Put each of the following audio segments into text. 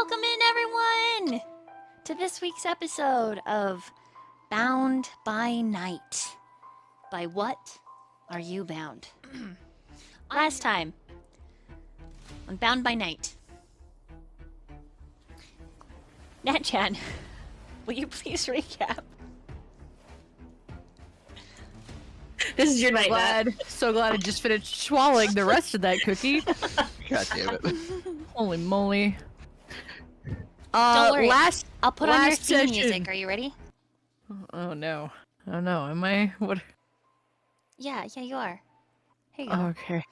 Welcome in, everyone, to this week's episode of Bound by Night. By what are you bound? Last time, on Bound by Night. Natchan, will you please recap? This is your night, So glad I just finished swallowing the rest of that cookie. God damn it. Holy moly. Don't worry, Last I'll put on your last theme session. music. Are you ready? Oh no. Oh no, am I? What? Yeah, you are. Here you go. Okay.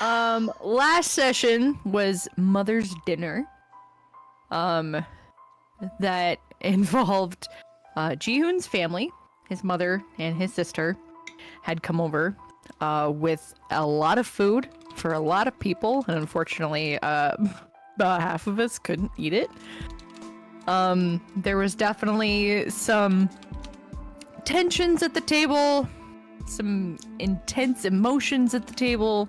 Last session was Mother's Dinner. That involved Jihoon's family, his mother and his sister, had come over with a lot of food for a lot of people, and unfortunately, about half of us couldn't eat it. There was definitely some tensions at the table, some intense emotions at the table.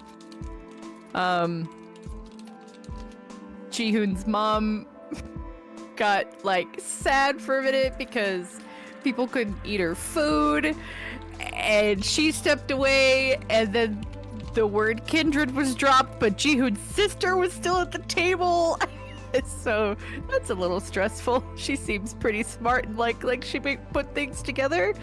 Jihoon's mom got like sad for a minute because people couldn't eat her food, and she stepped away, and then the word Kindred was dropped, but Jihoon's sister was still at the table. So that's a little stressful. She seems pretty smart and like she may put things together.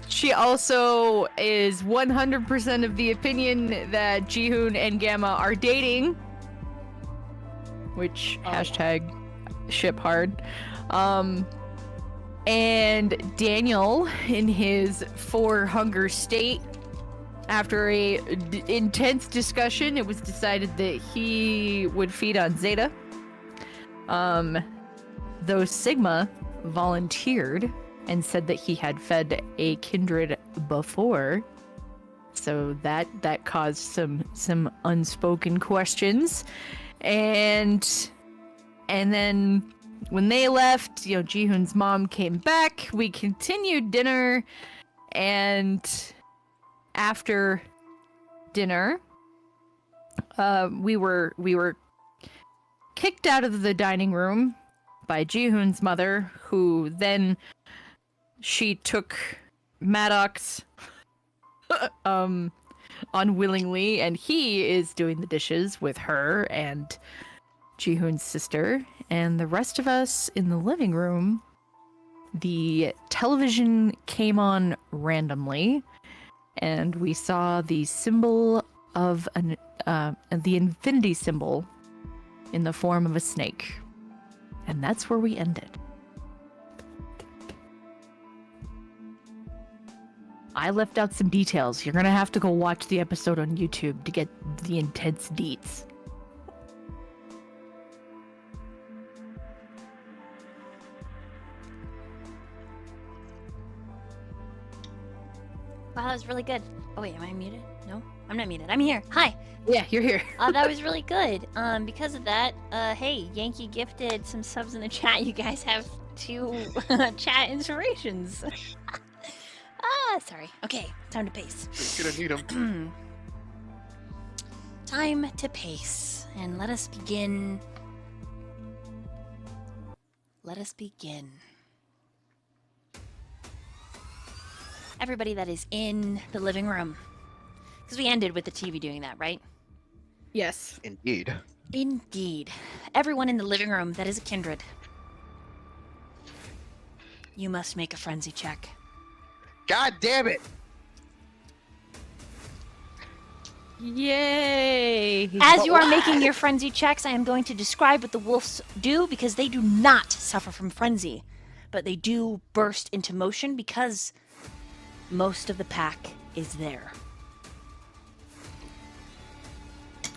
She also is 100% of the opinion that Jihoon and Gamma are dating, which hashtag ship hard. And Daniel, in his for hunger state, after a intense discussion, it was decided that he would feed on Zeta. Though Sigma volunteered and said that he had fed a Kindred before, so that caused some unspoken questions. And then when they left, Jihoon's mom came back. We continued dinner, and after dinner, we were kicked out of the dining room by Jihoon's mother, who then she took Maddox unwillingly, and he is doing the dishes with her and Jihoon's sister, and the rest of us in the living room. The television came on randomly, and we saw the symbol of the infinity symbol in the form of a snake. And that's where we ended. I left out some details. You're gonna have to go watch the episode on YouTube to get the intense deets. Wow, that was really good. Oh wait, am I muted? No, I'm not muted. I'm here. Hi. Yeah, you're here. That was really good. Because of that, hey, Yankee gifted some subs in the chat. You guys have 2 chat inspirations. Sorry. Okay, time to pace. You're gonna need them. Time to pace, and let us begin. Let us begin. Everybody that is in the living room, because we ended with the TV doing that, right? Yes. Indeed. Indeed. Everyone in the living room that is a Kindred. You must make a frenzy check. God damn it! Yay! As you are making your frenzy checks, I am going to describe what the wolves do, because they do not suffer from frenzy, but they do burst into motion because most of the pack is there.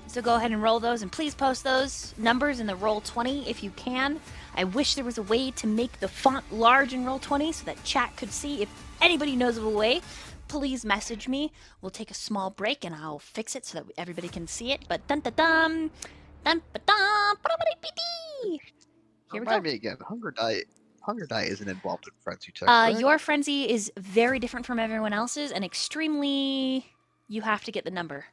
So go ahead and roll those, and please post those numbers in the Roll20 if you can. I wish there was a way to make the font large in Roll20 so that chat could see. If anybody knows of a way, please message me. We'll take a small break and I'll fix it so that everybody can see it. But dun-da-dum, dun-ba-dum, ba-da-ba-dee-bee-dee. Here we go. Remind me again, Hunger Die isn't involved in frenzy check. Correct? Your frenzy is very different from everyone else's and extremely... You have to get the number.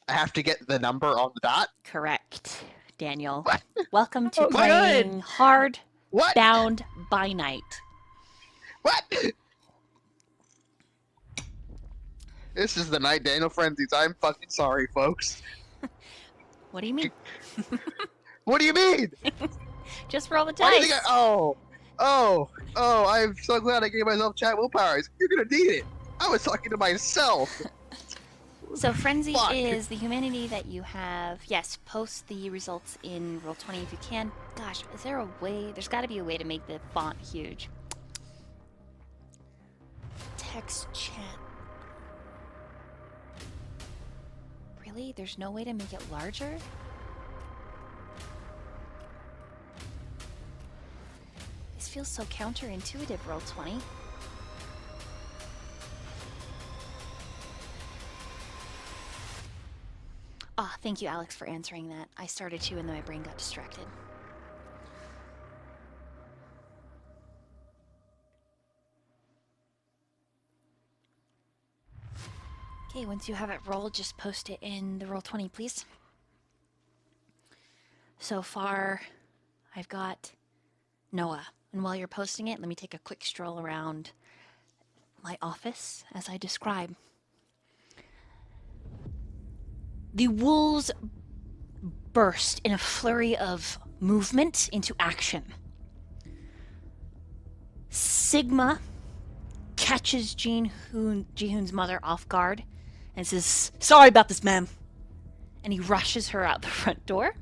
I have to get the number on the dot? Correct, Daniel. What? Welcome to Oh, playing good. Hard What? Bound by Night. What? This is the night Daniel frenzies. I'm fucking sorry, folks. What do you mean? What do you mean? Just roll the Why do you dice. think I'm so glad I gave myself chat willpower. You're gonna need it. I was talking to myself. So Frenzy Fuck. is the humanity that you have. Yes, post the results in Roll20 if you can. Gosh, is there a way? There's got to be a way to make the font huge. Text chat. Really? There's no way to make it larger? This feels so counterintuitive, Roll20. Ah, thank you, Alex, for answering that. I started to, and then my brain got distracted. Okay, once you have it rolled, just post it in the Roll20, please. So far, I've got Noah. And while you're posting it, let me take a quick stroll around my office as I describe. The wolves burst in a flurry of movement into action. Sigma catches Ji-hoon's mother off guard and says, "Sorry about this, ma'am." And he rushes her out the front door,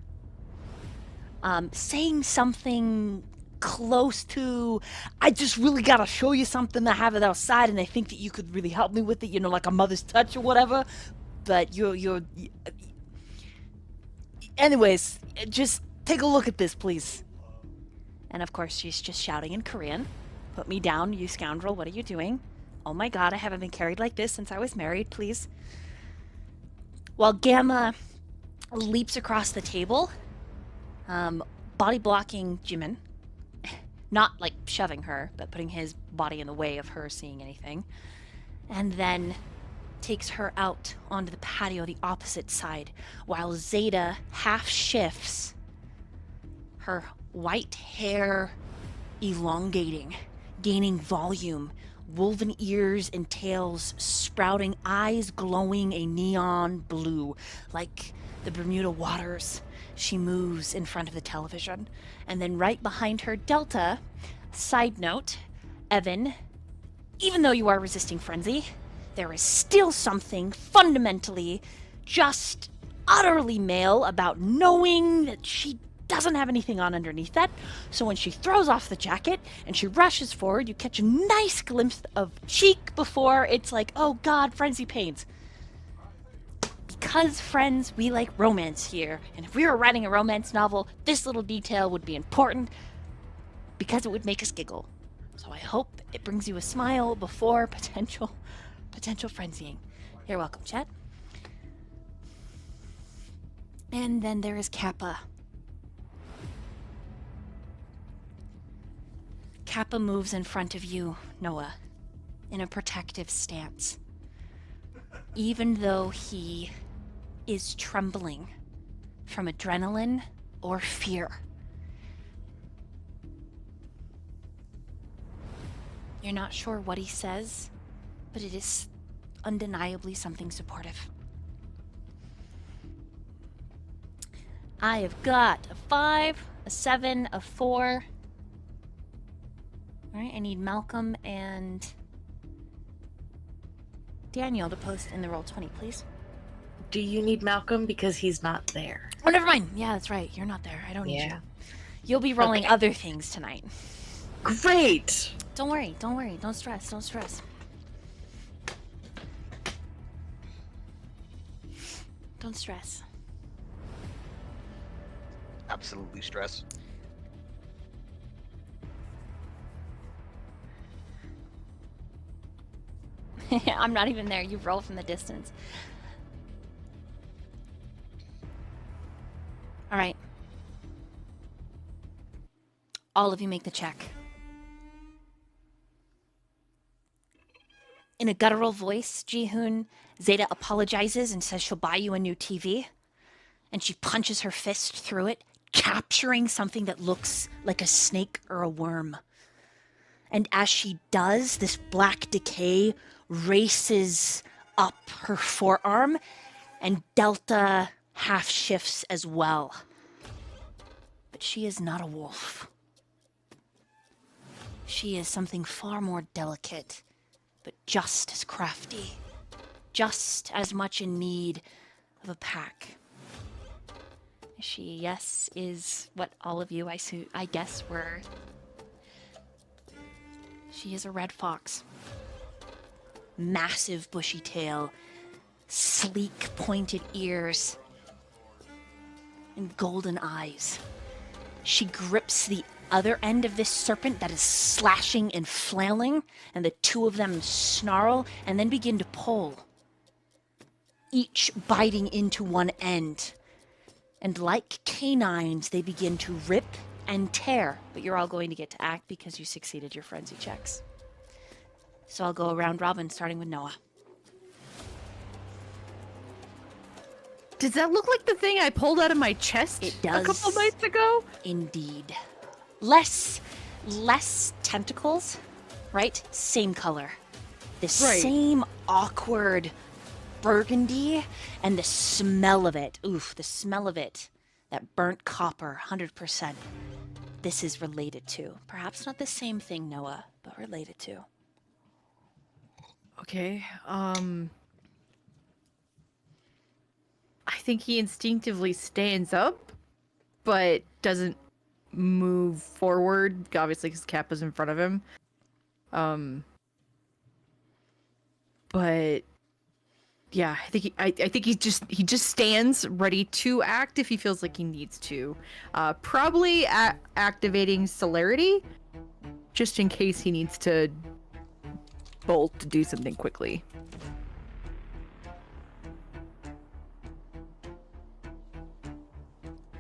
saying something close to, "I just really gotta show you something. I have it outside and I think that you could really help me with it, you know, like a mother's touch or whatever. But anyways, just take a look at this, please." And of course, she's just shouting in Korean. "Put me down, you scoundrel. What are you doing? Oh my god, I haven't been carried like this since I was married, please." While Gamma leaps across the table, body blocking Jimin. Not like shoving her, but putting his body in the way of her seeing anything. And then takes her out onto the patio, the opposite side, while Zeta half shifts, her white hair elongating, gaining volume, woven ears and tails sprouting, eyes glowing a neon blue, like the Bermuda waters. She moves in front of the television. And then right behind her, Delta, side note, Evan, even though you are resisting frenzy, there is still something fundamentally just utterly male about knowing that she doesn't have anything on underneath that. So when she throws off the jacket and she rushes forward, you catch a nice glimpse of cheek before it's like, oh god, frenzy pains. Because, friends, we like romance here. And if we were writing a romance novel, this little detail would be important because it would make us giggle. So I hope it brings you a smile before potential frenzying. You're welcome, chat. And then there is Kappa. Kappa moves in front of you, Noah, in a protective stance. Even though he is trembling from adrenaline or fear. You're not sure what he says, but it is undeniably something supportive. I have got a 5, a 7, a 4. All right, I need Malcolm and Daniel to post in the Roll20, please. Do you need Malcolm because he's not there? Oh, never mind. Yeah, that's right. You're not there. I don't need you. Yeah. You'll be rolling Okay. other things tonight. Great. Don't worry. Don't worry. Don't stress. Don't stress. Don't stress. Absolutely stress. I'm not even there. You roll from the distance. All right. All of you make the check. In a guttural voice, Ji-hoon Zeta apologizes and says she'll buy you a new TV. And she punches her fist through it, capturing something that looks like a snake or a worm. And as she does, this black decay races up her forearm, and Delta half shifts as well. But she is not a wolf. She is something far more delicate, but just as crafty, just as much in need of a pack. She, yes, is what all of you, I guess, were. She is a red fox. Massive bushy tail, sleek pointed ears, and golden eyes. She grips the other end of this serpent that is slashing and flailing, and the two of them snarl and then begin to pull, each biting into one end. And like canines, they begin to rip and tear. But you're all going to get to act because you succeeded your frenzy checks. So I'll go around robin, starting with Noah. Does that look like the thing I pulled out of my chest It does. a couple nights ago? Indeed. Less tentacles, right? Same color. The Right. same awkward burgundy, and the smell of it. Oof, the smell of it. That burnt copper, 100%. This is related to. Perhaps not the same thing, Noah, but related to. Okay, I think he instinctively stands up, but doesn't move forward, obviously because Cap is in front of him. But yeah, I think he just stands ready to act if he feels like he needs to. Probably activating celerity, just in case he needs to bolt to do something quickly.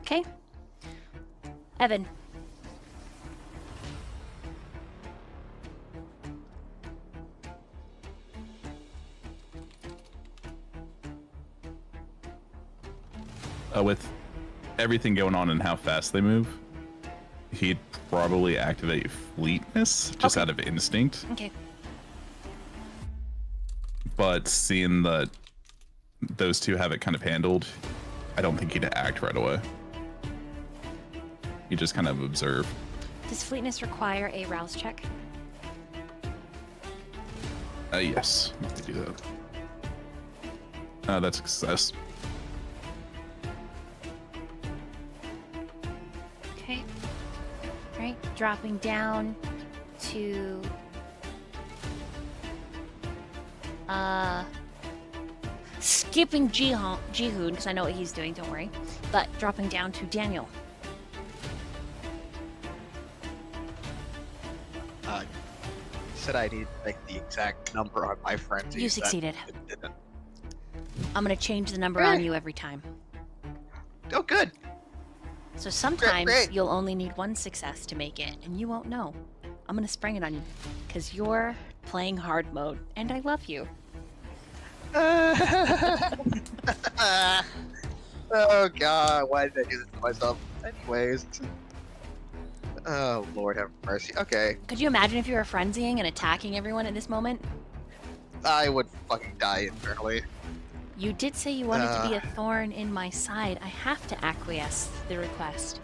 Okay. Evan. With everything going on and how fast they move, he'd probably activate fleetness just Okay. out of instinct. Okay. But seeing that those two have it kind of handled, I don't think he'd act right away. He'd just kind of observe. Does fleetness require a rouse check? Yes, let me do that. That's a success. Okay. Right. Dropping down to skipping Jihoon because I know what he's doing, don't worry. But dropping down to Daniel. Said I need like the exact number on my frenzy. You succeeded. It didn't. I'm gonna change the number on you every time. Oh, good. So sometimes Great. you'll only need one success to make it, and you won't know. I'm gonna spring it on you because you're playing hard mode, and I love you. Oh God, why did I do this to myself? Anyways. Oh Lord, have mercy. Okay, Could you imagine if you were frenzying and attacking everyone at this moment? I would fucking die internally. You did say you wanted to be a thorn in my side. I have to acquiesce the request.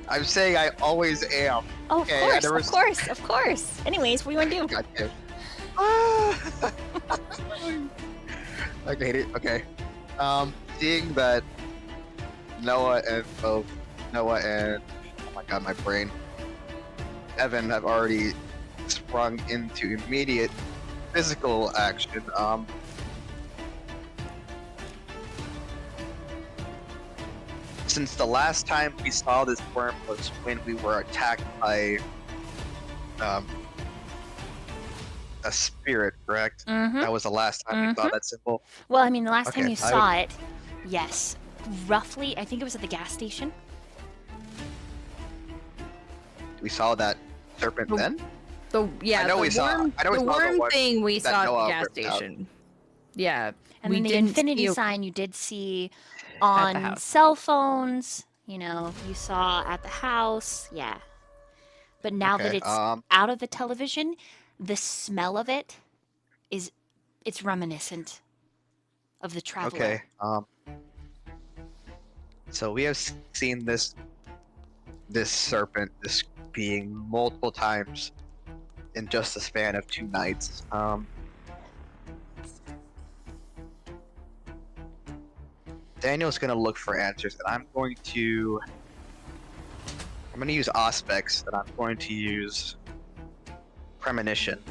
I'm saying I always am. Oh, Okay, I never of course. Anyways, what do you want to do? God damn. I hate it. Okay. Seeing that Noah and oh my God, my brain. Evan have already sprung into immediate physical action. Since the last time we saw this worm was when we were attacked by a spirit, correct? Mm-hmm. That was the last time we saw that symbol. Well, I mean, the last time Okay, you saw it, yes. Roughly, I think it was at the gas station. We saw that serpent Oh. then? I know we the saw- worm, I know we the saw the worm one thing we that saw at Noah the gas ripped out. station. Yeah. And we then the didn't infinity see sign you did see the on house. cell phones, you saw at the house, yeah. But now that Okay, it's out of the television, the smell of it it's reminiscent of the traveler. Okay. So we have seen this serpent, this being, multiple times in just the span of 2 nights. Daniel's gonna look for answers, and I'm gonna use aspects, and I'm going to use premonition,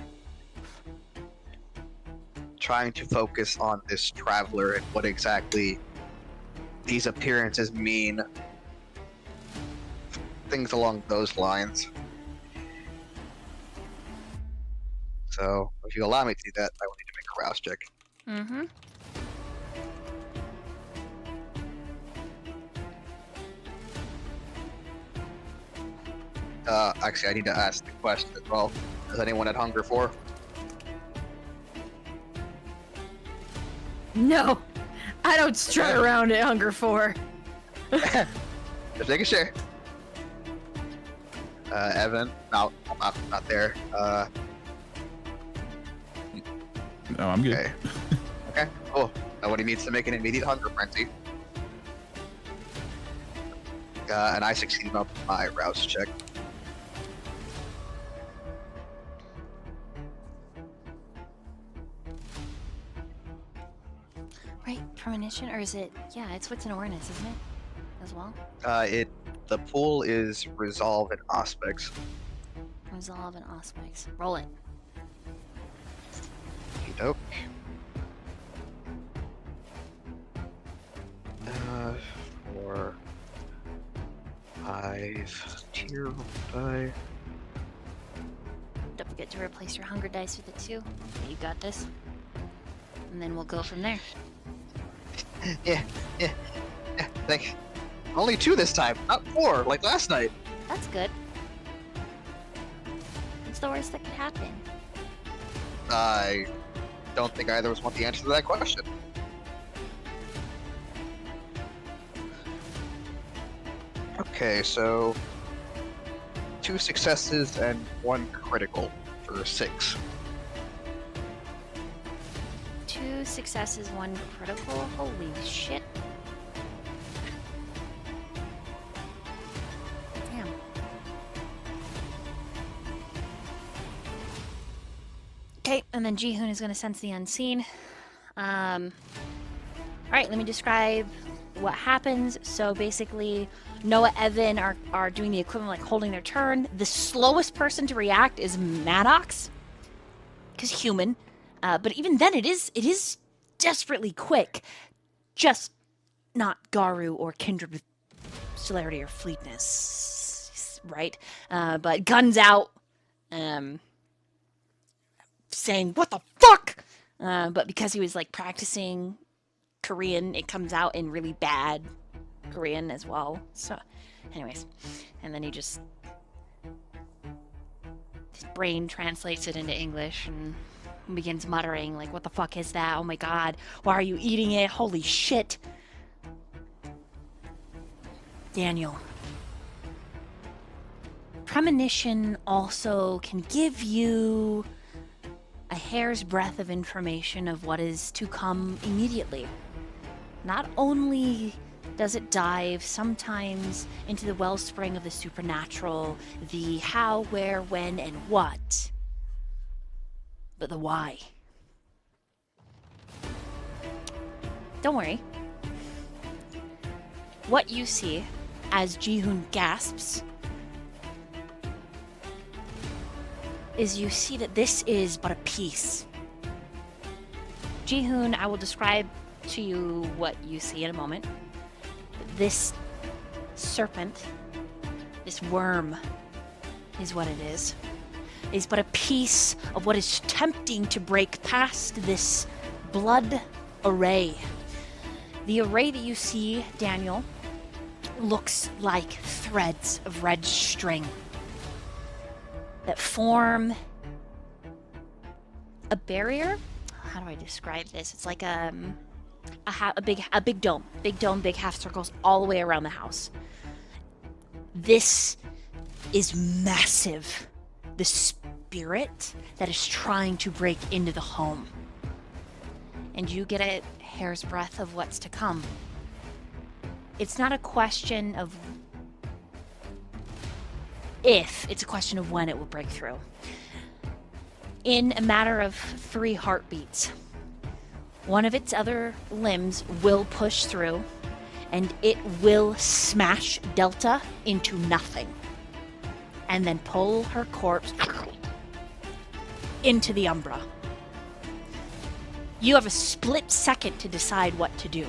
trying to focus on this traveler and what exactly these appearances mean. Things along those lines. So, if you allow me to do that, I will need to make a rouse check. Mm-hmm. Actually, I need to ask the question as well. Does anyone have hunger for? No, I don't strut around at Hunger 4. Just making sure. Evan? No, I'm not there. No, I'm good. Okay. Okay, cool. Nobody needs to make an immediate hunger frenzy. And I succeeded on my rouse check. Right, premonition, or is it? Yeah, it's wits and awareness, isn't it? As well. The pool is resolve and aspects. Resolve and aspects. Roll it. Dope. 4, 5, tier die. Don't forget to replace your hunger dice with a 2. Okay, you got this. And then we'll go from there. Yeah. Thanks. Only 2 this time, not 4, like last night. That's good. What's the worst that could happen? I don't think either of us want the answer to that question. Okay, so 2 successes and 1 critical for 6. 2 successes, 1 critical. Holy shit. Damn. Okay, and then Jihoon is going to sense the unseen. Alright, let me describe what happens. So basically, Noah, Evan are doing the equivalent, like holding their turn. The slowest person to react is Maddox, because human. But even then, it is desperately quick. Just not Garu or Kindred with celerity or fleetness, right? But guns out, saying "What the fuck?" But because he was like practicing Korean, it comes out in really bad Korean as well. So, anyways, and then his brain translates it into English and begins muttering like, "What the fuck is that? Oh my god, why are you eating it? Holy shit!" Daniel. Premonition also can give you a hair's breadth of information of what is to come immediately. Not only does it dive sometimes into the wellspring of the supernatural, the how, where, when, and what, but the why. Don't worry. What you see as Jihoon gasps is you see that this is but a piece. Jihoon, I will describe to you what you see in a moment. This serpent, this worm, is what it is but a piece of what is tempting to break past this blood array. The array that you see, Daniel, looks like threads of red string. that form a barrier. How do I describe this? It's like a big dome, big half circles all the way around the house. This is massive. The spirit that is trying to break into the home. And you get a hair's breadth of what's to come. It's not a question of if, it's a question of when it will break through. In a matter of 3 heartbeats, one of its other limbs will push through, and it will smash Delta into nothing, and then pull her corpse into the Umbra. You have a split second to decide what to do.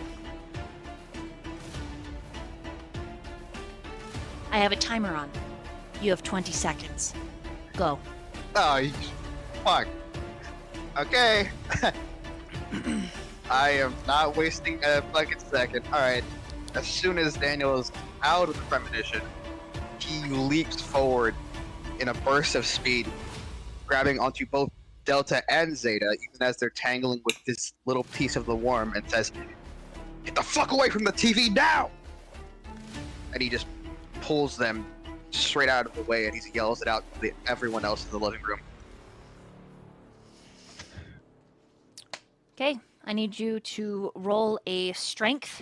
I have a timer on. You have 20 seconds. Go. Oh, fuck. Okay. I am not wasting a fucking second. Alright. As soon as Daniel is out of the premonition, he leaps forward in a burst of speed, grabbing onto both Delta and Zeta, even as they're tangling with this little piece of the worm, and says, "Get the fuck away from the TV now!" And he just pulls them straight out of the way, and he yells it out to everyone else in the living room. Okay, I need you to roll a strength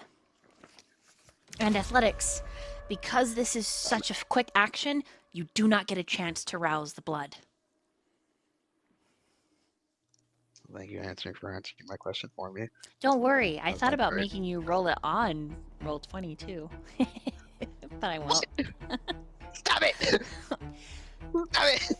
and athletics. Because this is such a quick action, you do not get a chance to rouse the blood. Thank you for answering my question for me. Don't worry, I That's thought not about great. making you roll it on roll 20 too. But I won't. Stop it! Stop it!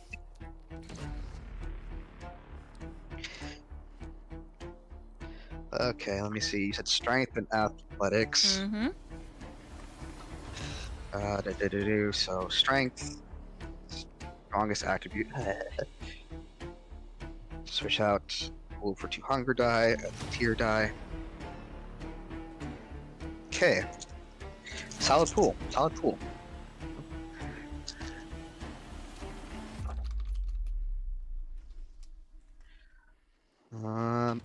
Okay, let me see. You said strength and athletics. Mm-hmm. So strength, strongest attribute. Switch out pool for 2 hunger die, a tier die. Okay. Solid pool. Solid pool.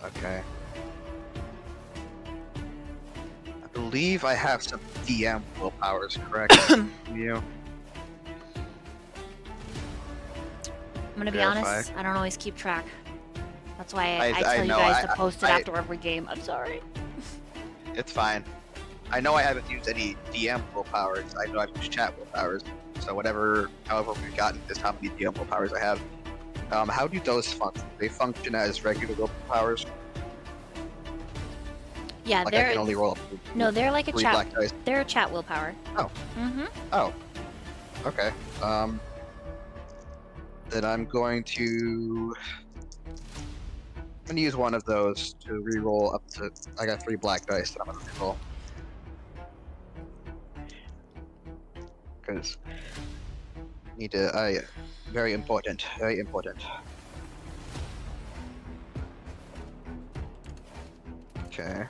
Okay. I believe I have some DM willpowers, correct? You? I'm gonna be Verify. honest, I don't always keep track. That's why I I tell you know, guys to post it I- after every game. I'm sorry. It's fine. I know I haven't used any DM willpowers. I know I've used chat willpowers. So however we've gotten this, how many DM willpowers I have. How do those function? They function as regular willpowers. Yeah, Like I can only roll up no, they're like a 3 chat. black dice. They're a chat willpower. Oh. Mm-hmm. Oh. Okay. Then I'm going to use one of those to re-roll up to. I got 3 black dice that I'm gonna re-roll. Because need to. Very important. Very important. Okay.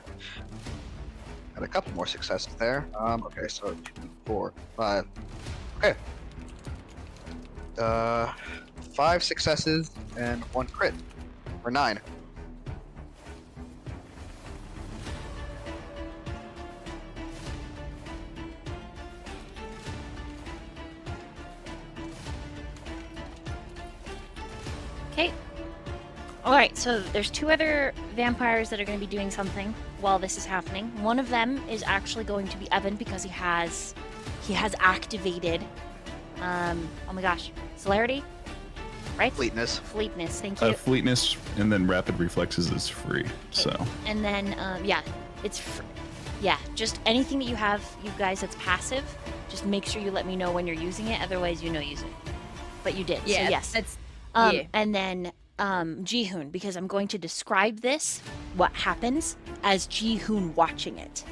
Got a couple more successes there. Okay, so 2, 4, 5. Okay. 5 successes and 1 crit. Or 9. Okay. Alright, so there's 2 other vampires that are going to be doing something while this is happening. One of them is actually going to be Evan because he has activated oh my gosh, celerity? Right? Fleetness. Fleetness, thank you. Fleetness and then rapid reflexes is free. So And then yeah, yeah, just anything that you have, you guys, that's passive, just make sure you let me know when you're using it, otherwise you know use it. But you did, so yes. That's yeah. And then Jihoon, because I'm going to describe this, what happens, as Jihoon watching it.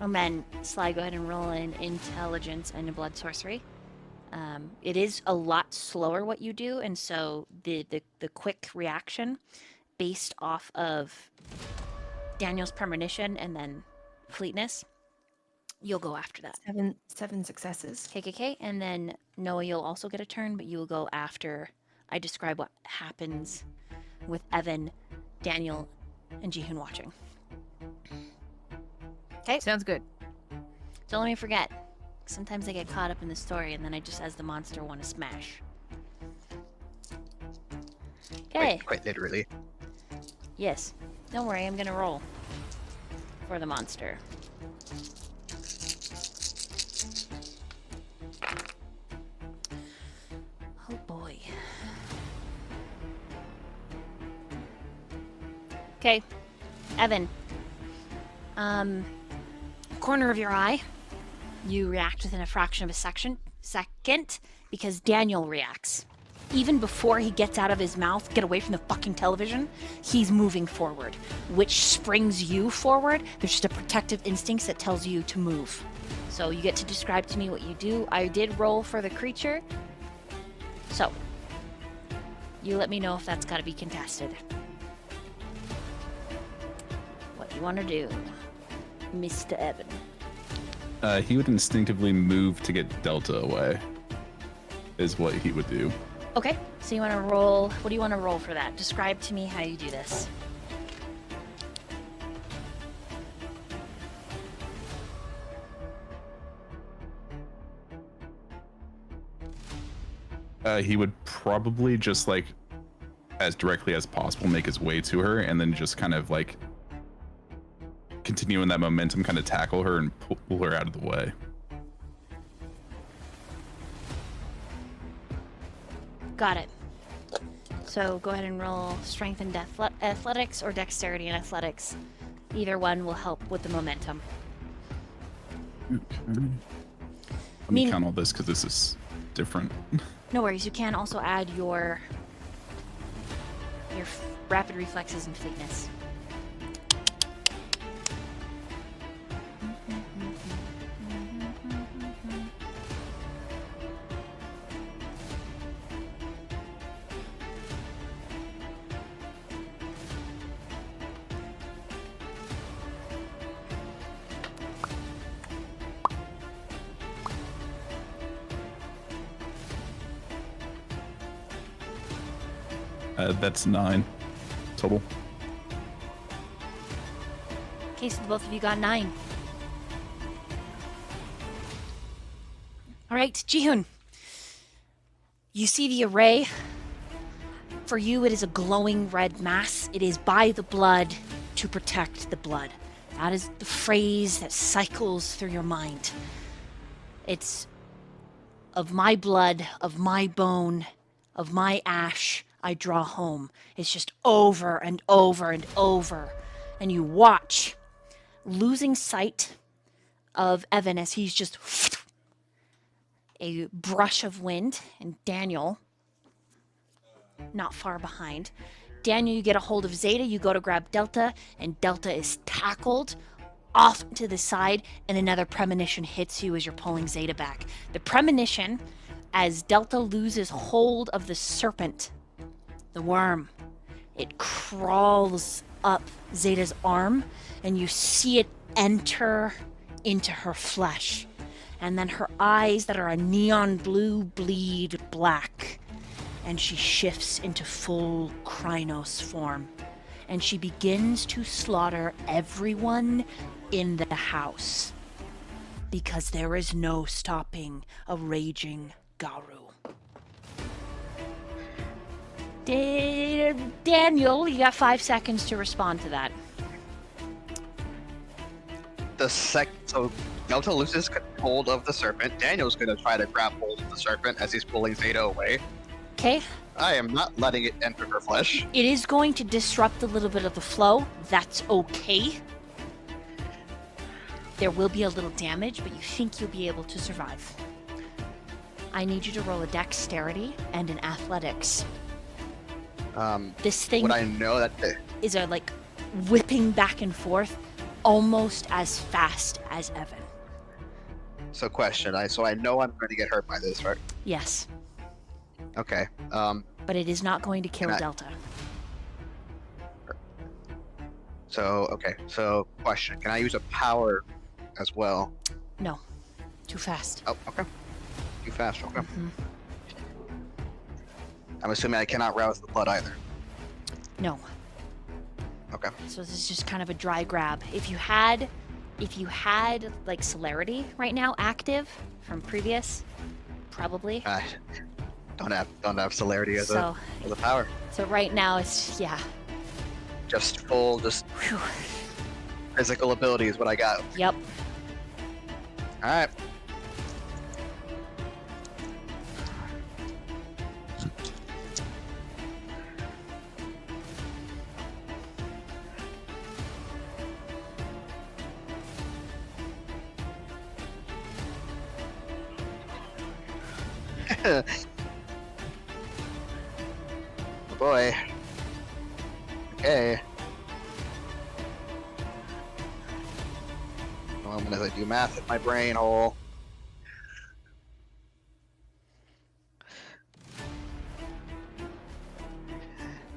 And then Sly, go ahead and roll in intelligence and a blood sorcery. It is a lot slower what you do, and so the quick reaction based off of Daniel's premonition and then fleetness You'll go after that. Seven successes. KKK, and then Noah, you'll also get a turn, but you will go after I describe what happens with Evan, Daniel, and Jihoon watching. Okay? Sounds good. Don't let me forget. Sometimes I get caught up in the story, and then I just, as the monster, want to smash. Okay. Quite literally. Yes. Don't worry, I'm gonna roll for the monster. Oh boy. Okay, Evan. Corner of your eye. You react within a fraction of a second because Daniel reacts. Even before he gets out of his mouth, get away from the fucking television, he's moving forward, which springs you forward. There's just a protective instinct that tells you to move. So you get to describe to me what you do. I did roll for the creature. So, you let me know if that's got to be contested. What you want to do, Mr. Evan? He would instinctively move to get Delta away, is what he would do. Okay, so you want to roll. What do you want to roll for that? Describe to me how you do this. He would probably just like, as directly as possible, make his way to her, and then just kind of like continue in that momentum, kind of tackle her and pull her out of the way. Got it. So go ahead and roll strength and athletics or dexterity and athletics. Either one will help with the momentum. Okay. Let me count all this because this is different. No worries. You can also add your rapid reflexes and fleetness. That's 9 total. Okay, so both of you got 9. All right, Jihoon. You see the array. For you, it is a glowing red mass. It is by the blood to protect the blood. That is the phrase that cycles through your mind. It's of my blood, of my bone, of my ash, I draw home. It's just over and over and over. And you watch, losing sight of Evan as he's just a brush of wind, and Daniel not far behind. Daniel, you get a hold of Zeta, you go to grab Delta, and Delta is tackled off to the side, and another premonition hits you as you're pulling Zeta back. The premonition, as Delta loses hold of the serpent, the worm, it crawls up Zeta's arm, and you see it enter into her flesh. And then her eyes that are a neon blue bleed black. And she shifts into full Krynos form. And she begins to slaughter everyone in the house. Because there is no stopping a raging Garu. Daniel, you got 5 seconds to respond to that. So Delta loses hold of the serpent. Daniel's gonna try to grab hold of the serpent as he's pulling Zeta away. Okay. I am not letting it enter her flesh. It is going to disrupt a little bit of the flow. That's okay. There will be a little damage, but you think you'll be able to survive. I need you to roll a dexterity and an athletics. This thing Would I know that is a like whipping back and forth almost as fast as Evan. So question, so I know I'm going to get hurt by this, right? Yes. Okay. But it is not going to kill Delta. So question, can I use a power as well? No. Too fast. Oh, okay. Too fast. Okay. Mhm. I'm assuming I cannot rouse the blood either. No. Okay. So this is just kind of a dry grab. If you had like celerity right now active from previous, probably. I don't have celerity as So a power. so right now it's Just full, Whew. physical ability is what I got. Yep. All right. Oh boy. Okay. A moment as I do math in my brain hole.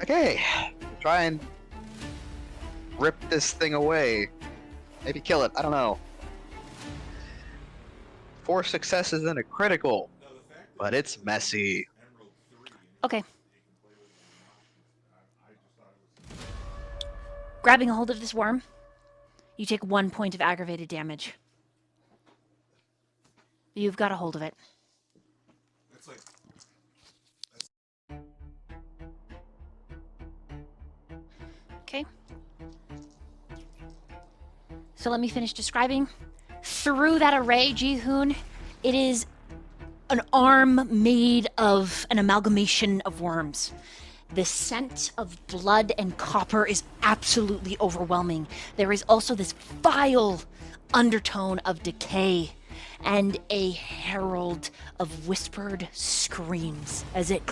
Okay. Try and rip this thing away. Maybe kill it. I don't know. 4 successes and a critical. But it's messy. Okay. Grabbing a hold of this worm, you take 1 point of aggravated damage. You've got a hold of it. Okay. So let me finish describing. Through that array, Ji-hoon, it is an arm made of an amalgamation of worms. The scent of blood and copper is absolutely overwhelming. There is also this vile undertone of decay and a herald of whispered screams as it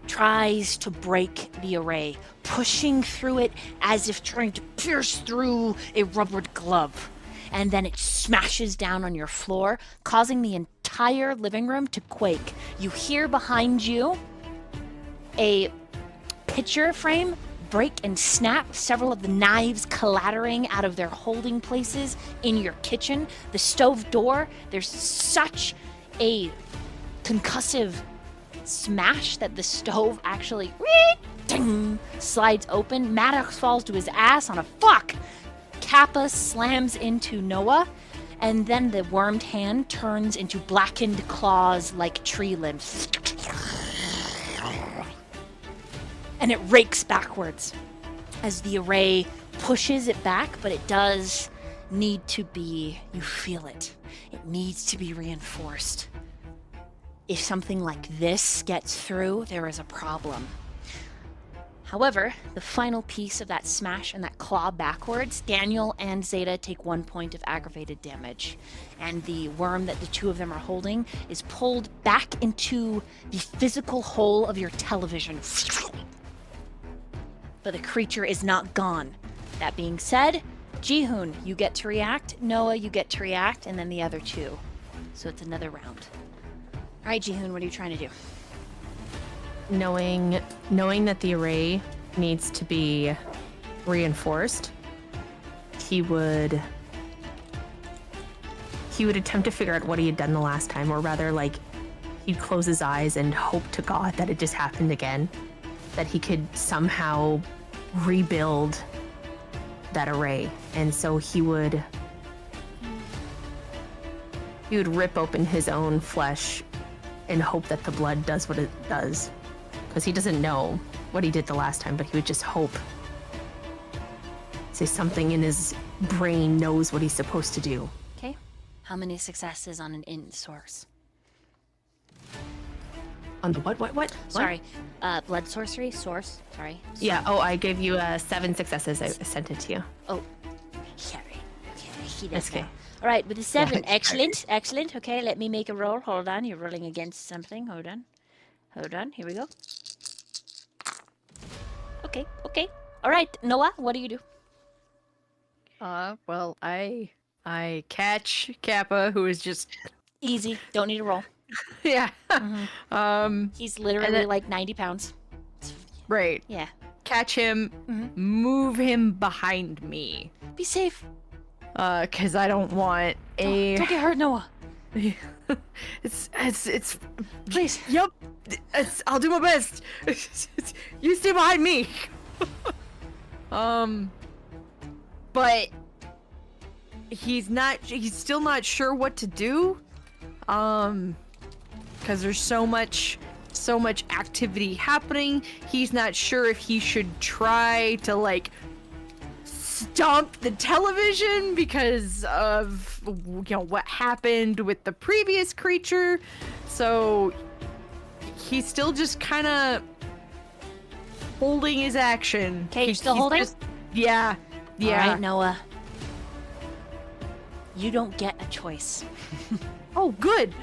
tries to break the array, pushing through it as if trying to pierce through a rubbered glove. And then it smashes down on your floor, causing the entire living room to quake. You hear behind you a picture frame break and snap, several of the knives clattering out of their holding places in your kitchen. The stove door, there's such a concussive smash that the stove actually ding, slides open. Maddox falls to his ass on a fuck. Kappa slams into Noah, and then the wormed hand turns into blackened claws like tree limbs. And it rakes backwards as the array pushes it back, but it does need to be, you feel it, it needs to be reinforced. If something like this gets through, there is a problem. However, the final piece of that smash and that claw backwards, Daniel and Zeta take 1 point of aggravated damage. And the worm that the two of them are holding is pulled back into the physical hole of your television. But the creature is not gone. That being said, Ji-hoon, you get to react. Noah, you get to react. And then the other two. So it's another round. All right, Ji-hoon, what are you trying to do? Knowing that the array needs to be reinforced, he would attempt to figure out what he had done the last time, or rather, like, he'd close his eyes and hope to God that it just happened again, that he could somehow rebuild that array. And so he would rip open his own flesh and hope that the blood does what it does. Because he doesn't know what he did the last time, but he would just hope. Say something in his brain knows what he's supposed to do. Okay. How many successes on an int source? On the what? Sorry. Blood sorcery? Source. Sorry. Yeah, I gave you 7 successes. I sent it to you. Oh. Sorry. Okay, I see That's that okay. now. All right, with a 7. Yeah, Excellent. Excellent. Okay, let me make a roll. Hold on. You're rolling against something. Hold on. Here we go. Okay. All right, Noah, what do you do? Well, I catch Kappa, who is just Easy. Don't need a roll. yeah. He's literally then- like 90 pounds. Right. Yeah. Catch him, move him behind me. Be safe. Because I don't want a. Don't get hurt, Noah. It's. Please. Yep. I'll do my best. You stay behind me. But he's still not sure what to do. Because there's so much activity happening. He's not sure if he should try to like stomp the television because of what happened with the previous creature. So he's still just kind of holding his action. Okay, you're still holding? Yeah. All right, Noah. You don't get a choice. Oh, good.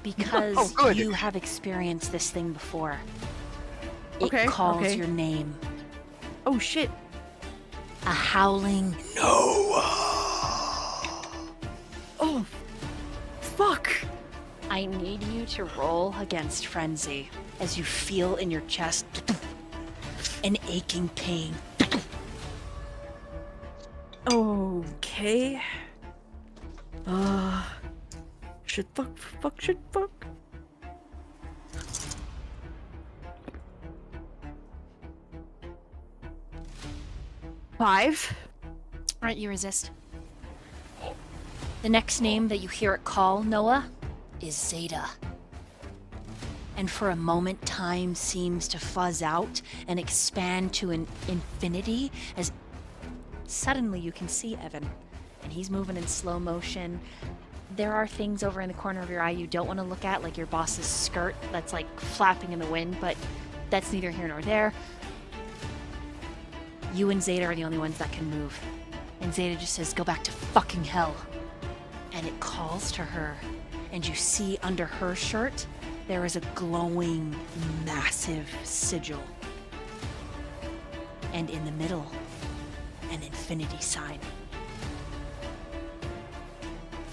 Because good. you have experienced this thing before. It Okay, calls okay. your name. Oh shit. A howling Oh, fuck. I need you to roll against frenzy as you feel in your chest an aching pain. Okay. Shit, fuck. 5. Alright, you resist. The next name that you hear it call, Noah, is Zeta. And for a moment, time seems to fuzz out and expand to an infinity as suddenly you can see Evan. And he's moving in slow motion. There are things over in the corner of your eye you don't want to look at, like your boss's skirt that's like flapping in the wind, but that's neither here nor there. You and Zeta are the only ones that can move. And Zeta just says, go back to fucking hell. And it calls to her. And you see under her shirt, there is a glowing, massive sigil. And in the middle, an infinity sign.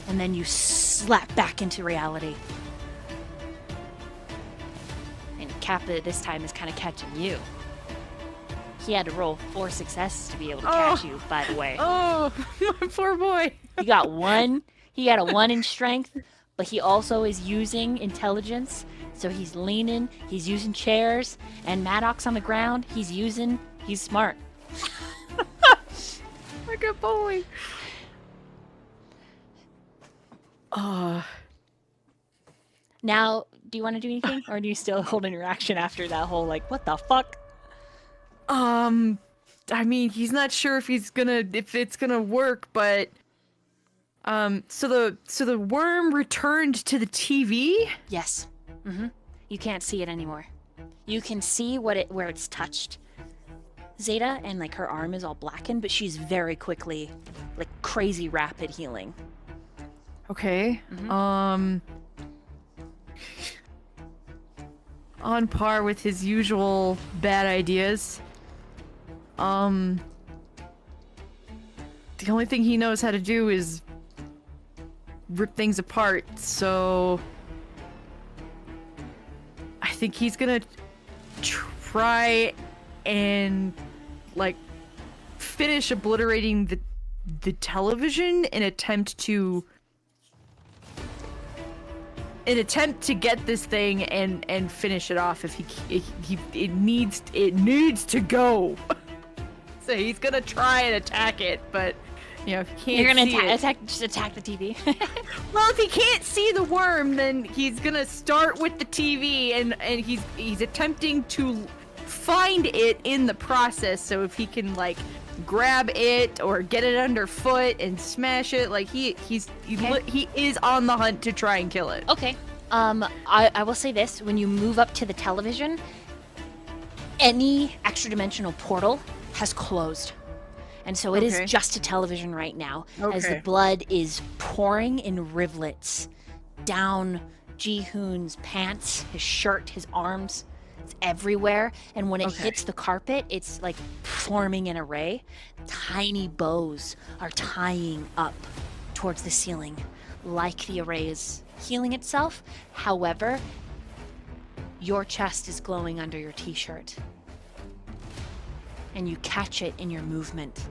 And then you slap back into reality. And Kappa this time is kind of catching you. He had to roll 4 successes to be able to catch you, by the way. Oh, my poor boy. He got 1. He got a 1 in strength, but he also is using intelligence. So he's leaning, he's using chairs, and Maddox on the ground, he's smart. My good boy. Now, do you want to do anything? Or do you still hold your action after that whole, like, what the fuck? I mean, he's not sure if it's gonna work, but so the worm returned to the TV? Yes. Mm-hmm. You can't see it anymore. You can see where it's touched. Zeta, and like her arm is all blackened, but she's very quickly, like crazy rapid healing. Okay. On par with his usual bad ideas. The only thing he knows how to do is rip things apart, so I think he's gonna try and like finish obliterating the television in attempt to get this thing and finish it off. If it needs to go. So he's gonna try and attack it, but if he can't, You're gonna see it, just attack the TV. well, if he can't see the worm, then he's gonna start with the TV, and he's attempting to find it in the process. So if he can like grab it or get it underfoot and smash it, like he is on the hunt to try and kill it. Okay. I will say this: when you move up to the television, any extra dimensional portal has closed. And so it is just a television right now, as the blood is pouring in rivulets down Ji-hoon's pants, his shirt, his arms. It's everywhere. And when it hits the carpet, it's like forming an array. Tiny bows are tying up towards the ceiling, like the array is healing itself. However, your chest is glowing under your t-shirt. And you catch it in your movement.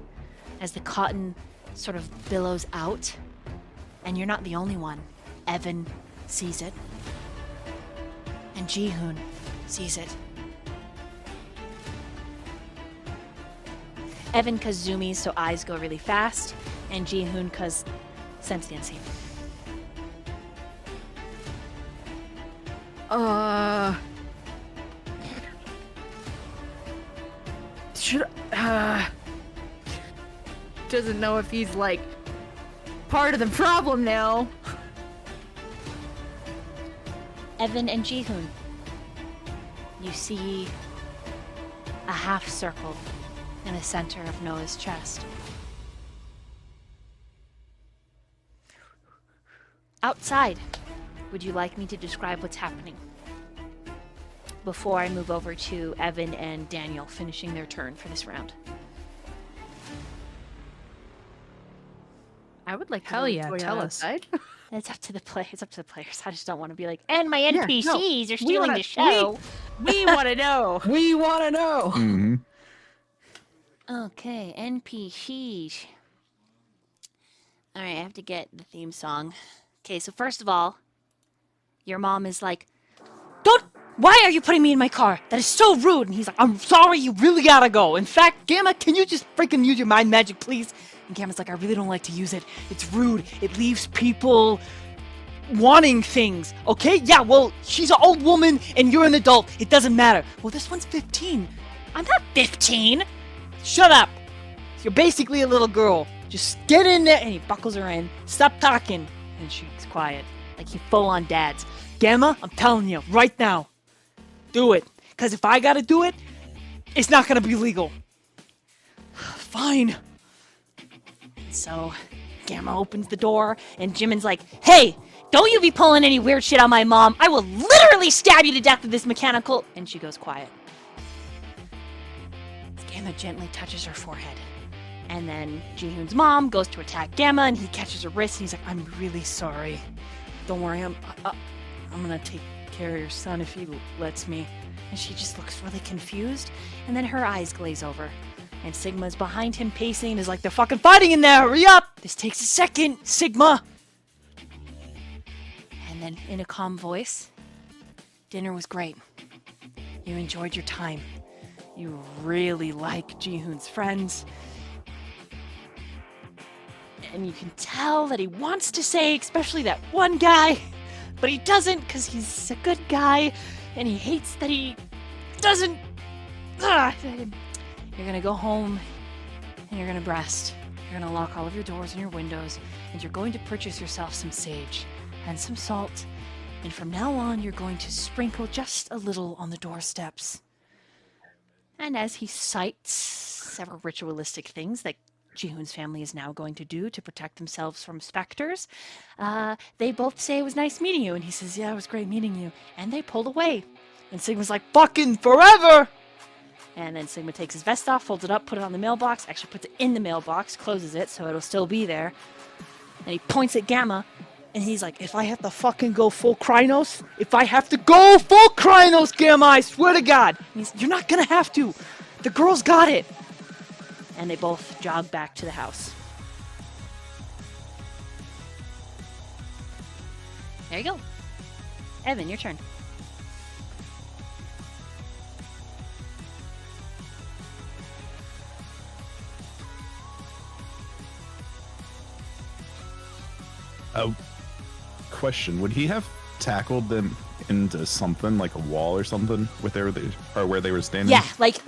as the cotton sort of billows out. And you're not the only one. Evan sees it. And Jihoon sees it. Evan cause zoomies, so eyes go really fast. And Jihoon cause sense the unseen. Should doesn't know if he's like part of the problem now. Evan and Jihoon, you see a half circle in the center of Noah's chest. Outside, would you like me to describe what's happening? Before I move over to Evan and Daniel finishing their turn for this round. I would like to Hell know yeah, what's tell going on us. outside. It's up to the players. I just don't want to be like, and my NPCs are we stealing wanna- the show. We want to know. We want to know. Mm-hmm. Okay, NPCs. Alright, I have to get the theme song. Okay, so first of all, your mom is like, why are you putting me in my car? That is so rude. And he's like, I'm sorry, you really gotta go. In fact, Gamma, can you just freaking use your mind magic, please? And Gamma's like, I really don't like to use it. It's rude. It leaves people wanting things. Okay? Yeah, well, she's an old woman and you're an adult. It doesn't matter. Well, this one's 15. I'm not 15. Shut up. You're basically a little girl. Just get in there. And he buckles her in. Stop talking. And she's quiet. Like he full on dads. Gamma, I'm telling you right now. Do it. Because if I gotta do it, it's not gonna be legal. Fine. So, Gamma opens the door, and Jimin's like, hey, don't you be pulling any weird shit on my mom. I will literally stab you to death with this mechanical. And she goes quiet. Gamma gently touches her forehead. And then Jihoon's mom goes to attack Gamma, and he catches her wrist, and he's like, I'm really sorry. Don't worry, I'm gonna take care of your son if he lets me. And she just looks really confused, and then her eyes glaze over. And Sigma's behind him pacing and is like, they're fucking fighting in there, hurry up! This takes a second, Sigma! And then in a calm voice, dinner was great. You enjoyed your time. You really like Jihoon's friends. And you can tell that he wants to say, especially that one guy, but he doesn't because he's a good guy, and he hates that he doesn't. You're gonna go home, and you're gonna rest. You're gonna lock all of your doors and your windows, and you're going to purchase yourself some sage and some salt, and from now on, you're going to sprinkle just a little on the doorsteps. And as he cites several ritualistic things that Jihoon's family is now going to do to protect themselves from specters, they both say it was nice meeting you. And he says, yeah, it was great meeting you. And they pulled away. And Sigma's like, fucking forever! And then Sigma takes his vest off, folds it up, put it on the mailbox, actually puts it in the mailbox, closes it so it'll still be there. And he points at Gamma, and he's like, if I have to fucking go full Krynos, Gamma, I swear to God. And he's, you're not gonna have to. The girl's got it. And they both jog back to the house. There you go. Evan, your turn. Question: would he have tackled them into something like a wall or something with where they were standing? Yeah, like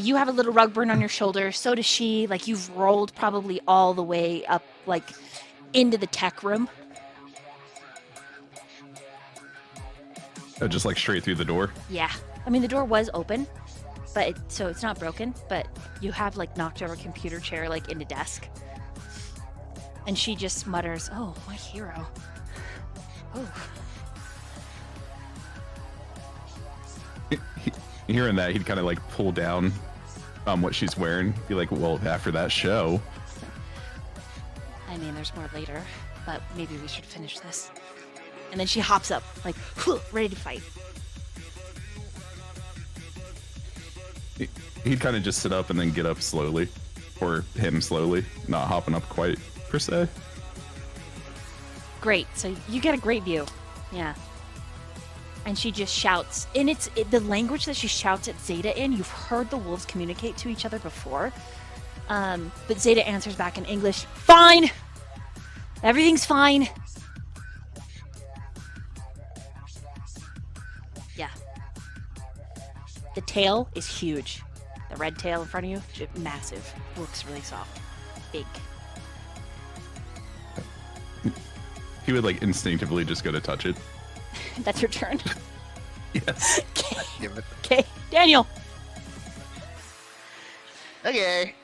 you have a little rug burn on your shoulder. So does she. Like you've rolled probably all the way up, like into the tech room. Oh, just like straight through the door. Yeah, I mean the door was open, but so it's not broken. But you have like knocked over a computer chair like into desk, and she just mutters, "Oh, my hero." Oh. Hearing that, he'd kind of like pull down what she's wearing. Be like, well, after that show. I mean, there's more later, but maybe we should finish this. And then she hops up, like, ready to fight. He'd kind of just sit up and then get up slowly. or him slowly, not hopping up quite per se. Great. So you get a great view. Yeah. And she just shouts, and the language that she shouts at Zeta in. You've heard the wolves communicate to each other before, but Zeta answers back in English. Fine. Everything's fine. Yeah. The tail is huge. The red tail in front of you, massive. Looks really soft. Big. He would like instinctively just go to touch it. That's your turn. Yes. Give it. Okay, Daniel. Okay.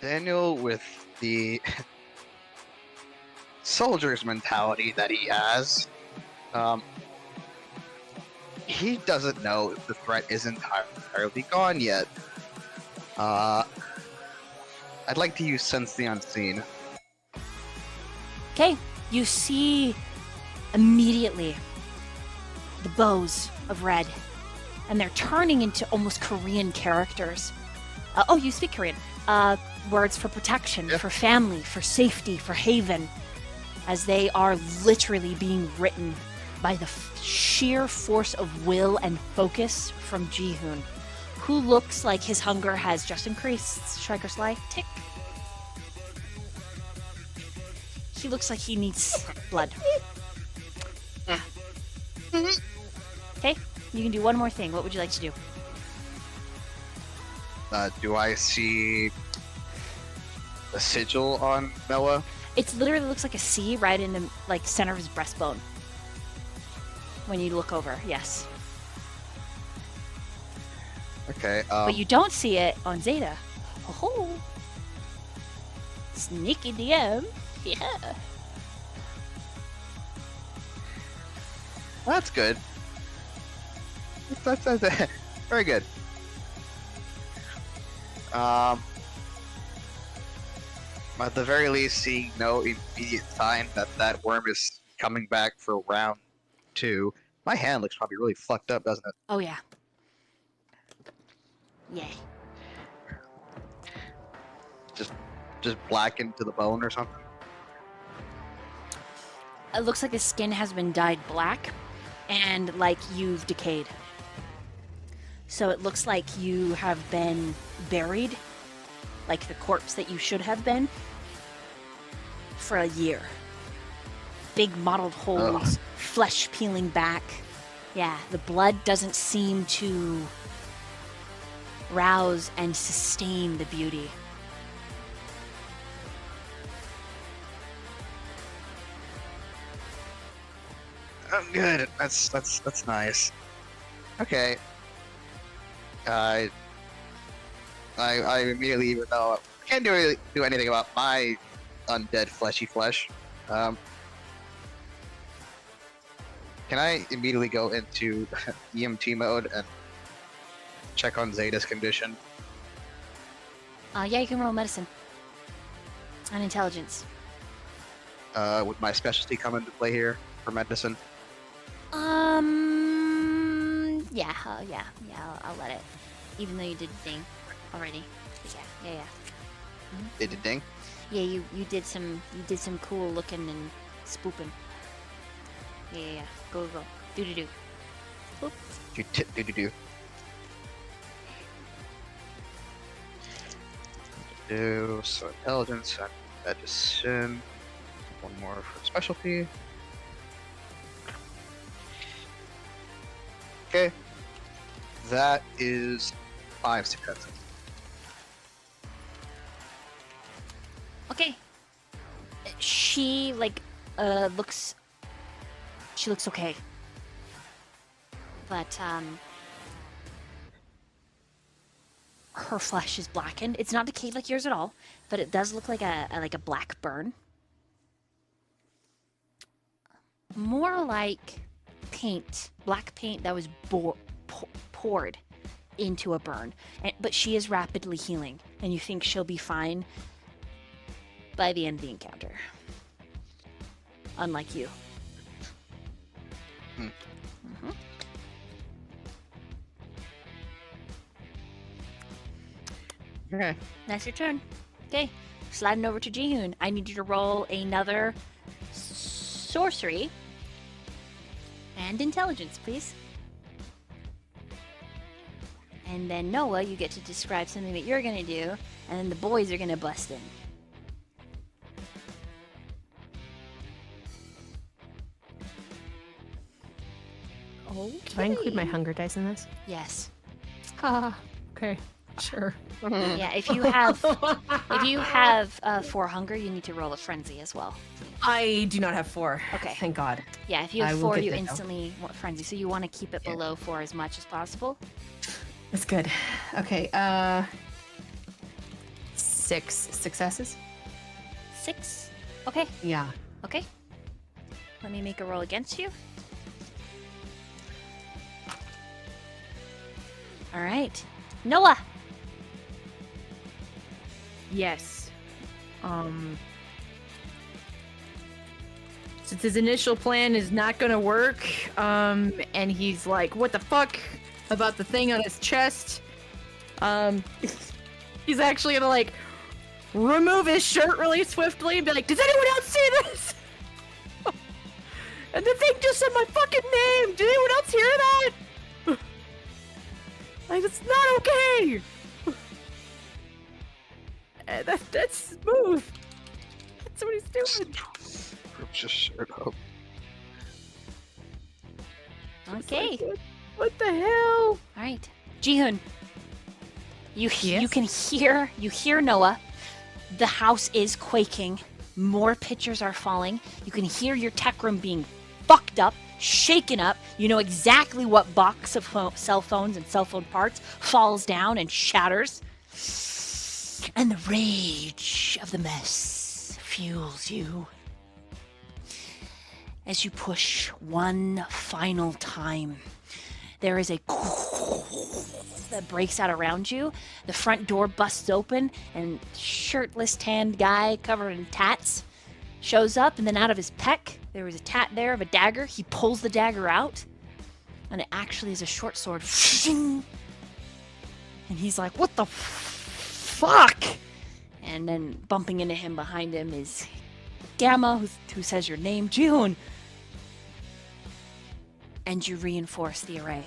Daniel, with the soldier's mentality that he has, he doesn't know if the threat isn't entirely gone yet. I'd like to use Sense the Unseen. Okay, you see immediately the bows of red, and they're turning into almost Korean characters. Oh, you speak Korean. Words for protection, Yeah. for family, for safety, for haven, as they are literally being written by the sheer force of will and focus from Ji-hoon, who looks like his hunger has just increased. Striker's life tick. He looks like he needs blood. Okay, you can do one more thing. What would you like to do? Do I see the sigil on Noah? It literally looks like a C right in the center of his breastbone. When you look over, yes. Okay. But you don't see it on Zeta. Oh, sneaky DM. Yeah. That's good. That's very good. At the very least, seeing no immediate sign that worm is coming back for round 2. My hand looks probably really fucked up, doesn't it? Oh yeah. Yay. Just blackened to the bone or something. It looks like the skin has been dyed black, and like you've decayed. So it looks like you have been buried, like the corpse that you should have been, for a year. Big mottled holes, flesh peeling back. Yeah, the blood doesn't seem to rouse and sustain the beauty. Oh, good. That's nice. Okay. I immediately, even though I can't do anything about my undead fleshy flesh, can I immediately go into EMT mode and check on Zeta's condition? Yeah, you can roll medicine. And intelligence. Would my specialty come into play here for medicine? Yeah, I'll let it. Even though you did the thing already. But yeah. Did it ding? Yeah, you did some cool looking and spooping. Yeah. Go. Do. Boop. Do. Do so intelligence and medicine. One more for specialty. Okay. That is 5 successes. Okay. She looks okay. But her flesh is blackened. It's not decayed like yours at all, but it does look like a black burn. More like paint, black paint that was poured into a burn. But she is rapidly healing, and you think she'll be fine by the end of the encounter. Unlike you. Okay. That's your turn. Okay, sliding over to Jihoon. I need you to roll another sorcery and intelligence, please. And then Noah, you get to describe something that you're gonna do, and then the boys are gonna bust in. Oh. Do I include my hunger dice in this? Yes. Okay. Sure. Yeah. If you have 4 hunger, you need to roll a frenzy as well. I do not have 4. Okay. Thank God. Yeah. If you I have will 4, get you there, though. instantly want frenzy. So you want to keep it below 4 as much as possible. That's good. Okay. 6 successes. 6. Okay. Yeah. Okay. Let me make a roll against you. All right. Noah. Yes. Since his initial plan is not gonna work, and he's like, what the fuck about the thing on his chest? He's actually gonna like remove his shirt really swiftly and be like, does anyone else see this? And the thing just said my fucking name. Did anyone else hear that? Like, it's not okay. That's smooth. That's what he's doing. Rips his shirt up. Okay. Like, what the hell? All right. Jihoon. You can hear Noah. The house is quaking. More pictures are falling. You can hear your tech room being fucked up, shaken up. You know exactly what box of cell phones and cell phone parts falls down and shatters. And the rage of the mess fuels you as you push one final time. There is a that breaks out around you. The front door busts open, and shirtless, tanned guy covered in tats shows up, and then out of his pec, there was a tat there of a dagger. He pulls the dagger out, and it actually is a short sword. And he's like, what the fuck? And then bumping into him behind him is Gamma, who says your name, June. And you reinforce the array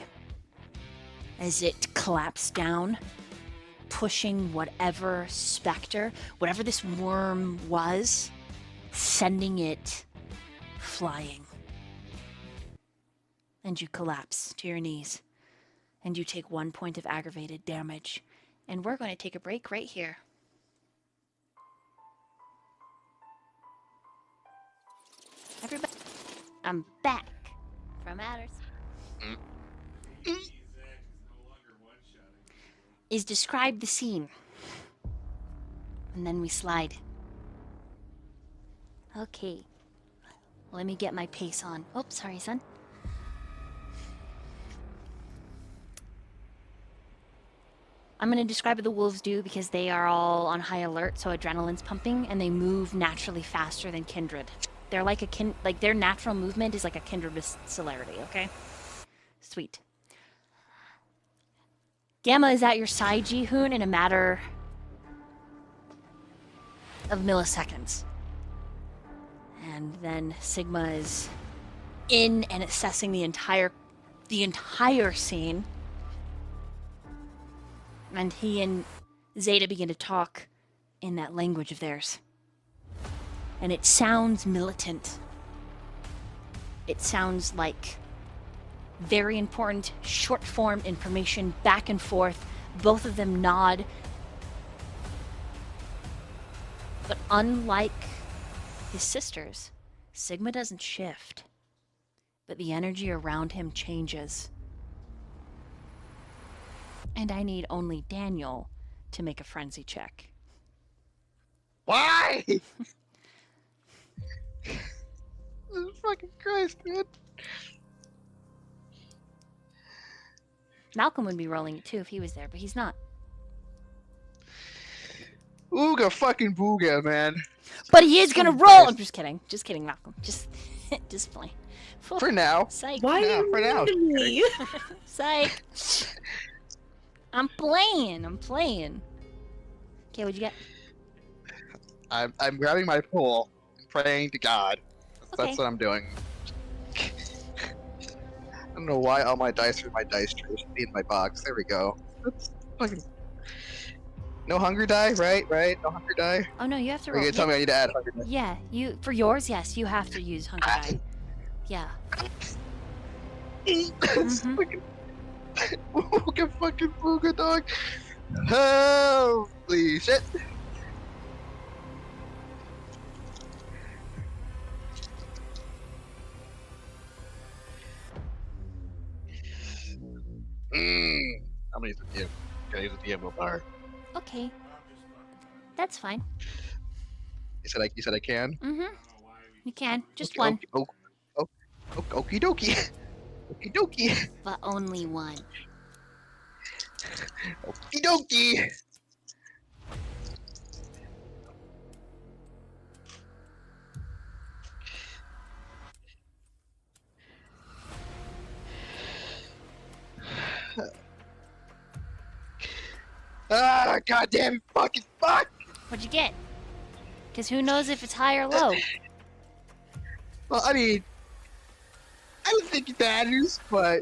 as it collapsed down, pushing whatever specter, whatever this worm was, sending it flying. And you collapse to your knees, and you take 1 point of aggravated damage. And we're going to take a break right here. Everybody, I'm back from outer space. Is describe the scene. And then we slide. Okay. Let me get my pace on. Oh, sorry, son. I'm going to describe what the wolves do because they are all on high alert, so adrenaline's pumping, and they move naturally faster than Kindred. They're like their natural movement is like a Kindred with celerity, okay? Sweet. Gamma is at your side, Jihoon, in a matter of milliseconds. And then Sigma is in and assessing the entire scene. And he and Zeta begin to talk in that language of theirs. And it sounds militant. It sounds like very important short form information back and forth. Both of them nod. But unlike his sisters, Sigma doesn't shift. But the energy around him changes. And I need only Daniel to make a frenzy check. Why? Jesus fucking Christ, man. Malcolm would be rolling it too if he was there, but he's not. Ooga fucking booga, man. But he is gonna roll! I'm just kidding. Just kidding, Malcolm. Just playing. For now. Psych. Why Yeah, you for now. muted me? Psych. I'm playing. Okay, what'd you get? I'm grabbing my pole and praying to God. That's Okay. what I'm doing. I don't know why all my dice are in my dice tray. It should be in my box. There we go. That's fucking. No hunger die, right? Right? No hunger die. Oh no, you have to Or you roll. gonna tell me I need to add hunger die? Yeah, you for yours, yes, you have to use hunger die. Yeah. Mhm. Fucking fucking booga dog. Holy shit. I'm gonna use the DM. Gotta use the DM bar. Okay. That's fine. You said I can. Mm-hmm. You can. Just Okay, one. Okie dokie. Okie dokie. But only one. Okie dokie. Ah, goddamn fucking fuck! What'd you get? Because who knows if it's high or low? Well, I mean, I don't think it matters, but.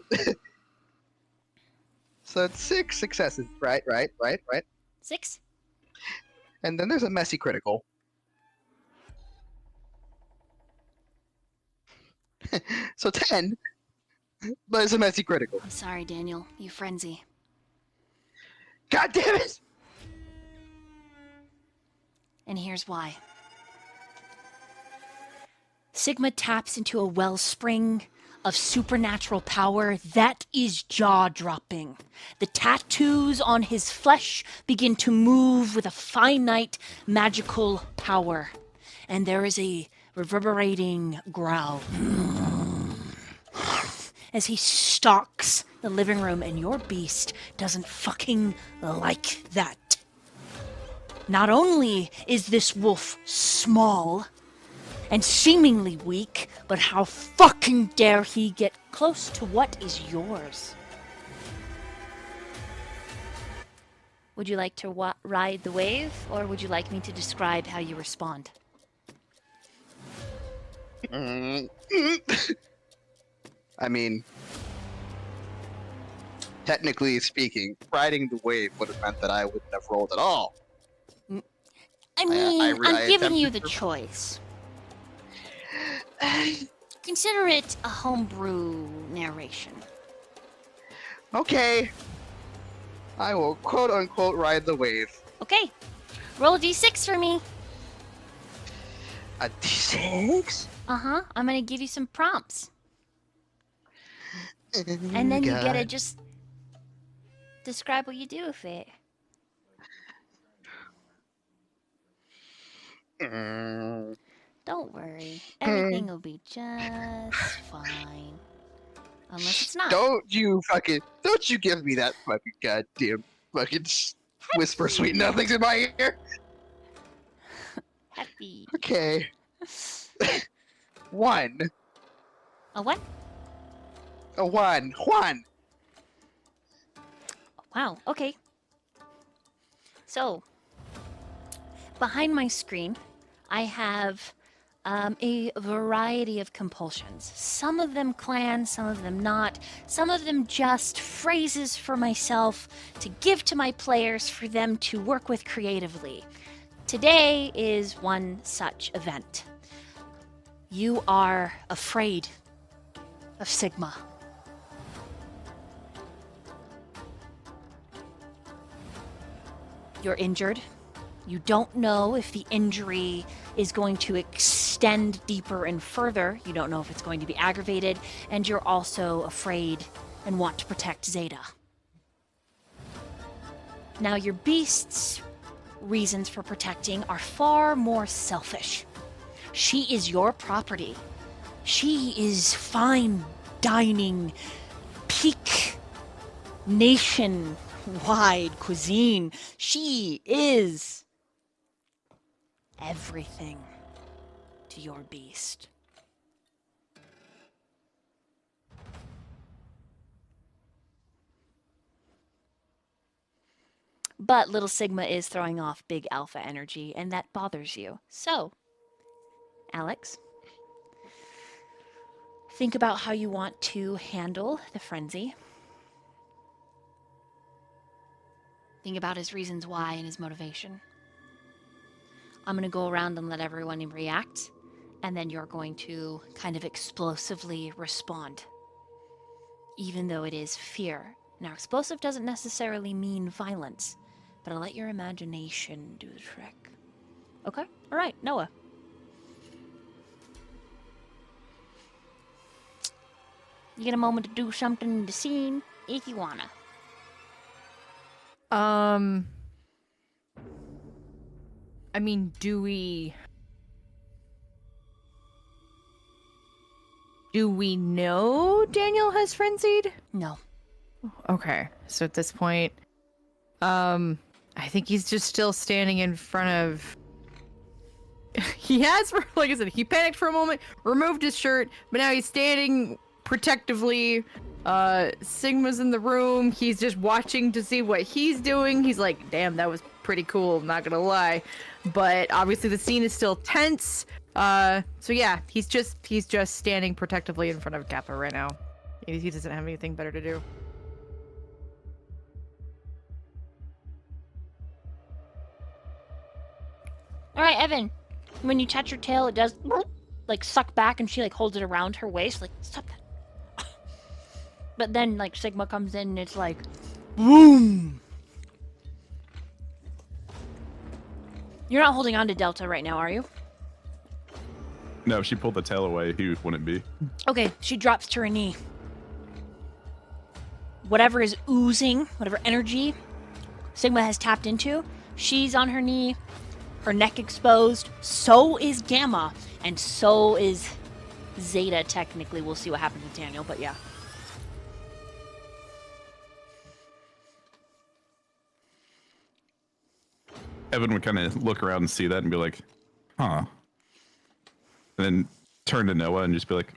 So it's 6 successes, right? 6? And then there's a messy critical. So 10, but it's a messy critical. I'm sorry, Daniel. You frenzy. God damn it! And here's why. Sigma taps into a wellspring of supernatural power that is jaw-dropping. The tattoos on his flesh begin to move with a finite magical power. And there is a reverberating growl as he stalks the living room, and your beast doesn't fucking like that. Not only is this wolf small and seemingly weak, but how fucking dare he get close to what is yours? Would you like to ride the wave, or would you like me to describe how you respond? I mean, technically speaking, riding the wave would have meant that I wouldn't have rolled at all. I mean, I I'm giving you the attempted to- choice. Consider it a homebrew narration. Okay. I will quote unquote ride the wave. Okay, roll a d6 for me. A d6? Uh-huh, I'm gonna give you some prompts. And then you gotta just describe what you do with it. Don't worry, everything will be just fine. Unless it's not. Don't you give me that fucking goddamn fucking whisper sweet nothings in my ear. Happy. Okay. 1. A what? A 1. 1. Wow, okay. So, behind my screen, I have a variety of compulsions. Some of them clan, some of them not. Some of them just phrases for myself to give to my players for them to work with creatively. Today is one such event. You are afraid of Sigma. You're injured. You don't know if the injury is going to extend deeper and further. You don't know if it's going to be aggravated. And you're also afraid and want to protect Zeta. Now, your beast's reasons for protecting are far more selfish. She is your property. She is fine dining, peak nation-wide cuisine. She is everything to your beast. But little Sigma is throwing off big alpha energy, and that bothers you. So, Alex, think about how you want to handle the frenzy. Think about his reasons why and his motivation. I'm going to go around and let everyone react, and then you're going to kind of explosively respond, even though it is fear. Now, explosive doesn't necessarily mean violence, but I'll let your imagination do the trick. Okay? All right, Noah. You get a moment to do something in the scene if you wanna. I mean, do we know Daniel has frenzied? No. Okay, so at this point, I think he's just still standing in front of. He has, like I said, he panicked for a moment, removed his shirt, but now he's standing protectively. Sigma's in the room. He's just watching to see what he's doing. He's like, damn, that was pretty cool, I'm not gonna lie. But obviously the scene is still tense. So yeah, he's just standing protectively in front of Kappa right now. He doesn't have anything better to do. All right, Evan. When you touch her tail, it does like suck back, and she like holds it around her waist, like stop that. But then like Sigma comes in, and it's like, boom. You're not holding on to Delta right now, are you? No, if she pulled the tail away, he wouldn't be. Okay, she drops to her knee. Whatever is oozing, whatever energy Sigma has tapped into, she's on her knee, her neck exposed. So is Gamma, and so is Zeta, technically. We'll see what happens with Daniel, but yeah. Evan would kind of look around and see that and be like, huh. And then turn to Noah and just be like,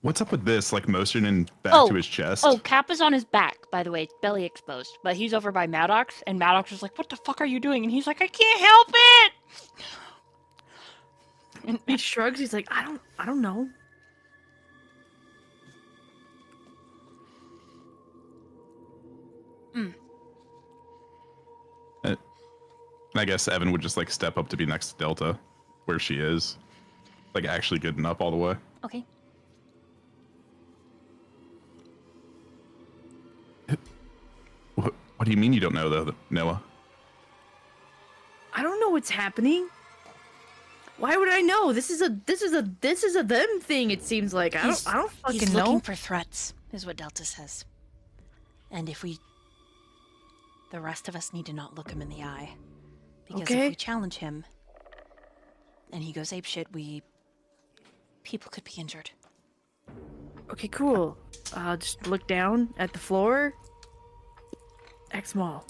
what's up with this? Like motioning back to his chest. Oh, Kappa's on his back, by the way, belly exposed. But he's over by Maddox, and Maddox is like, what the fuck are you doing? And he's like, I can't help it! And he shrugs. He's like, I don't know. I guess Evan would just like step up to be next to Delta, where she is. Like actually good enough all the way. Okay. What do you mean you don't know though, Noah? I don't know what's happening. Why would I know? This is a them thing. It seems like I don't fucking He's know. looking for threats, is what Delta says. And the rest of us need to not look him in the eye. Because if we challenge him and he goes apeshit, people could be injured. Okay, cool. Just look down at the floor. Act small.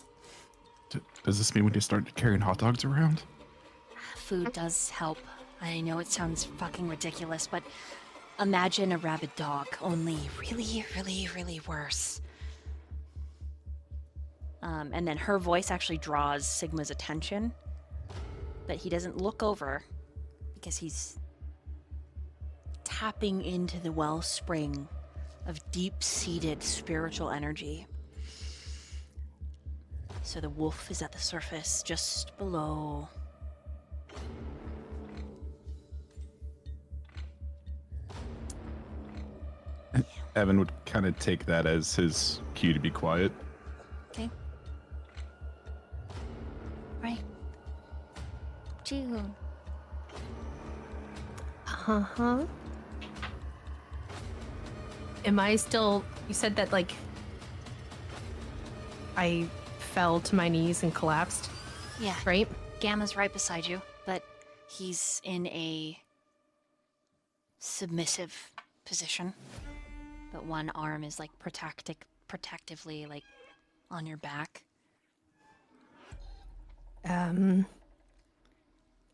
Does this mean we just start carrying hot dogs around? Food does help. I know it sounds fucking ridiculous, but imagine a rabid dog, only really, really, really worse. And then her voice actually draws Sigma's attention, but he doesn't look over because he's tapping into the wellspring of deep-seated spiritual energy. So the wolf is at the surface, just below. Evan would kind of take that as his cue to be quiet. Okay. Right. June. Uh-huh. Am I still... You said that, like... I fell to my knees and collapsed, Yeah. right? Gamma's right beside you, but he's in a submissive position. But one arm is like protectively like on your back. Am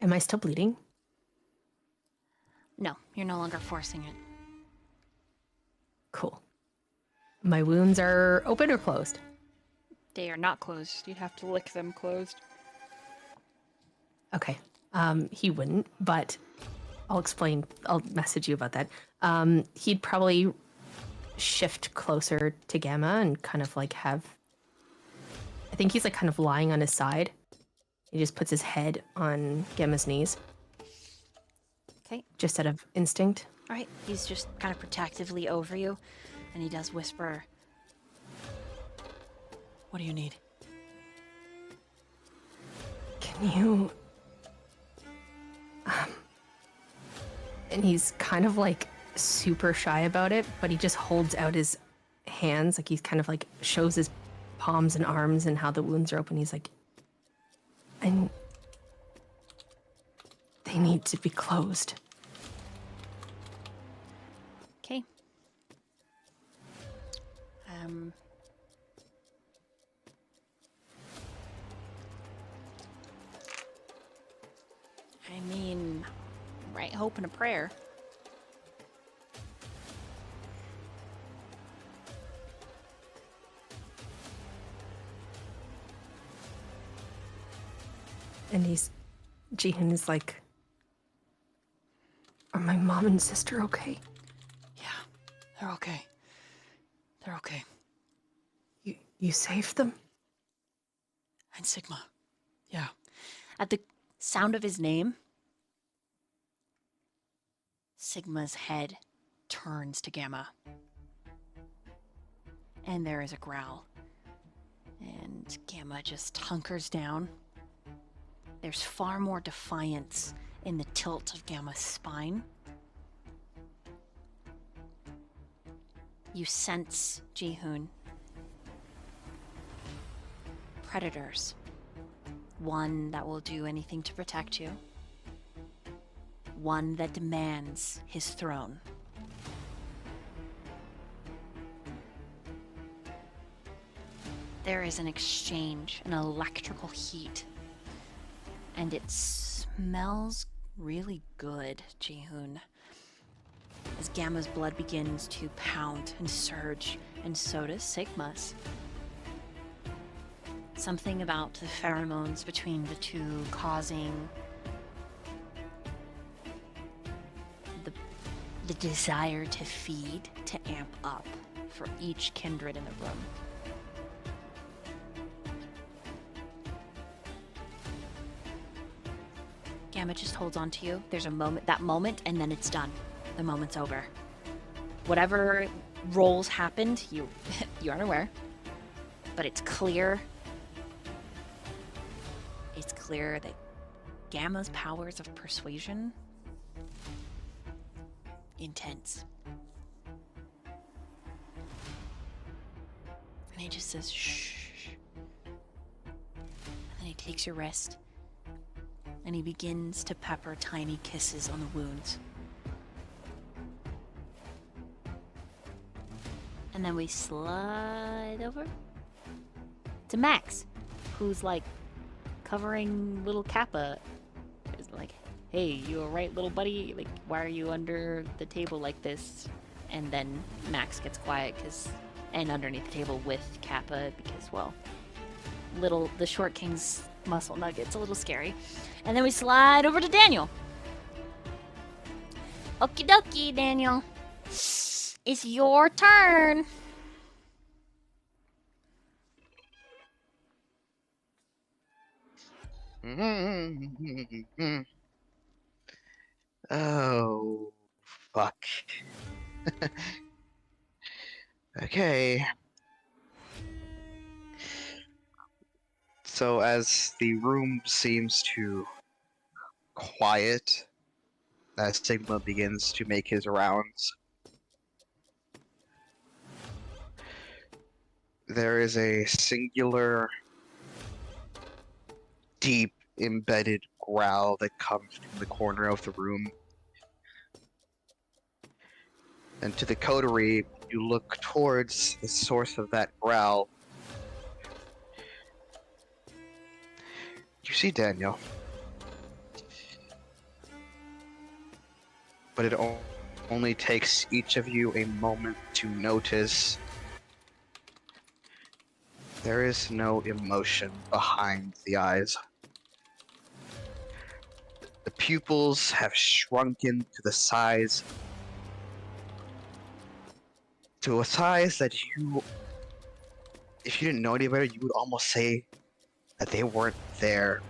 I still bleeding? No, you're no longer forcing it. Cool. My wounds are open or closed? They are not closed. You'd have to lick them closed. Okay. He wouldn't, but I'll explain. I'll message you about that. He'd probably shift closer to Gamma and kind of like have. I think he's like kind of lying on his side. He just puts his head on Gamma's knees, Okay. just out of instinct. All right. He's just kind of protectively over you, and he does whisper, "What do you need?" Can you? And he's kind of like super shy about it, but he just holds out his hands, like he's kind of like shows his palms and arms and how the wounds are open. He's like, and they need to be closed. Okay. I mean, right, hope and a prayer. And Jihin is like, are my mom and sister okay? Yeah, they're okay. They're okay. You saved them? And Sigma. Yeah. At the sound of his name, Sigma's head turns to Gamma. And there is a growl. And Gamma just hunkers down. There's far more defiance in the tilt of Gamma's spine. You sense, Jihoon, predators. One that will do anything to protect you. One that demands his throne. There is an exchange, an electrical heat. And it smells really good, Jihoon. As Gamma's blood begins to pound and surge, and so does Sigma's. Something about the pheromones between the two causing the desire to feed to amp up for each kindred in the room. Gamma just holds on to you. There's a moment, and then it's done. The moment's over. Whatever roles happened, you aren't aware, but it's clear. It's clear that Gamma's powers of persuasion, intense. And he just says, shh. And then he takes your wrist. And he begins to pepper tiny kisses on the wounds. And then we slide over to Max, who's like covering little Kappa. Is like, hey, you alright, little buddy? Like, why are you under the table like this? And then Max gets quiet and underneath the table with Kappa because, well, the short king's muscle nugget's a little scary. And then we slide over to Daniel. Okie dokie, Daniel. It's your turn. Oh, fuck. Okay. So as the room seems to quiet, as Sigma begins to make his rounds, there is a singular, deep, embedded growl that comes from the corner of the room. And to the coterie, you look towards the source of that growl. You see Daniel. But it only takes each of you a moment to notice There is no emotion behind the eyes. The pupils have shrunken to a size that you, if you didn't know any better, you would almost say that they weren't there.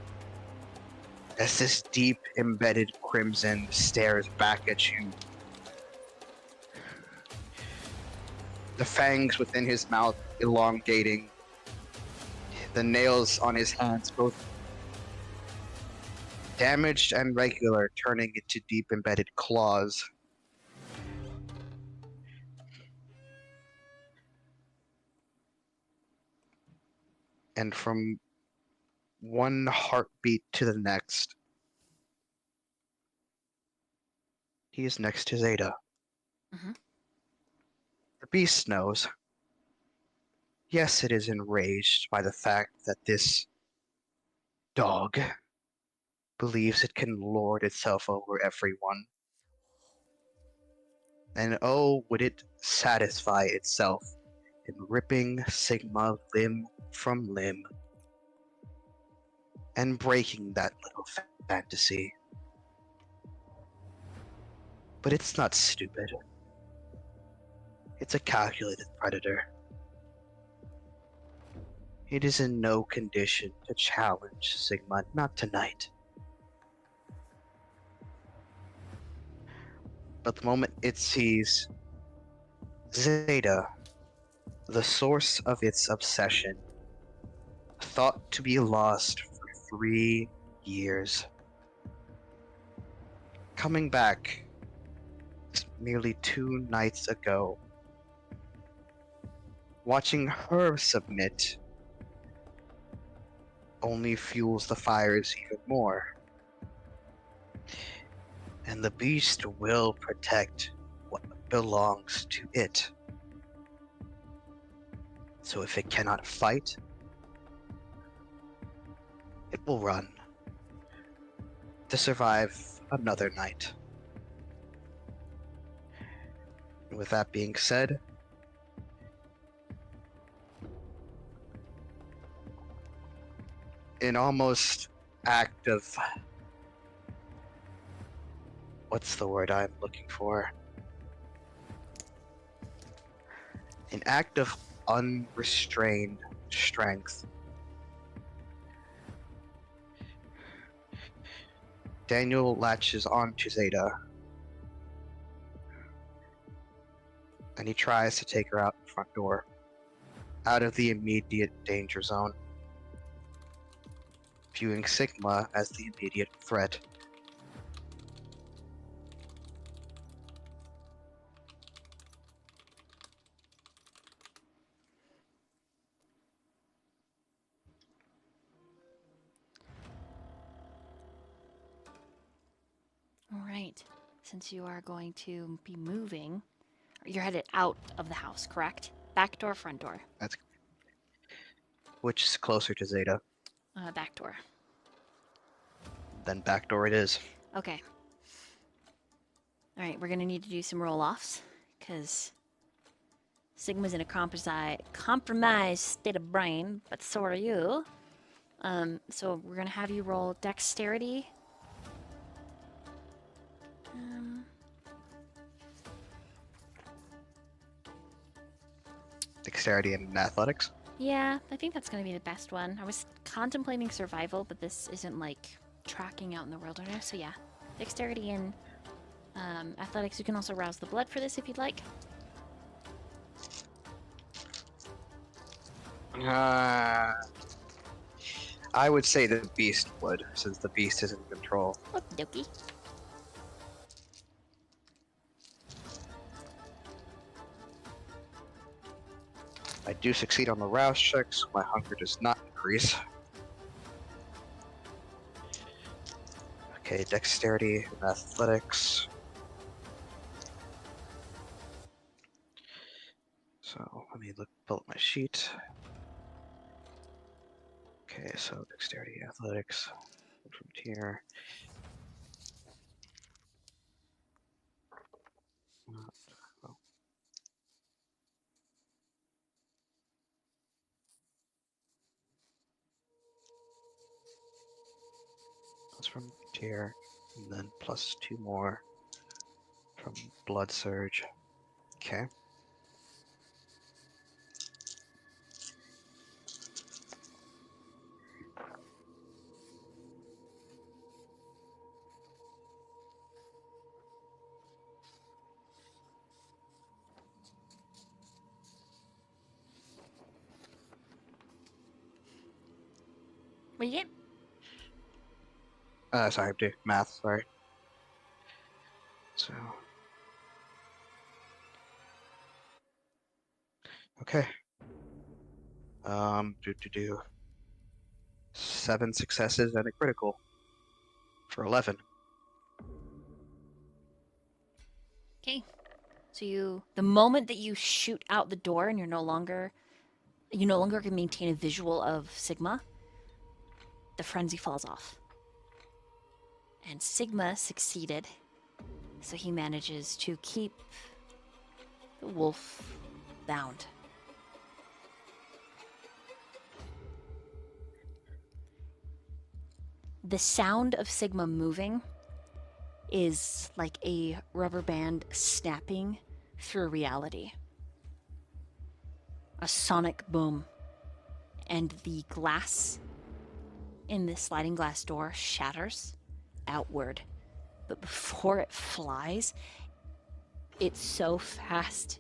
As this deep embedded crimson stares back at you, the fangs within his mouth elongating, the nails on his hands both damaged and regular, turning into deep embedded claws. And from one heartbeat to the next, he is next to Zeta. Mhm. The beast knows. Yes, it is enraged by the fact that this dog believes it can lord itself over everyone. And oh, would it satisfy itself in ripping Sigma limb from limb and breaking that little fantasy. But it's not stupid. It's a calculated predator. It is in no condition to challenge Sigma, not tonight. But the moment it sees Zeta, the source of its obsession, thought to be lost for 3 years, coming back merely 2 nights ago, watching her submit only fuels the fires even more. And the beast will protect what belongs to it. So if it cannot fight, it will run to survive another night. And with that being said, in almost act of, what's the word I'm looking for? An act of unrestrained strength, Daniel latches onto Zeta, and he tries to take her out the front door, out of the immediate danger zone, viewing Sigma as the immediate threat. All right. Since you are going to be moving, you're headed out of the house, correct? Back door, front door? That's which is closer to Zeta. Back door. Then back door it is. Okay. All right, we're gonna need to do some roll-offs, because Sigma's in a compromised state of brain, but so are you. So we're gonna have you roll dexterity. Dexterity and athletics. Yeah, I think that's gonna be the best one. I was contemplating survival, but this isn't like tracking out in the wilderness, so yeah. Dexterity and athletics. You can also rouse the blood for this if you'd like. I would say the beast would, since the beast is in control. Okie dokie. I do succeed on the rouse checks. My hunger does not increase. Okay, dexterity and athletics. So let me pull up my sheet. Okay, so dexterity, athletics, from here. Plus from Tear, and then plus 2 more from Blood Surge. Okay. What you get? Sorry, I have to do math, sorry. So. Okay. Do 7 successes and a critical for 11. Okay. So the moment that you shoot out the door and you no longer can maintain a visual of Sigma, the frenzy falls off. And Sigma succeeded, so he manages to keep the wolf bound. The sound of Sigma moving is like a rubber band snapping through reality. A sonic boom. And the glass in the sliding glass door shatters outward. But before it flies, it's so fast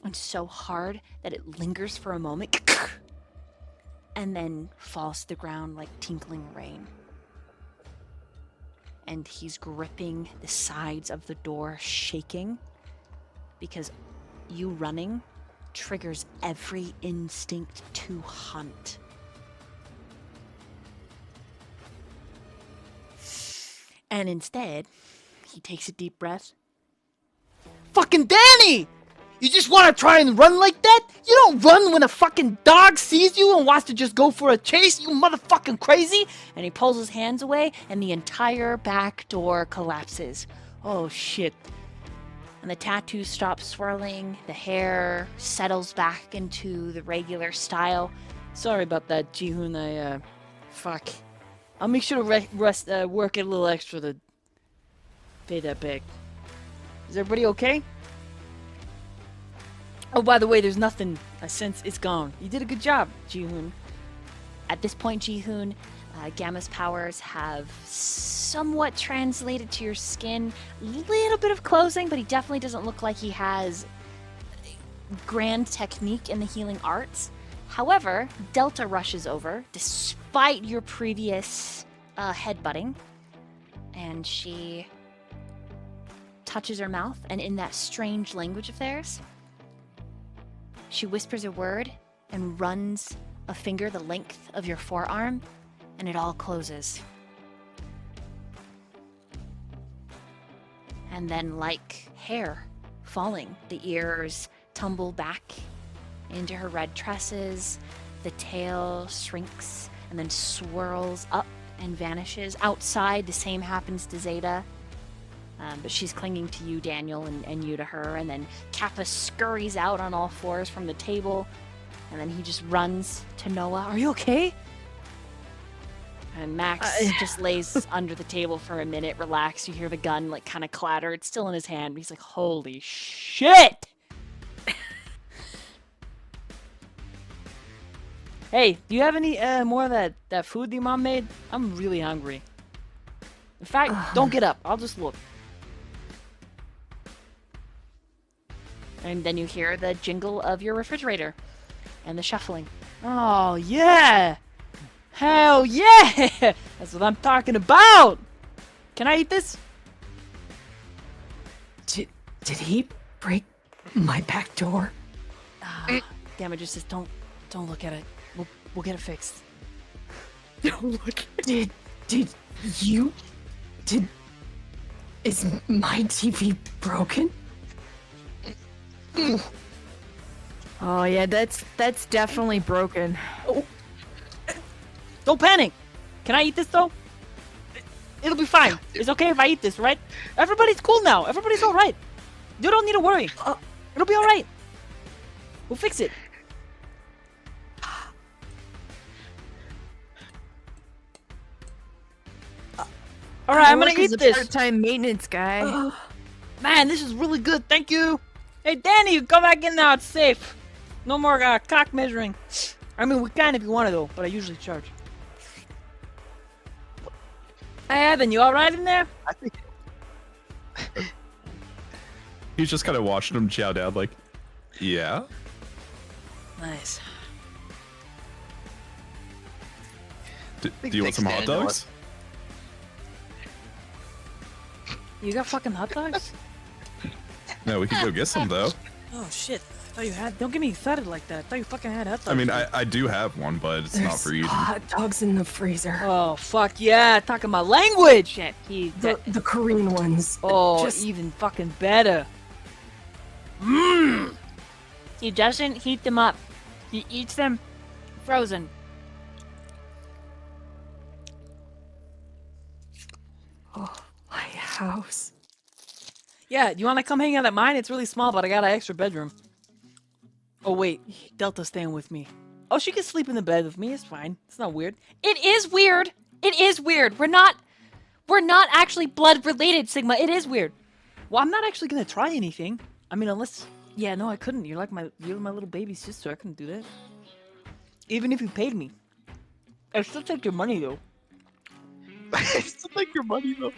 and so hard that it lingers for a moment and then falls to the ground like tinkling rain. And he's gripping the sides of the door, shaking, because you running triggers every instinct to hunt. And instead, he takes a deep breath. Fucking Danny! You just want to try and run like that? You don't run when a fucking dog sees you and wants to just go for a chase, you motherfucking crazy! And he pulls his hands away, and the entire back door collapses. Oh shit. And the tattoo stops swirling, the hair settles back into the regular style. Sorry about that, Jihoon. Fuck. I'll make sure to work it a little extra to pay that back. Is everybody okay? Oh, by the way, there's nothing. I sense it's gone. You did a good job, Jihoon. At this point, Jihoon, Gamma's powers have somewhat translated to your skin. A little bit of closing, but he definitely doesn't look like he has grand technique in the healing arts. However, Delta rushes over, despite your previous headbutting, and she touches her mouth, and in that strange language of theirs, she whispers a word and runs a finger the length of your forearm, and it all closes. And then, like hair falling, the ears tumble back into her red tresses, the tail shrinks and then swirls up and vanishes. Outside, the same happens to Zeta. But she's clinging to you, Daniel, and you to her. And then Kappa scurries out on all fours from the table. And then he just runs to Noah. Are you okay? And Max just lays under the table for a minute, relaxed. You hear the gun like kind of clatter. It's still in his hand. But he's like, holy shit! Hey, do you have any more of that food your mom made? I'm really hungry. In fact, don't get up. I'll just look. And then you hear the jingle of your refrigerator and the shuffling. Oh, yeah! Hell yeah! That's what I'm talking about! Can I eat this? Did he break my back door? Gamma just says, don't look at it. We'll get it fixed. Don't look. Is my TV broken? Oh yeah, that's definitely broken. Don't panic! Can I eat this though? It'll be fine. It's okay if I eat this, right? Everybody's cool now. Everybody's alright. You don't need to worry. It'll be alright. We'll fix it. All right, I'm gonna work as eat a this. part-time maintenance guy. Man, this is really good. Thank you. Hey, Danny, you come back in now. It's safe. No more cock measuring. I mean, we can if you want to, though, but I usually charge. Hey, Evan, you all right in there? I think He's just kind of watching him chow down, like, yeah. Nice. Do you want some hot dogs? You got fucking hot dogs? No, we can go get some though. Oh shit! I thought you had. Don't get me excited like that. I thought you fucking had hot dogs. I mean, I do have one, but it's not for eating. Hot dogs in the freezer. Oh fuck yeah! Talking my language. Shit, he. The Korean ones. Oh, Just- even fucking better. He doesn't heat them up. He eats them frozen. Oh, my house. Yeah, do you want to come hang out at mine? It's really small, but I got an extra bedroom. Oh wait, Delta's staying with me. Oh, she can sleep in the bed with me. It's fine. It's not weird. It is weird. It is weird. We're not actually blood related, Sigma. It is weird. Well, I'm not actually gonna try anything. I mean, unless. Yeah, no, I couldn't. You're my little baby sister. I couldn't do that. Even if you paid me. I'd still take your money though. it's still like your money though.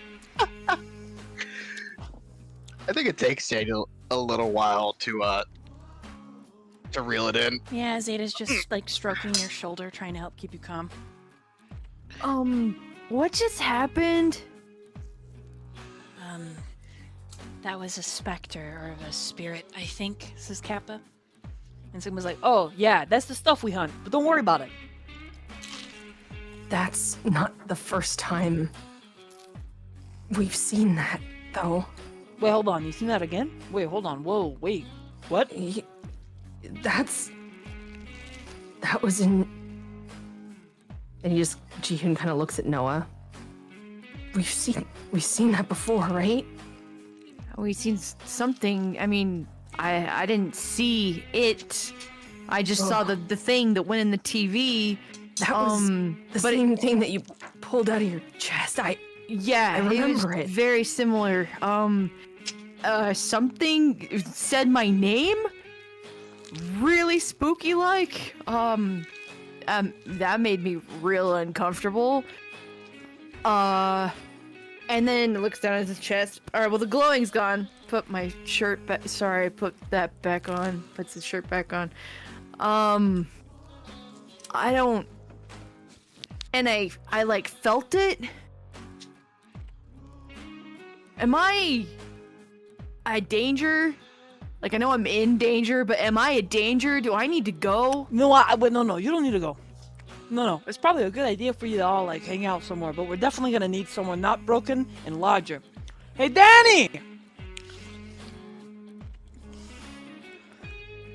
I think it takes Daniel a little while to reel it in. Yeah, Zeta's just like stroking your shoulder, trying to help keep you calm. What just happened? That was a specter or a spirit, I think, says Kappa. And Sigma's like, oh yeah, that's the stuff we hunt, but don't worry about it. That's not the first time we've seen that, though. Wait, hold on. You seen that again? Wait, hold on. Whoa, wait. What? That was in. And Jihoon kind of looks at Noah. We've seen that before, right? We've seen something. I mean, I didn't see it. I just saw the thing that went in the TV. That was the same thing that you pulled out of your chest. Yeah, I remember was it. very similar. Something said my name. Really spooky like. That made me real uncomfortable. And then looks down at his chest. Alright, well the glowing's gone. Put my shirt back. Sorry, put that back on. Puts his shirt back on. I don't. And I like felt it. Am I a danger? Like I know I'm in danger, but am I a danger? Do I need to go? No, wait, no, you don't need to go. No, it's probably a good idea for you to all like hang out somewhere, but we're definitely gonna need someone not broken and larger. Hey, Danny!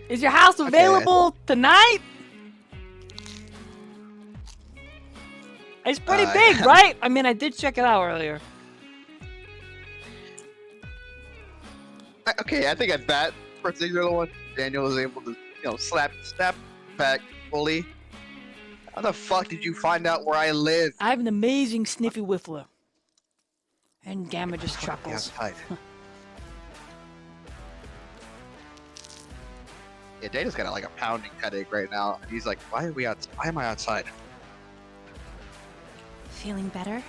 Is your house available tonight? It's pretty big, right? I mean, I did check it out earlier. Okay, I think at that particular one, Daniel was able to, slap back fully. How the fuck did you find out where I live? I have an amazing sniffy whiffler. And Gamma just chuckles. Outside. Yeah, Dana's got like a pounding headache right now. And he's like, why am I outside? Feeling better?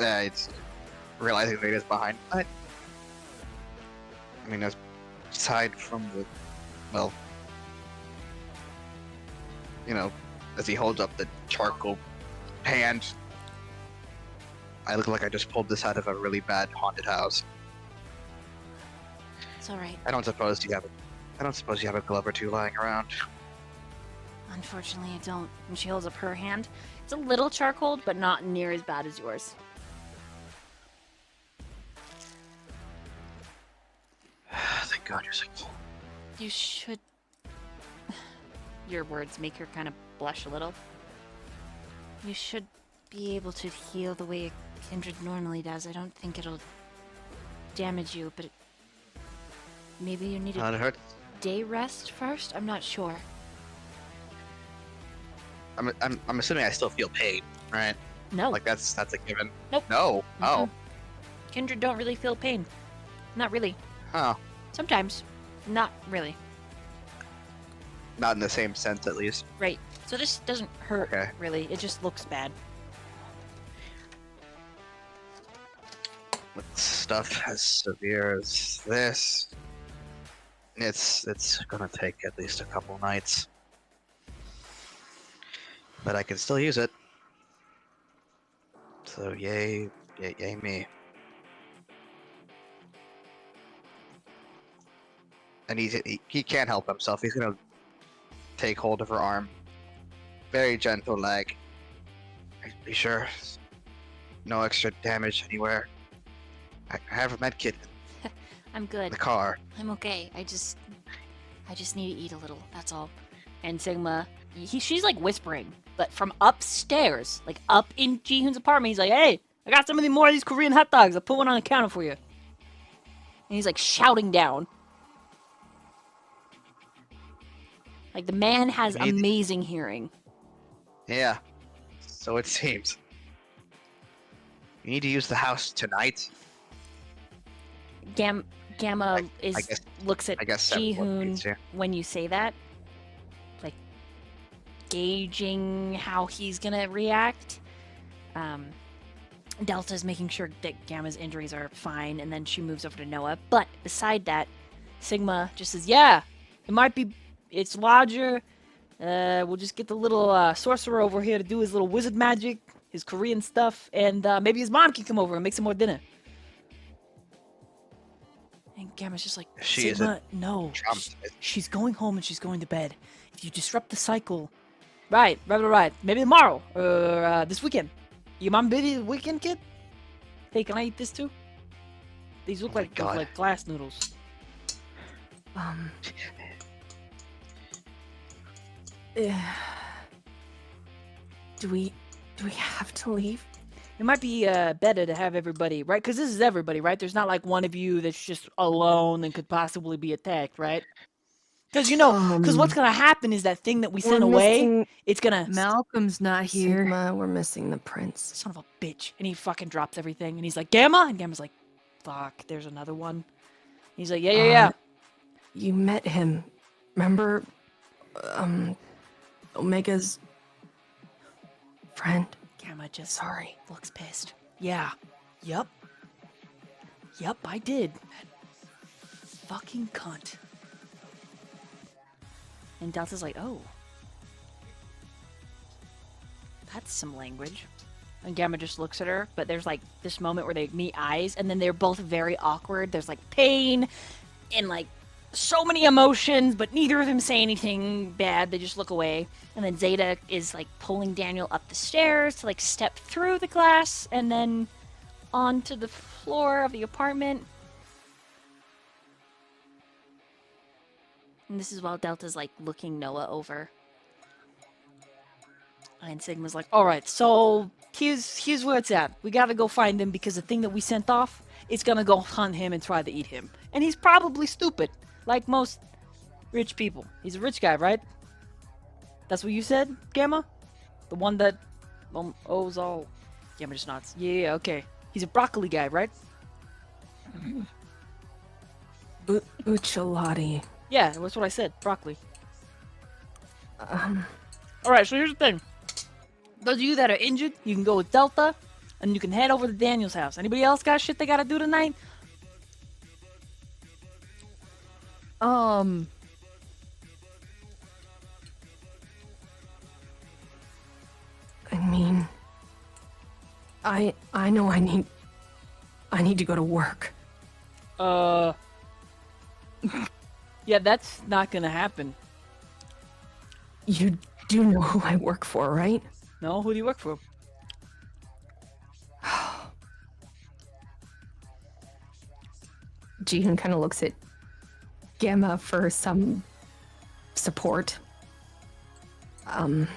It's realizing Dana's behind. But I mean, aside from the, well, as he holds up the charcoal hand, I look like I just pulled this out of a really bad haunted house. It's alright. I don't suppose you have a glove or two lying around. Unfortunately, I don't. And she holds up her hand. It's a little charcoaled, but not near as bad as yours. Thank God you're sick. You should... Your words make her kind of blush a little. You should be able to heal the way a kindred normally does. I don't think it'll damage you, but maybe you need Not a hurt. day rest first? I'm not sure. I'm assuming I still feel pain, right? No. Like that's a given. Nope. No. Oh. Kindred don't really feel pain. Not really. Oh. Sometimes. Not really. Not in the same sense, at least. Right. So this doesn't hurt, Okay. really. It just looks bad. With stuff as severe as this, it's gonna take at least a couple nights. But I can still use it. So yay me. And he can't help himself. He's gonna take hold of her arm. Very gentle leg. Are you sure? No extra damage anywhere. I have a med kit I'm in good. the car. I'm okay. I just need to eat a little. That's all. And Sigma, she's like whispering, but from upstairs, like up in Jihoon's apartment, he's like, "Hey, I got some of the more of these Korean hot dogs. I'll put one on the counter for you." And he's like shouting down. Like the man has amazing hearing. Yeah. So it seems. You need to use the house tonight. Gamma I guess- looks at I guess 7 Jihoon points, yeah. when you say that, like gauging how he's gonna react. Delta's making sure that Gamma's injuries are fine, and then she moves over to Noah. But beside that, Sigma just says, "Yeah, it's larger. We'll just get the little sorcerer over here to do his little wizard magic, his Korean stuff, and maybe his mom can come over and make some more dinner." And Gamma's just like, She "Sigma, no. Trump. She's going home and she's going to bed. If you disrupt the cycle, Right. maybe tomorrow or this weekend. Your mom busy this weekend, kid? Hey, can I eat this too? These look Oh my like God. glass noodles. Do we have to leave? It might be better to have everybody, right? Because this is everybody, right? There's not like one of you that's just alone and could possibly be attacked, right? Because what's gonna happen is that thing that we sent away, it's gonna Malcolm's not here. Sigma, we're missing the prince. son of a bitch, and he fucking drops everything, and he's like, "Gamma," and Gamma's like, "Fuck, there's another one." He's like, "Yeah." You met him, remember? Omega's friend. Gamma just Sorry. looks pissed. Yeah. Yep, I did. That fucking cunt. And Delta's like, "Oh, that's some language." And Gamma just looks at her, but there's like this moment where they meet eyes, and then they're both very awkward. There's like pain and like so many emotions, but neither of them say anything bad. They just look away. And then Zeta is like pulling Daniel up the stairs to like step through the glass and then onto the floor of the apartment. And this is while Delta's like looking Noah over. And Sigma's like, All right, so here's where it's at. We gotta go find him because the thing that we sent off, it's gonna go hunt him and try to eat him. And he's probably stupid, like most rich people. He's a rich guy, right? That's what you said, Gamma? The one that owes all. Gamma just nods. Yeah, okay. He's a broccoli guy, right? Bucciolati. Yeah, that's what I said. Broccoli. Um, All right, so here's the thing. Those of you that are injured, you can go with Delta, and you can head over to Daniel's house. Anybody else got shit they gotta do tonight? I mean, I know I need to go to work. Yeah, that's not gonna happen. You do know who I work for, right? No, who do you work for? Jihoon kind of looks at Gamma for some support. Kind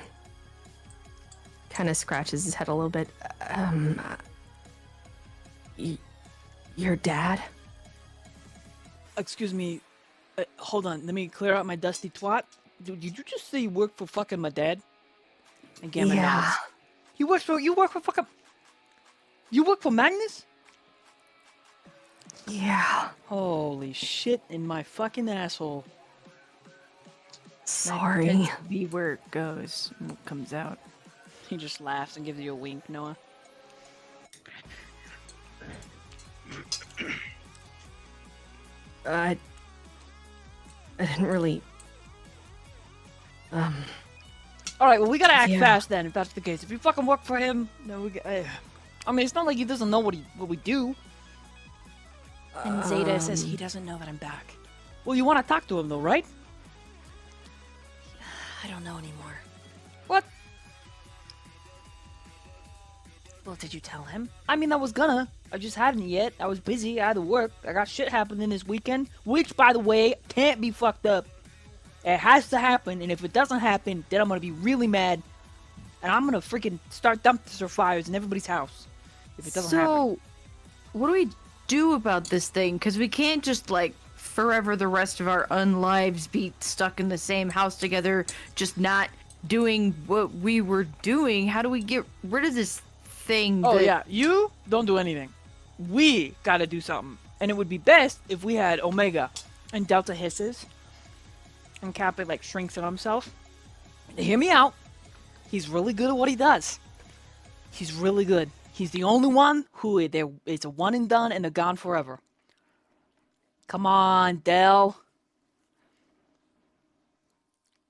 of scratches his head a little bit. Your dad? Excuse me. Hold on, let me clear out my dusty twat. Dude, did you just say you work for fucking my dad? And Gamma Yeah. nods. You work for Magnus? Yeah. Holy shit in my fucking asshole. Sorry. Tends to be where it goes, and what comes out. He just laughs and gives you a wink, Noah. I didn't really. All right, well, we gotta act Yeah. fast then, if that's the case. If you fucking work for him, no, I mean, it's not like he doesn't know what we do. And Zeta says he doesn't know that I'm back. Well, you want to talk to him though, right? I don't know anymore. What? Well, did you tell him? I mean, I was gonna. I just hadn't yet. I was busy. I had to work. I got shit happening this weekend, which, by the way, can't be fucked up. It has to happen, and if it doesn't happen, then I'm gonna be really mad, and I'm gonna freaking start dumpster fires in everybody's house. If it doesn't happen. So, what do we do about this thing? Because we can't just, like, forever the rest of our unlives be stuck in the same house together, just not doing what we were doing. How do we get rid of this thing? Oh that- yeah, you don't do anything. We gotta do something, and it would be best if we had Omega, and Delta hisses, and Kappa like shrinks in himself. Hear me out. He's really good at what he does. He's really good. He's the only one who it's a one and done, and they're gone forever. Come on, Del.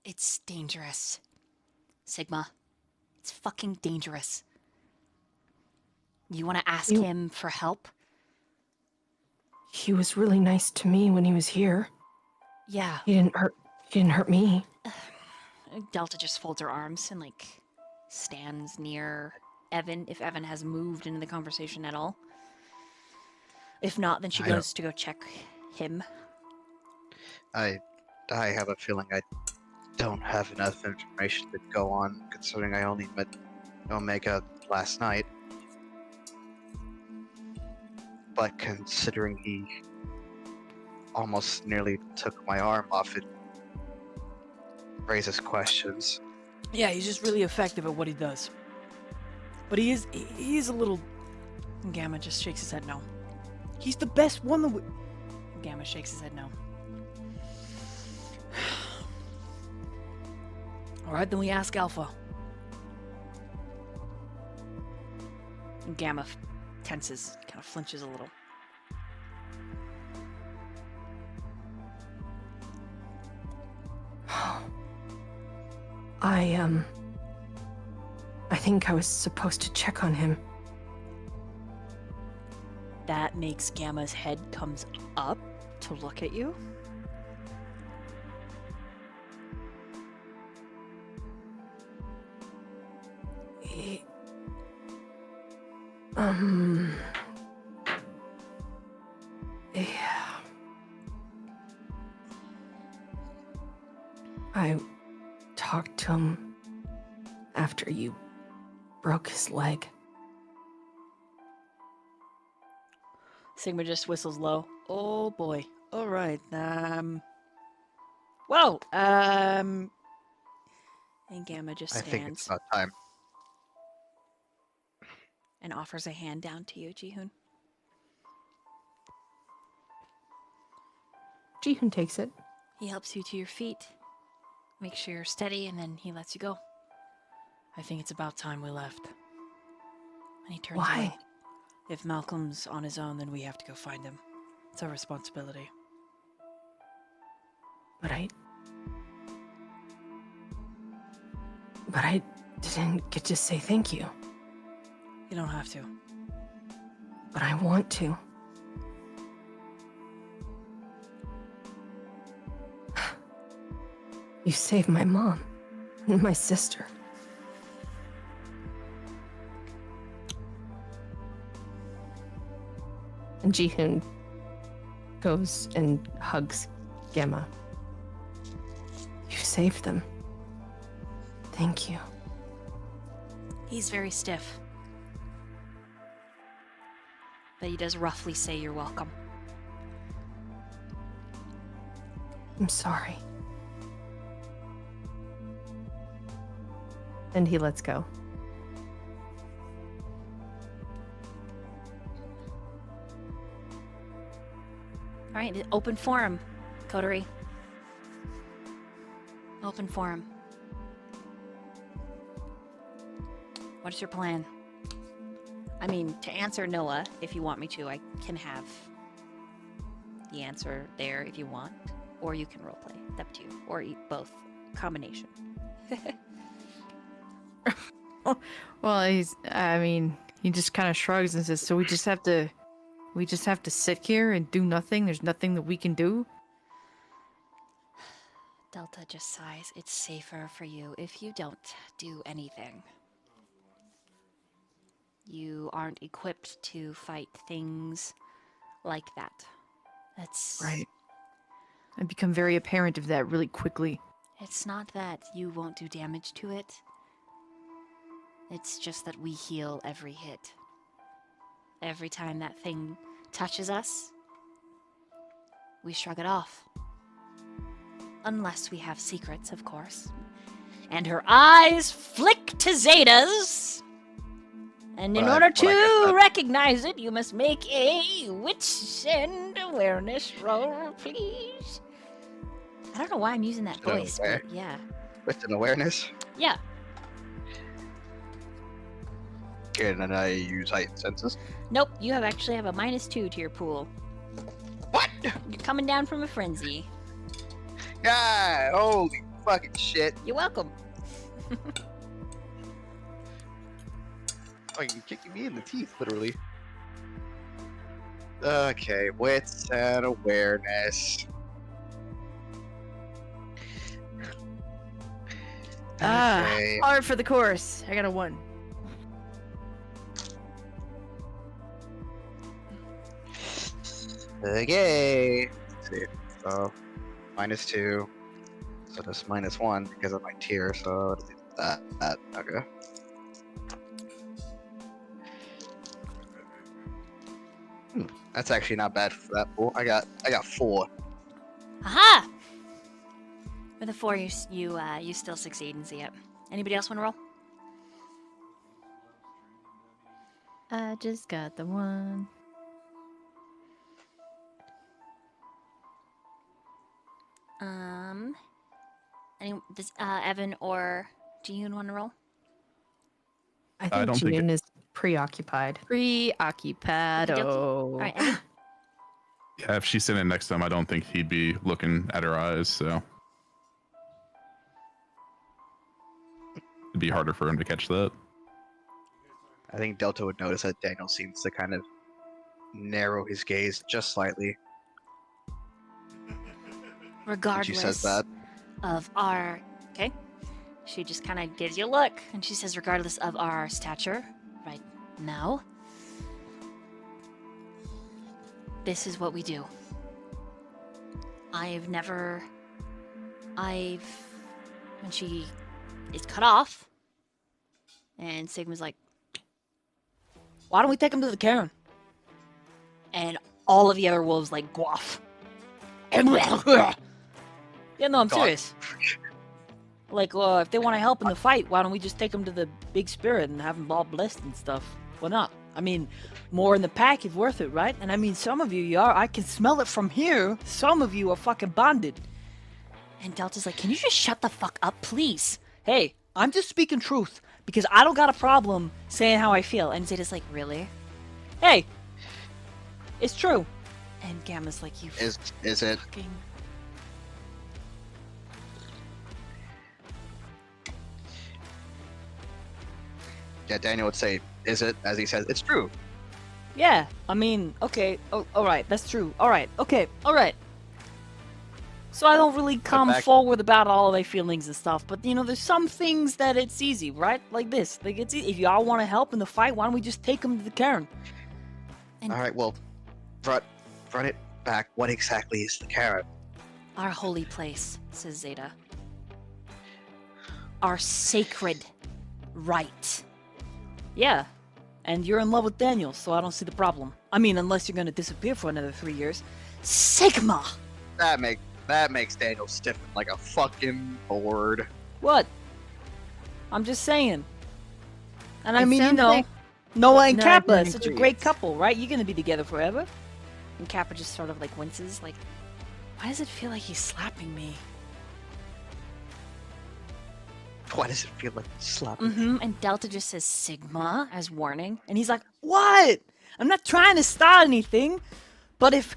It's dangerous. Sigma. It's fucking dangerous. You want to ask You- him for help? He was really nice to me when he was here. Yeah. He didn't hurt me. Delta just folds her arms and, like, stands near Evan, if Evan has moved into the conversation at all. If not, then she I don't- goes to go check him. I have a feeling I don't have enough information to go on, considering I only met Omega last night. But considering he almost nearly took my arm off, it raises questions. Yeah, he's just really effective at what he does. But he is a little. Gamma just shakes his head no. He's the best one. Gamma shakes his head no. All right, then we ask Alpha. And Gamma tenses, kind of flinches a little. I think I was supposed to check on him. That makes Gamma's head comes up to look at you. He- Yeah. I talked to him after you broke his leg. Sigma just whistles low. Oh boy. All right. Well. And Gamma just I think it's stands about time. and offers a hand down to you, Jihoon. Jihoon takes it. He helps you to your feet, makes sure you're steady, and then he lets you go. I think it's about time we left. And he turns Why? away. If Malcolm's on his own, then we have to go find him. It's our responsibility. But I didn't get to say thank you. You don't have to. But I want to. You saved my mom and my sister. And Jihoon goes and hugs Gemma. You saved them. Thank you. He's very stiff. But he does roughly say you're welcome. I'm sorry. And he lets go. All right, open forum, Coterie. Open forum. What is your plan? I mean, to answer Noah, if you want me to, I can have the answer there if you want, or you can roleplay. It's up to you, or eat both. Combination. Well, he just kind of shrugs and says, "So we just have to sit here and do nothing. There's nothing that we can do." Delta just sighs. It's safer for you if you don't do anything. You aren't equipped to fight things like that. That's Right. I become very apparent of that really quickly. It's not that you won't do damage to it. It's just that we heal every hit. Every time that thing touches us, we shrug it off. Unless we have secrets, of course. And her eyes flick to Zeta's. And in order to recognize it, you must make a wits and awareness roll, please. I don't know why I'm using that voice, but yeah. With an awareness. Yeah. Can I use heightened senses? Nope, you actually have a -2 to your pool. What? You're coming down from a frenzy. God, holy fucking shit. You're welcome. Oh, you're kicking me in the teeth, literally. Okay, wits and awareness. Okay. R for the course. I got a 1. Okay. Let's see. So, -2. So that's -1 because of my tier. So that. Okay. That's actually not bad for that pool. I got 4. Aha! With a 4, you still succeed and see it. Anybody else want to roll? I just got the 1. Does Evan or Jiyun want to roll? I think don't think June is preoccupied. Preoccupado. All right, Evan. Yeah, if she's sitting next to him, I don't think he'd be looking at her eyes, so it'd be harder for him to catch that. I think Delta would notice that Daniel seems to kind of narrow his gaze just slightly. Regardless She says that. of our... Okay. She just kind of gives you a look, and she says, regardless of our stature right now, this is what we do. When she is cut off, and Sigma's like, Why don't we take him to the cairn? and all of the other wolves like guaff. Yeah, no, I'm God. serious. Like, if they want to help in the fight, why don't we just take them to the big spirit and have them all blessed and stuff? Why not? I mean, more in the pack is worth it, right? And I mean, some of you are. I can smell it from here. Some of you are fucking bonded. And Delta's like, can you just shut the fuck up, please? Hey, I'm just speaking truth because I don't got a problem saying how I feel. And Zeta's like, really? Hey, it's true. And Gamma's like, you Is it? fucking... Yeah, Daniel would say, "Is it?" As he says, "It's true." Yeah, I mean, okay, all right, that's true. All right, okay, all right. So I don't really come back- forward about all of their feelings and stuff, but you know, there's some things that it's easy, right? Like this, like it's if y'all want to help in the fight, why don't we just take them to the cairn? And All right, well, run it back. What exactly is the carrot? our holy place, says Zeta. Our sacred right. Yeah, and you're in love with Daniel, so I don't see the problem. I mean, unless you're gonna disappear for another 3 years. Sigma! That makes Daniel stiffen like a fucking board. What? I'm just saying. And I It mean, you sounds know, like Noah and not Kappa, everyone such a agrees. great couple, right? You're gonna be together forever. And Kappa just sort of like winces, like, why does it feel like he's slapping me? Why does it feel like slapping? Mm-hmm. And Delta just says Sigma as warning. And he's like, what? I'm not trying to start anything, but if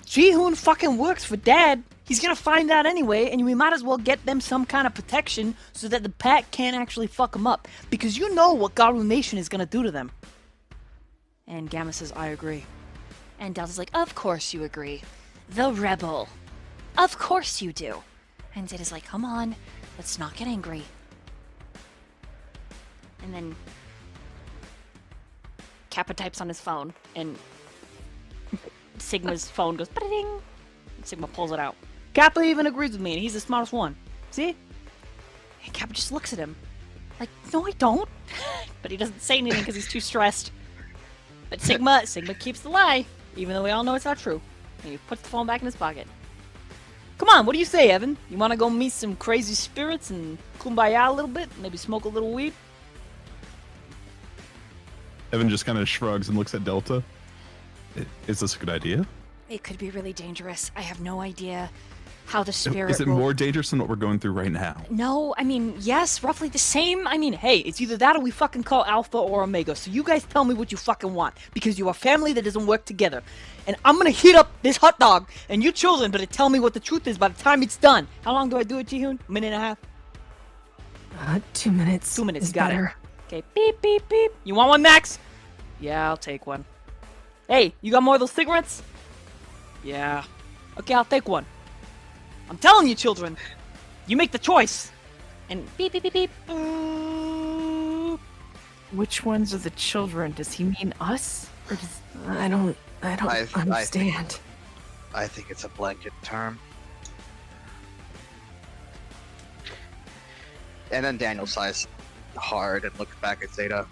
Jihoon fucking works for Dad, he's gonna find out anyway, and we might as well get them some kind of protection so that the pack can't actually fuck them up. Because you know what Garu Nation is gonna do to them. And Gamma says, I agree. And Delta's like, of course you agree. The rebel. Of course you do. And Zeta's like, come on, let's not get angry. And then Kappa types on his phone, and Sigma's phone goes ba-ding. Sigma pulls it out. Kappa even agrees with me, and he's the smartest one. See? And Kappa just looks at him, like, no, I don't. But he doesn't say anything because he's too stressed. But Sigma keeps the lie, even though we all know it's not true. And he puts the phone back in his pocket. Come on, what do you say, Evan? You want to go meet some crazy spirits and kumbaya a little bit? Maybe smoke a little weed? Evan just kind of shrugs and looks at Delta. Is this a good idea? It could be really dangerous. I have no idea how the spirit Is it will... more dangerous than what we're going through right now? No, I mean, yes, roughly the same. I mean, hey, it's either that or we fucking call Alpha or Omega. So you guys tell me what you fucking want. Because you're a family that doesn't work together. And I'm gonna heat up this hot dog, and you children better tell me what the truth is by the time it's done. How long do I do it, Jihoon? A minute and a half? 2 minutes. 2 minutes, is got better. it. Okay, beep, beep, beep. You want one, Max? Yeah, I'll take one. Hey, you got more of those cigarettes? Yeah. Okay, I'll take one. I'm telling you, children. You make the choice. And beep, beep, beep, beep. Which ones are the children? Does he mean us? Or does... I don't I understand. I think it's a blanket term. And then Daniel sighs hard and looks back at Zeta.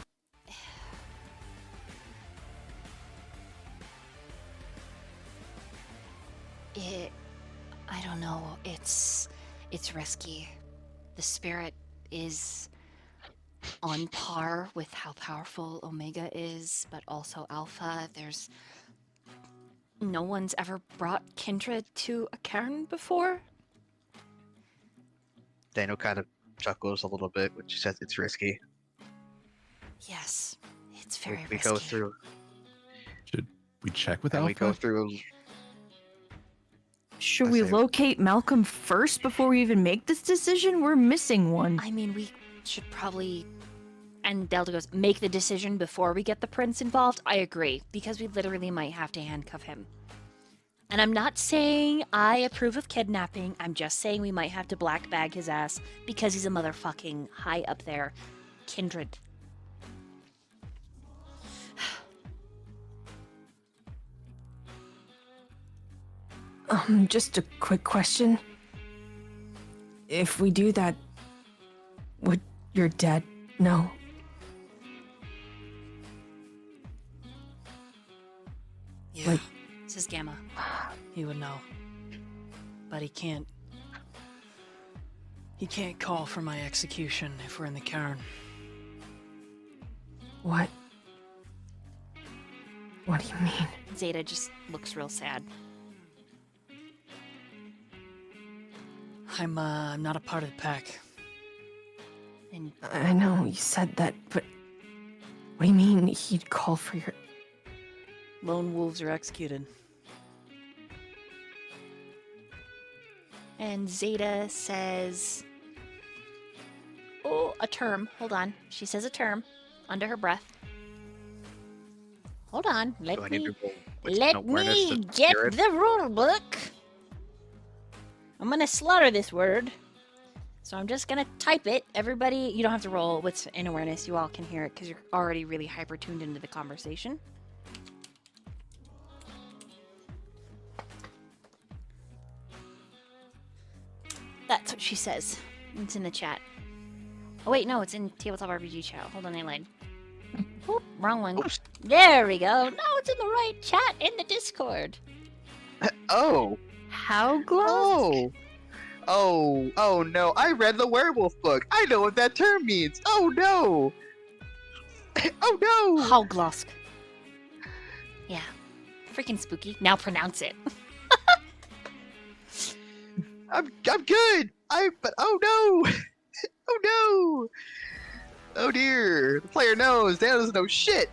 I don't know. It's risky. The spirit is on par with how powerful Omega is, but also Alpha. There's no one's ever brought Kindred to a cairn before. Daniel kind of chuckles a little bit, which says it's risky. Yes, it's very We risky. go through, Should we check with and Alpha? we go through. Should I we say- locate Malcolm first before we even make this decision? We're missing one. I mean, we should probably... And Delta goes, make the decision before we get the prince involved? I agree, because we literally might have to handcuff him. And I'm not saying I approve of kidnapping, I'm just saying we might have to black bag his ass because he's a motherfucking high up there Kindred. Just a quick question. If we do that, would your dad know? Yeah, Like- This is Gamma. he would know. But he can't. He can't call for my execution if we're in the cairn. What? What do you mean? Zeta just looks real sad. I'm not a part of the pack. And I know you said that, but what do you mean he'd call for your... Lone wolves are executed. And Zeta says, oh, a term. Hold on. She says a term under her breath. Hold on. Do I Let need me to roll with let awareness me to get spirit? the rule book. I'm gonna slaughter this word. So I'm just gonna type it. Everybody, you don't have to roll with in awareness. You all can hear it because you're already really hyper tuned into the conversation. That's what she says. It's in the chat. Oh wait, no, it's in Tabletop RPG chat. Hold on, I lied. Oop, wrong one. Oops. There we go. No, it's in the right chat in the Discord. Oh, How glove? oh, Oh no, I read the werewolf book. I know what that term means. Oh no. Oh no. Hauglosk. Yeah. Freaking spooky. Now pronounce it. I'm good. But oh no. Oh no. Oh dear. The player knows. Dan doesn't know shit.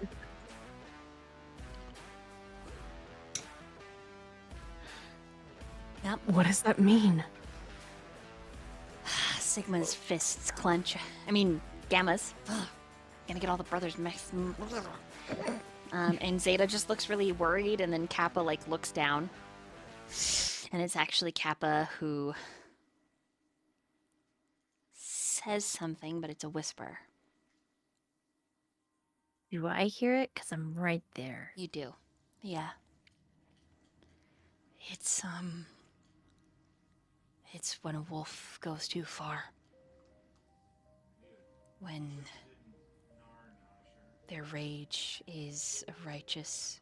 Yep. What does that mean? Sigma's fists clench. I mean, Gamma's. Ugh. Gonna get all the brothers mixed. And Zeta just looks really worried, and then Kappa like looks down, and it's actually Kappa who says something, but it's a whisper. Do I hear it? Because I'm right there. You do, yeah. It's when a wolf goes too far. When their rage is a righteous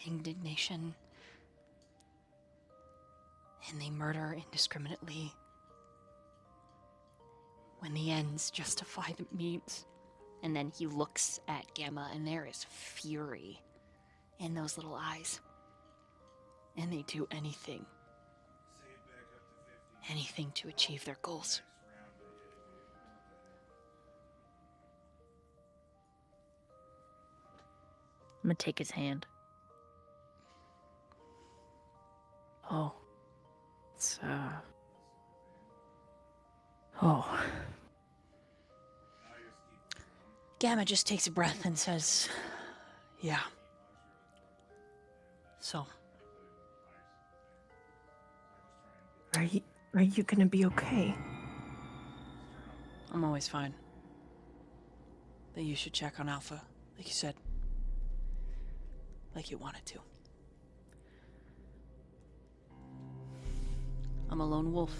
indignation, and they murder indiscriminately. When the ends justify the means. And then he looks at Gamma, and there is fury in those little eyes. And they do anything. Anything to achieve their goals. I'm gonna take his hand. Oh. It's, Oh. Gamma just takes a breath and says, yeah. So, Are you gonna be okay? I'm always fine. But you should check on Alpha, like you said. Like you wanted to. I'm a lone wolf.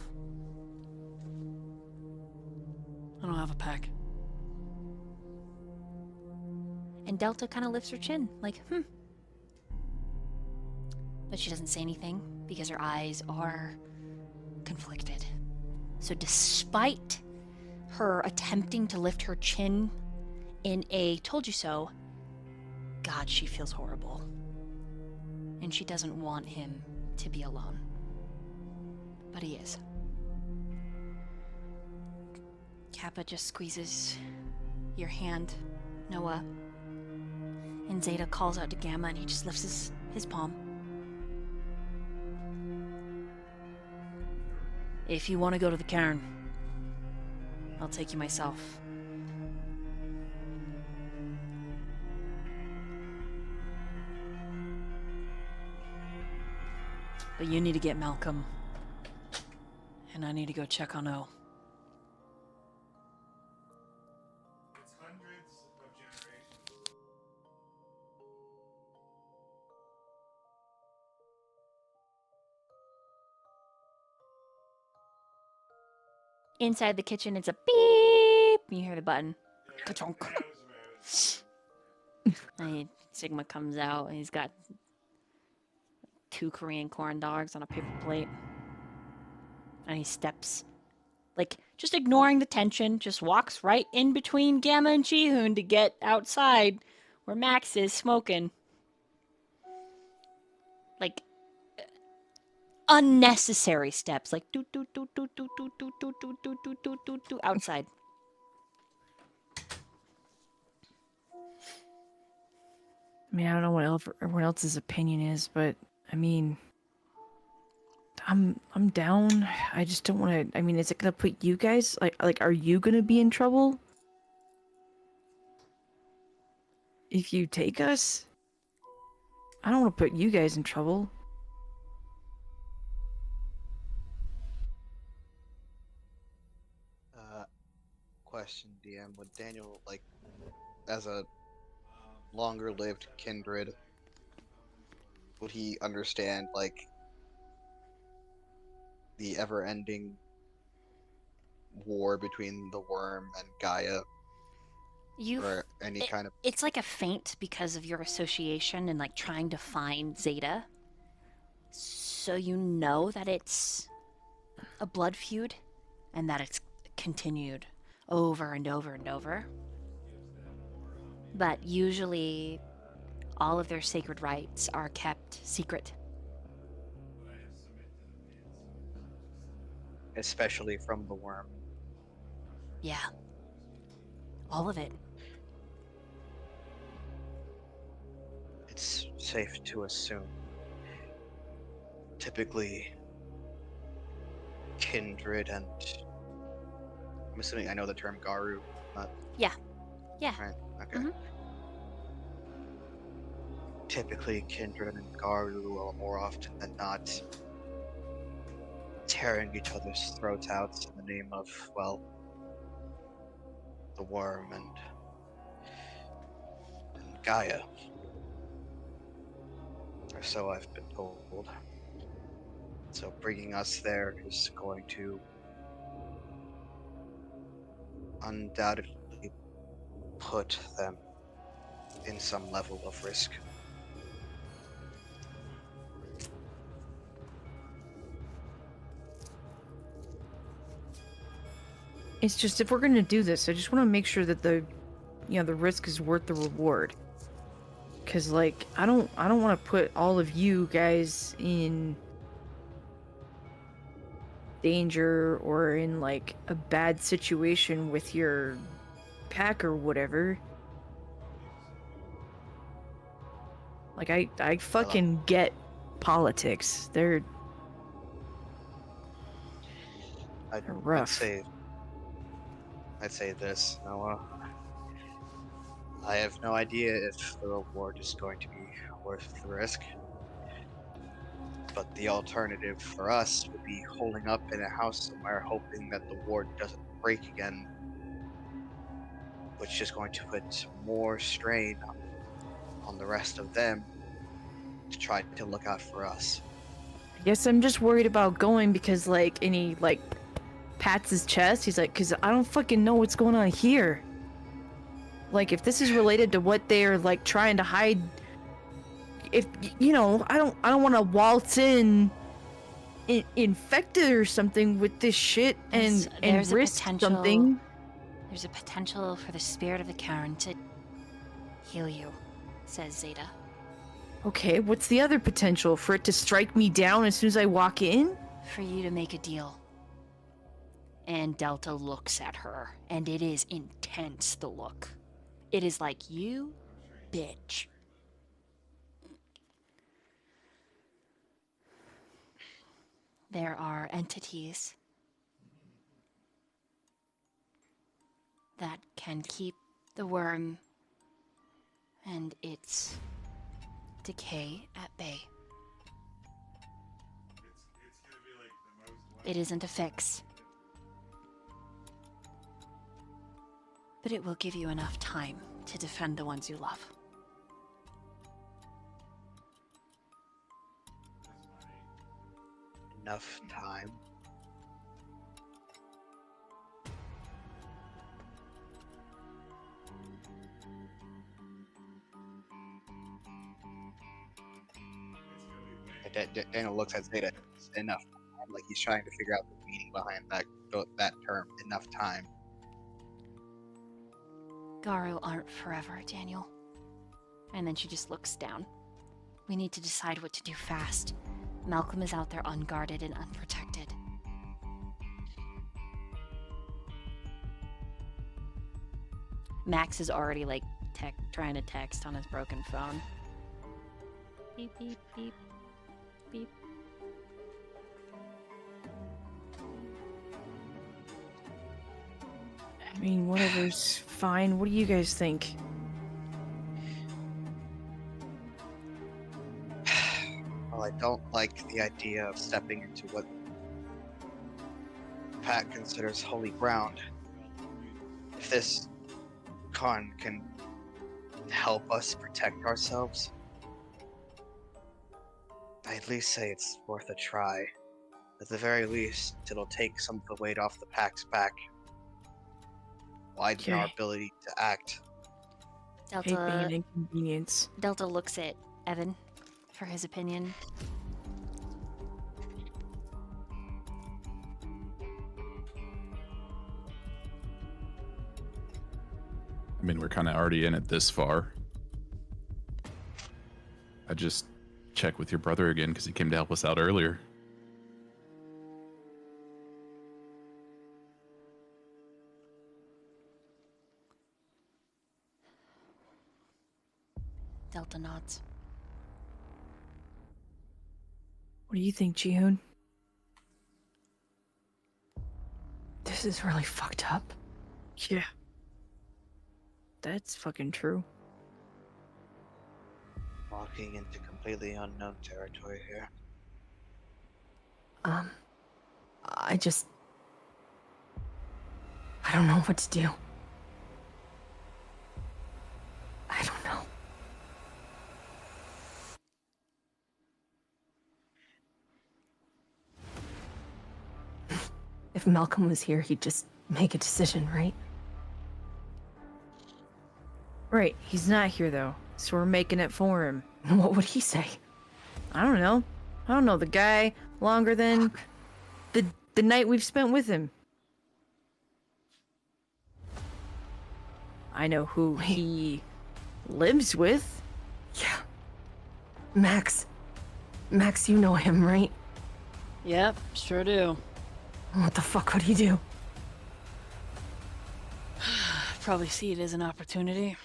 I don't have a pack. And Delta kind of lifts her chin, like, But she doesn't say anything because her eyes are conflicted. So despite her attempting to lift her chin in a told you so, God, she feels horrible. And she doesn't want him to be alone. But he is. Kappa just squeezes your hand, Noah. And Zeta calls out to Gamma, and he just lifts his palm. If you want to go to the cairn, I'll take you myself. But you need to get Malcolm. And I need to go check on O. Inside the kitchen, it's a beep. You hear the button. Ka-chonk. And Sigma comes out, and he's got 2 Korean corn dogs on a paper plate. And he steps, like, just ignoring the tension, just walks right in between Gamma and Jihoon to get outside where Max is smoking. Like, unnecessary steps, like do do do do do do do do do do do do do do outside. I mean, I don't know what everyone else's opinion is, but I mean, I'm down. I just don't want to. I mean, is it gonna put you guys like? Are you gonna be in trouble if you take us? I don't want to put you guys in trouble. Question, DM, would Daniel, like, as a longer-lived kindred, would he understand, like, the ever-ending war between the worm and Gaia? Or any kind of... It's like a feint because of your association and like trying to find Zeta. so you know that it's a blood feud and that it's continued over and over and over. But usually, all of their sacred rites are kept secret. Especially from the worm. Yeah. All of it. It's safe to assume. Typically, Kindred and... I'm assuming I know the term Garu, not... Yeah. Yeah. Right, okay. Mhm. Typically, Kindred and Garu are more often than not tearing each other's throats out in the name of, well, the worm and Gaia. Or so I've been told. So bringing us there is going to undoubtedly put them in some level of risk. It's just if we're gonna do this, I just want to make sure that the risk is worth the reward. Cause like I don't want to put all of you guys in danger or in like a bad situation with your pack or whatever. Like I fucking get politics. They're rough. I'd say this, Noah. I have no idea if the reward is going to be worth the risk. But the alternative for us would be holding up in a house somewhere, hoping that the ward doesn't break again, which is going to put more strain on the rest of them to try to look out for us. I guess I'm just worried about going because like, and he like pats his chest. He's like, cause I don't fucking know what's going on here. Like, if this is related to what they're like trying to hide, if you know, I don't want to waltz in infected or something with this shit and There's a risk potential- something. There's a potential for the spirit of the Chron to heal you, says Zeta. Okay, what's the other potential? For it to strike me down as soon as I walk in? For you to make a deal. And Delta looks at her, and it is intense, the look. It is like, you bitch. There are entities that can keep the worm and its decay at bay. It isn't a fix, but it will give you enough time to defend the ones you love. Enough time. Daniel looks at Zeta. Enough time. Like he's trying to figure out the meaning behind that term. Enough time. Garu aren't forever, Daniel. And then she just looks down. We need to decide what to do fast. Malcolm is out there unguarded and unprotected. Max is already like trying to text on his broken phone. Beep, beep, beep, beep. I mean, whatever's fine. What do you guys think? Well, I don't like the idea of stepping into what Pat considers holy ground. If this con can help us protect ourselves, I at least say it's worth a try. At the very least, it'll take some of the weight off the pack's back. Widen our Okay. ability to act. Hate being an Delta inconvenience. looks at Evan for his opinion. I mean, we're kind of already in it this far. I just check with your brother again because he came to help us out earlier. Delta nods. What do you think, Jihoon? This is really fucked up. Yeah. That's fucking true. Walking into completely unknown territory here. I don't know what to do. I don't know. If Malcolm was here, he'd just make a decision, right? Right, he's not here though, so we're making it for him. What would he say? I don't know. I don't know the guy longer than the night we've spent with him. I know who he lives with. Yeah. Max. Max, you know him, right? Yep, sure do. What the fuck would he do? Probably see it as an opportunity.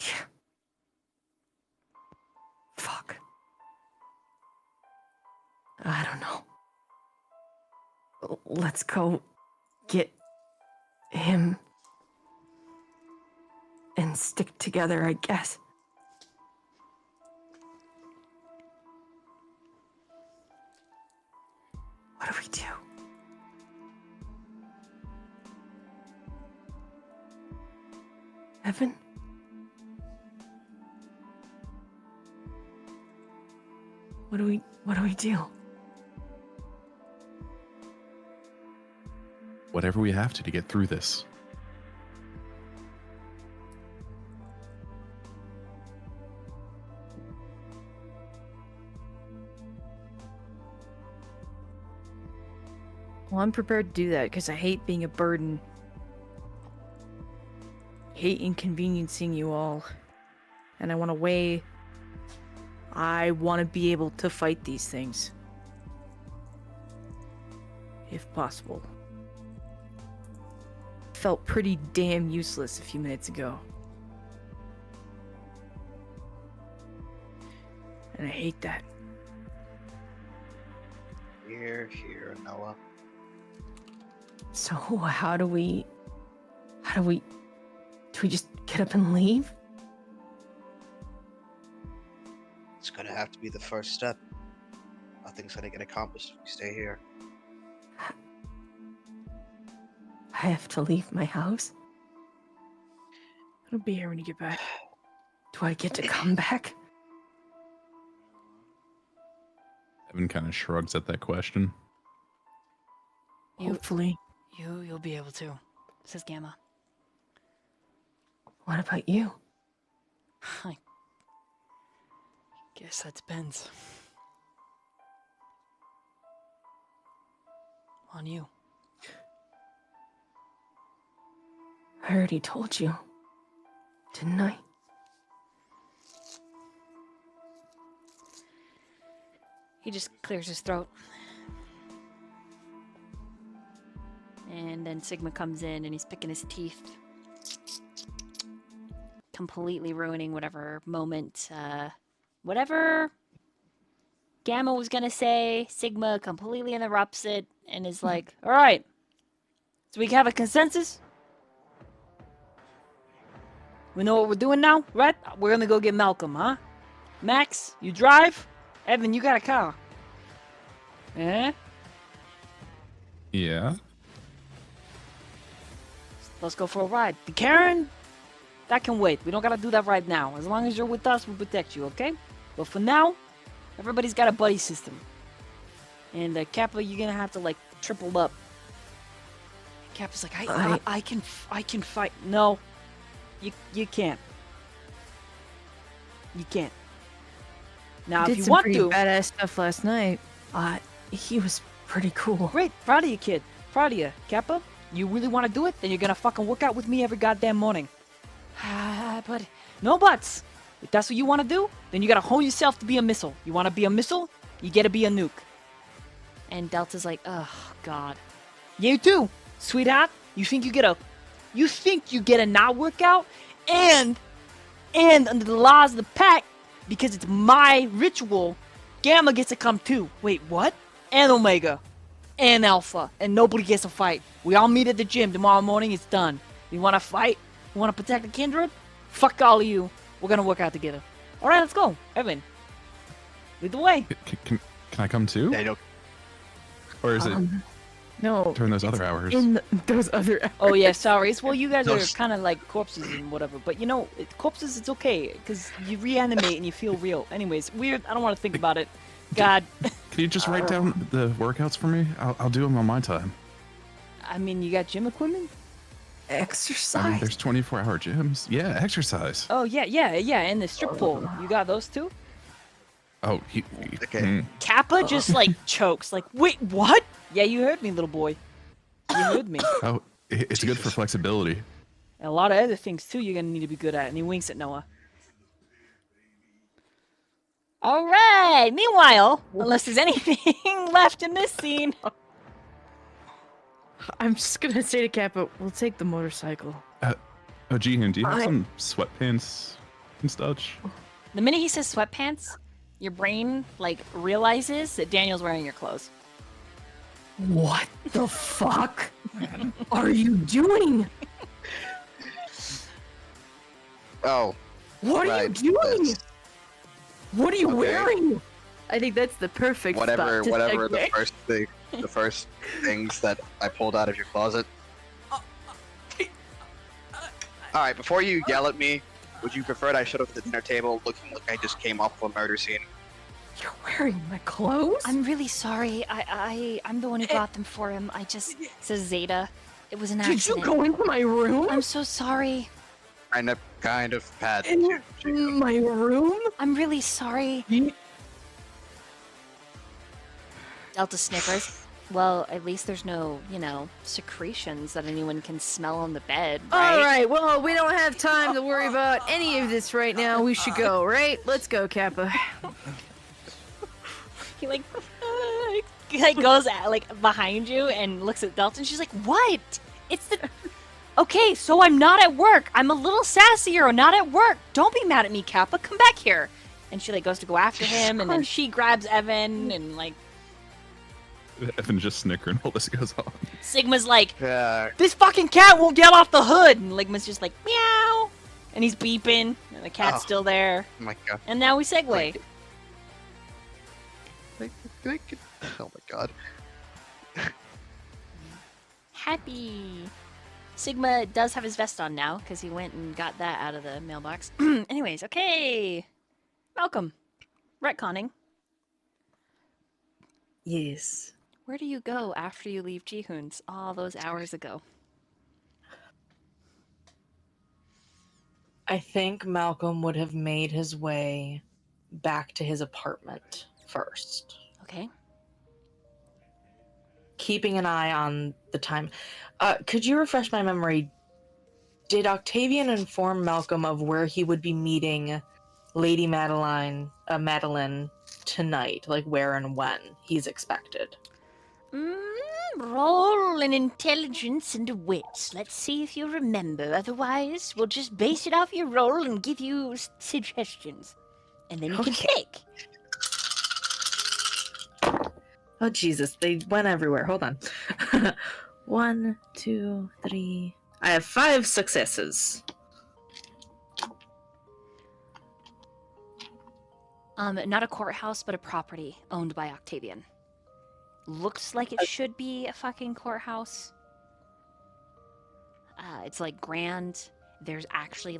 Yeah. Fuck. I don't know. Let's go get him and stick together, I guess. What do we do? Evan? What do we do? Whatever we have to get through this. Well, I'm prepared to do that because I hate being a burden. Hate inconveniencing you all. And I want to be able to fight these things. If possible. Felt pretty damn useless a few minutes ago. And I hate that. Here, Noah. So do we just get up and leave? It's gonna have to be the first step. Nothing's gonna get accomplished if we stay here. I have to leave my house? I'll be here when you get back. Do I get to come back? Evan kind of shrugs at that question. Hopefully. You'll be able to, says Gamma. What about you? I guess that depends. On you. I already told you, didn't I? He just clears his throat. And then Sigma comes in and he's picking his teeth. Completely ruining whatever moment, whatever Gamma was gonna say. Sigma completely interrupts it and is like, Alright. So we can have a consensus? We know what we're doing now, right? We're gonna go get Malcolm, huh? Max, you drive? Evan, you got a car. Eh? Yeah. Let's go for a ride. The Karen, that can wait. We don't gotta do that right now. As long as you're with us, we'll protect you, okay? But for now, everybody's got a buddy system. And Kappa, you're gonna have to like triple up. Kappa's like, I can fight. No, you can't. You can't. Now, Did if you some want pretty to, badass stuff last night. He was pretty cool. great, proud of you, kid. Proud of you, Kappa. You really want to do it? Then you're gonna fucking work out with me every goddamn morning. But no buts. If that's what you want to do, then you gotta hone yourself to be a missile. You want to be a missile? You gotta be a nuke. And Delta's like, oh, God. You too, sweetheart. You think you get a not workout, and under the laws of the pack, because it's my ritual, Gamma gets to come too. Wait, what? And Omega, and Alpha, and nobody gets to fight. We all meet at the gym tomorrow morning. It's done. You want to fight? You want to protect the Kindred? Fuck all of you. We're gonna work out together. All right, let's go, Evan. Lead the way. Can I come too? Daniel, Or is it No. during those other hours? Those other hours. Oh yeah, sorry. Well, you guys are Those- kind of like corpses and whatever, but you know, corpses it's okay because you reanimate and you feel real. Anyways, weird. I don't want to think about it. God, Can you just write down the workouts for me? I'll do them on my time. I mean, you got gym equipment? Exercise. I mean, there's 24-hour gyms. Yeah, exercise. Oh yeah, and the strip pole. You got those too? Oh, Okay. Kappa just like chokes. Like, wait, what? Yeah, you heard me, little boy. You heard me. Oh, it's good for flexibility. And a lot of other things too. You're gonna need to be good at. And he winks at Noah. All right. Meanwhile, unless there's anything left in this scene. I'm just gonna say to Kappa, we'll take the motorcycle. Oh, Jihoon, do you have some sweatpants and such? The minute he says sweatpants, your brain, like, realizes that Daniel's wearing your clothes. What the fuck are you doing? Oh, What are you right, doing? that's- What are you Okay. wearing? I think that's the perfect whatever, spot to whatever segue. the first things that I pulled out of your closet. All right, before you yell at me, would you prefer that I showed up at the dinner table looking like I just came off of a murder scene? You're wearing my clothes? I'm really sorry. I'm the one who got them for him. I just says Zeta. It was an Did you accident. go into my room? I'm so sorry. Kind of had In to. my room? I'm really sorry. You- Delta snickers. Well, at least there's no, secretions that anyone can smell on the bed, right? All right, well, we don't have time to worry about any of this right now. We should go, right? Let's go, Kappa. He goes behind you and looks at Delta, and she's like, "What? It's the." Okay, so I'm not at work. I'm a little sassier or not at work. Don't be mad at me, Kappa. Come back here. And she goes to go after him, and then she grabs Evan, and Evan just snicker and all this goes on. Sigma's like, Yeah. This fucking cat won't get off the hood. And Ligma's just like, meow. And he's beeping, and the cat's Oh. still there. Oh my god. And now we segue. Oh my god. happy. Sigma does have his vest on now, because he went and got that out of the mailbox. Anyways, okay. Malcolm. Retconning. Yes. Where do you go after you leave Jihoon's all those hours ago? I think Malcolm would have made his way back to his apartment first, Okay. keeping an eye on the time. Could you refresh my memory? Did Octavian inform Malcolm of where he would be meeting Lady Madeline tonight? Like where and when he's expected? Roll an intelligence and a wit. Let's see if you remember. Otherwise, we'll just base it off your roll and give you suggestions. And then you can Okay. pick. Oh Jesus, they went everywhere. Hold on. 1, 2, 3. I have 5 successes. Not a courthouse, but a property owned by Octavian. Looks like it should be a fucking courthouse. It's grand. There's actually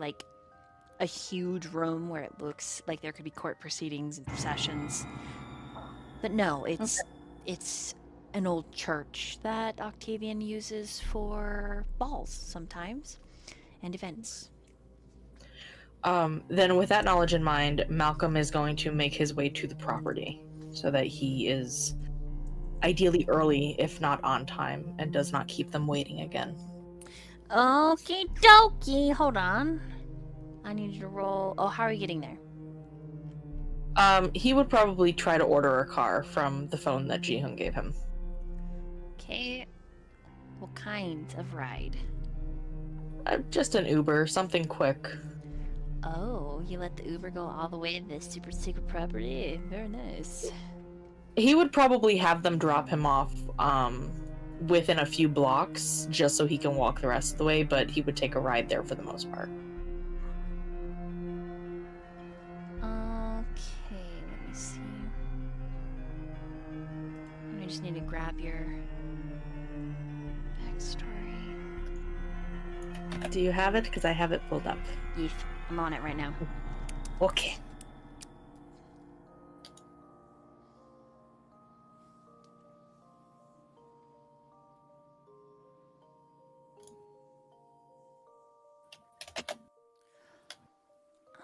a huge room where it looks like there could be court proceedings and sessions. But no, it's an old church that Octavian uses for balls sometimes and events. Then with that knowledge in mind, Malcolm is going to make his way to the property so that he is ideally early, if not on time, and does not keep them waiting again. Okie dokie, hold on. I need you to roll. Oh, how are you getting there? He would probably try to order a car from the phone that Ji-hoon gave him. Okay. What kind of ride? Just an Uber, something quick. Oh, you let the Uber go all the way to the super secret property? Very nice. He would probably have them drop him off within a few blocks just so he can walk the rest of the way, but he would take a ride there for the most part. Okay, let me see. I just need to grab your backstory. Do you have it? Because I have it pulled up. Yes, I'm on it right now. Okay.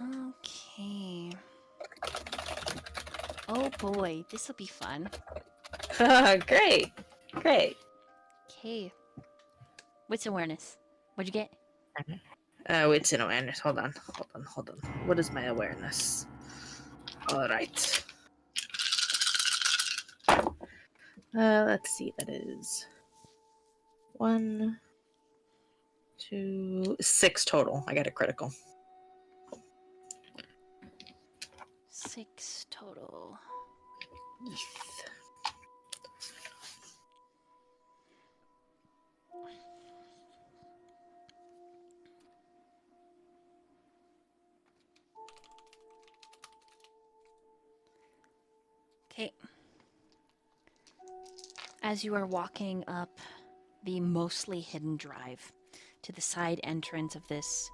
Okay. Oh boy, this will be fun. Great. Great. Okay. What's awareness? What'd you get? Wait, no awareness. Hold on. What is my awareness? Alright. Let's see. That is 1, 2, 6 total. I got a critical. 6 total. Okay. As you are walking up the mostly hidden drive to the side entrance of this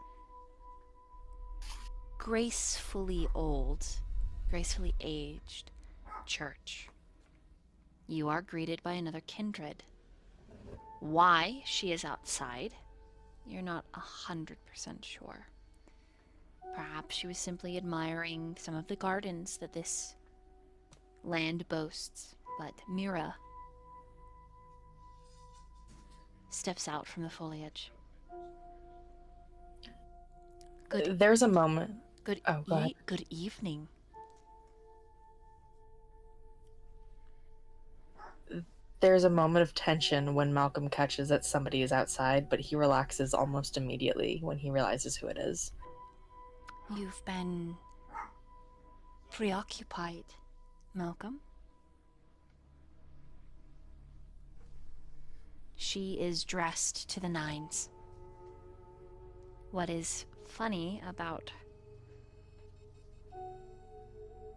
gracefully old, gracefully aged church, you are greeted by another Kindred. Why she is outside, you're not 100% sure. Perhaps she was simply admiring some of the gardens that this land boasts, but Mira steps out from the foliage. There's a moment. Good Oh, go ahead. Good evening. There's a moment of tension when Malcolm catches that somebody is outside, but he relaxes almost immediately when he realizes who it is. You've been preoccupied, Malcolm. She is dressed to the nines. What is funny about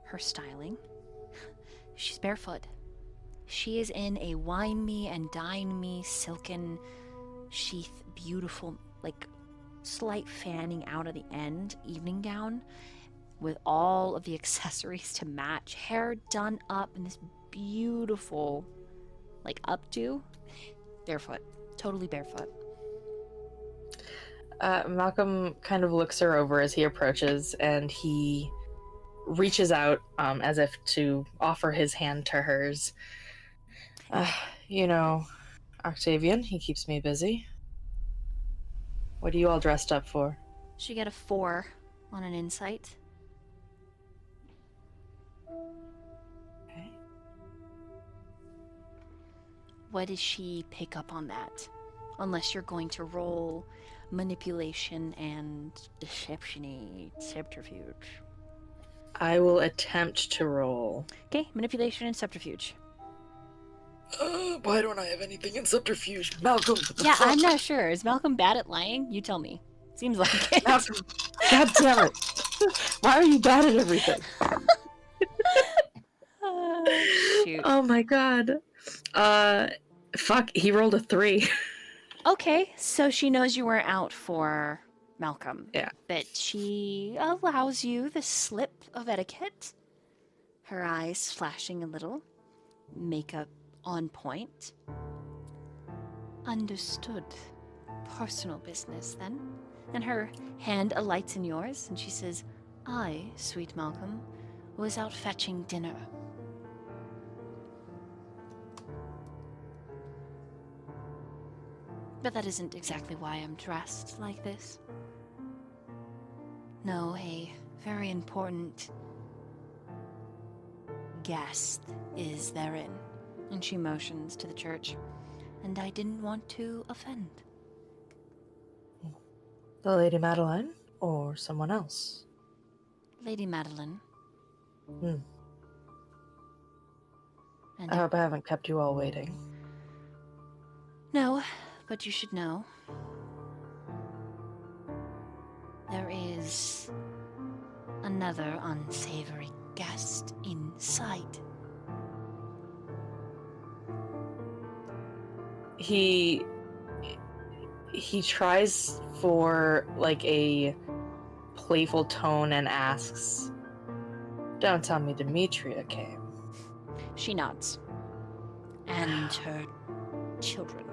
her styling, she's barefoot. She is in a wine me and dine me silken sheath, beautiful, like slight fanning out of the end evening gown with all of the accessories to match, hair done up in this beautiful like updo, barefoot, totally barefoot. Malcolm kind of looks her over as he approaches, and he reaches out as if to offer his hand to hers. You know, Octavian, he keeps me busy. What are you all dressed up for? She got a 4 on an insight. Okay. What does she pick up on that? Unless you're going to roll manipulation and deception-y subterfuge. I will attempt to roll. Okay, manipulation and subterfuge. Why don't I have anything in subterfuge? Malcolm! What the Yeah, fuck? I'm not sure. Is Malcolm bad at lying? You tell me. Seems like it. Malcolm! God damn it! Why are you bad at everything? Shoot. Oh my god. Fuck, he rolled a 3. Okay, so she knows you were out for Malcolm. Yeah. But she allows you the slip of etiquette. Her eyes flashing a little. Makeup on point. Understood. Personal business, then. And her hand alights in yours, and she says, I, sweet Malcolm, was out fetching dinner. But that isn't exactly why I'm dressed like this. No, a very important guest is therein. And she motions to the church. And I didn't want to offend. The Lady Madeline or someone else? Lady Madeline. Hmm. And I hope I haven't kept you all waiting. No, but you should know. There is another unsavory guest in sight. He tries for like a playful tone and asks, "Don't tell me Demetria came." She nods. And her children.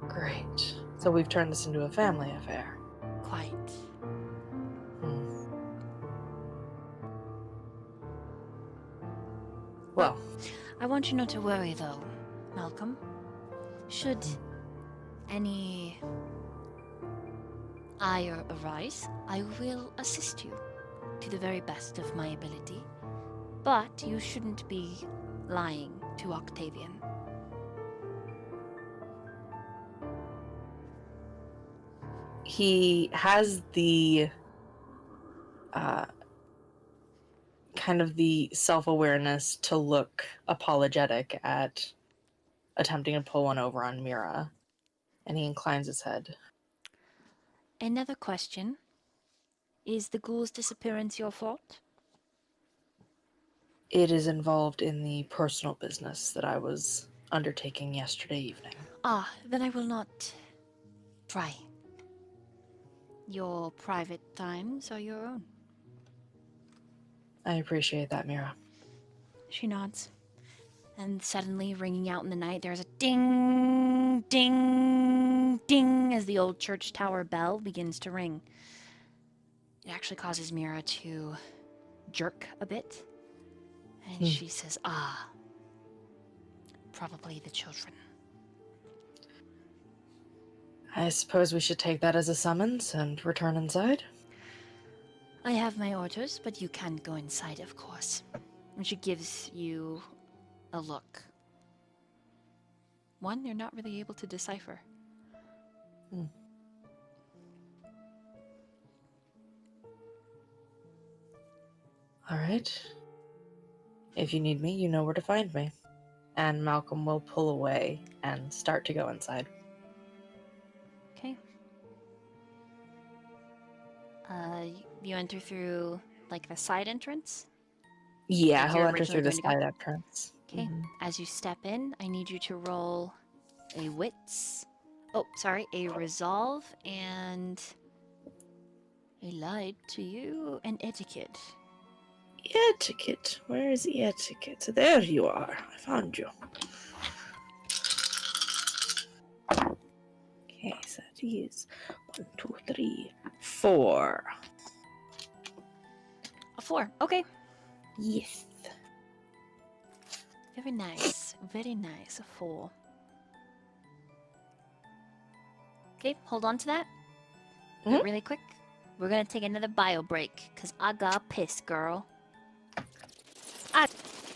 Great. So we've turned this into a family affair. Quite. Well, I want you not to worry, though, Malcolm. Should any ire arise, I will assist you to the very best of my ability. But you shouldn't be lying to Octavian. he has the kind of the self-awareness to look apologetic at attempting to pull one over on Mira, and he inclines his head. Another question. Is the ghoul's disappearance your fault? It is involved in the personal business that I was undertaking yesterday evening. Ah, then I will not try. Your private times are your own. I appreciate that, Mira. She nods. And suddenly, ringing out in the night, there's a ding, ding, ding as the old church tower bell begins to ring. It actually causes Mira to jerk a bit. And she says, "Ah, probably the children." I suppose we should take that as a summons and return inside? I have my orders, but you can go inside, of course. And she gives you a look. One you're not really able to decipher. All right. If you need me, you know where to find me. And Malcolm will pull away and start to go inside. Okay. You enter through, like, the side entrance? Yeah, Like he'll you're enter through the originally going side to entrance. Okay. Mhm. As you step in, I need you to roll a wits. Oh, sorry, a resolve and a lied to you and etiquette. Etiquette. Where is the etiquette? There you are. I found you. Okay, so that is 1, 2, 3, 4. A 4. Okay. Yes. Very nice. Very nice. A 4. Okay, hold on to that. Mhm. Really quick. We're gonna take another bio break, because I got pissed, girl.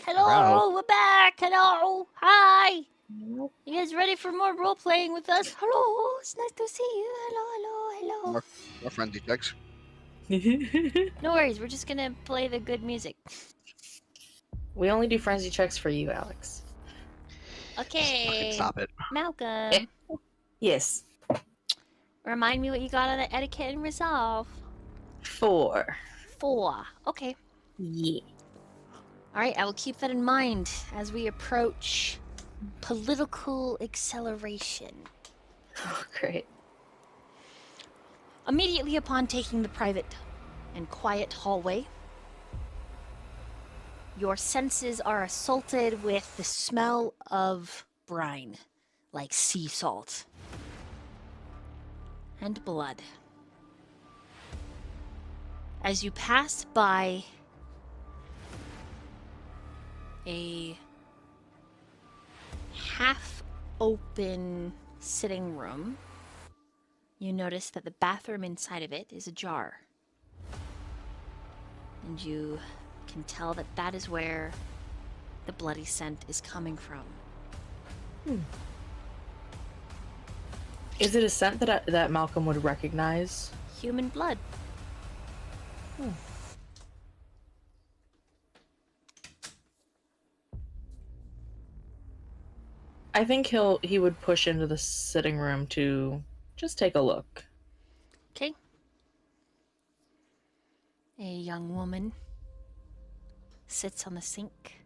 Hello, Wow. we're back. Hello. Hi. You guys ready for more role playing with us? Hello, it's nice to see you. Hello. More friendly checks. No worries, we're just gonna play the good music. We only do frenzy checks for you, Alex. Okay. Stop it. Malcolm, Yes. remind me what you got on the etiquette and resolve. 4. 4. Okay. Yeah. Alright, I will keep that in mind as we approach political acceleration. Oh, great. Immediately upon taking the private and quiet hallway, your senses are assaulted with the smell of brine, like sea salt, and blood. As you pass by a half-open sitting room, you notice that the bathroom inside of it is ajar. And you can tell that that is where the bloody scent is coming from. Is it a scent that Malcolm would recognize? Human blood. I think he would push into the sitting room to just take a look. Okay. A young woman sits on the sink,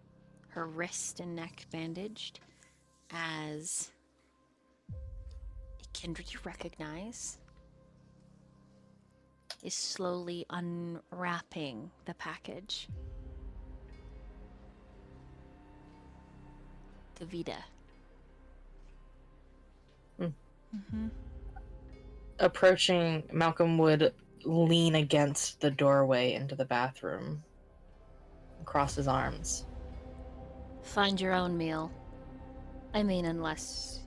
her wrist and neck bandaged, as a kindred you recognize is slowly unwrapping the package. Kavita. Approaching, Malcolm would lean against the doorway into the bathroom, cross his arms. Find your own meal. I mean, unless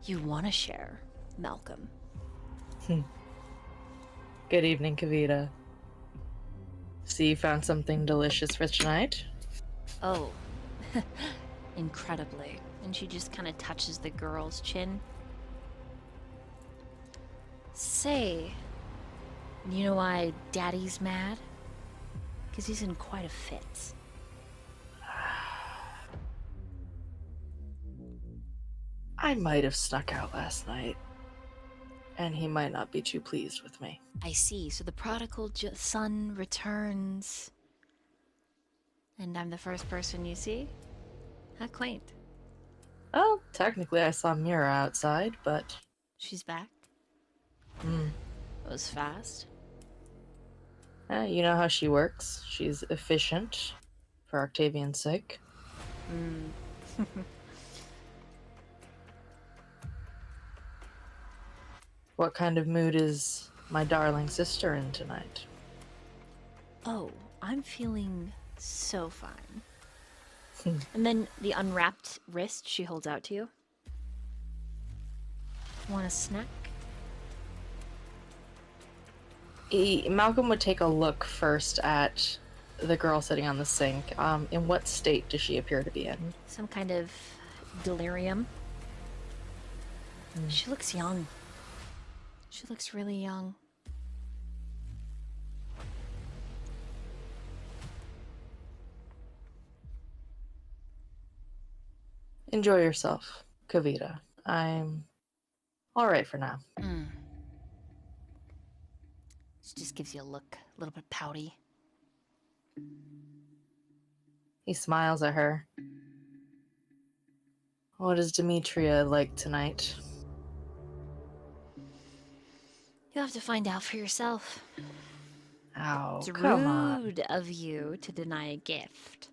you want to share, Malcolm. Good evening, Kavita. See, you found something delicious for tonight? Oh, incredibly. And she just kind of touches the girl's chin. Say, you know why Daddy's mad? Because he's in quite a fit. I might have snuck out last night, and he might not be too pleased with me. I see. So the prodigal son returns. And I'm the first person you see? How quaint. Oh, technically I saw Mira outside, but... She's back. It was fast. You know how she works. She's efficient, for Octavian's sake. What kind of mood is my darling sister in tonight? Oh, I'm feeling so fine. And then the unwrapped wrist she holds out to you. Want a snack? Malcolm would take a look first at the girl sitting on the sink. In what state does she appear to be in? Some kind of delirium. She looks young. She looks really young. Enjoy yourself, Kavita. I'm alright for now. She just gives you a look, a little bit pouty. He smiles at her. What is Demetria like tonight? You'll have to find out for yourself. Oh, It's come on. rude of you to deny a gift.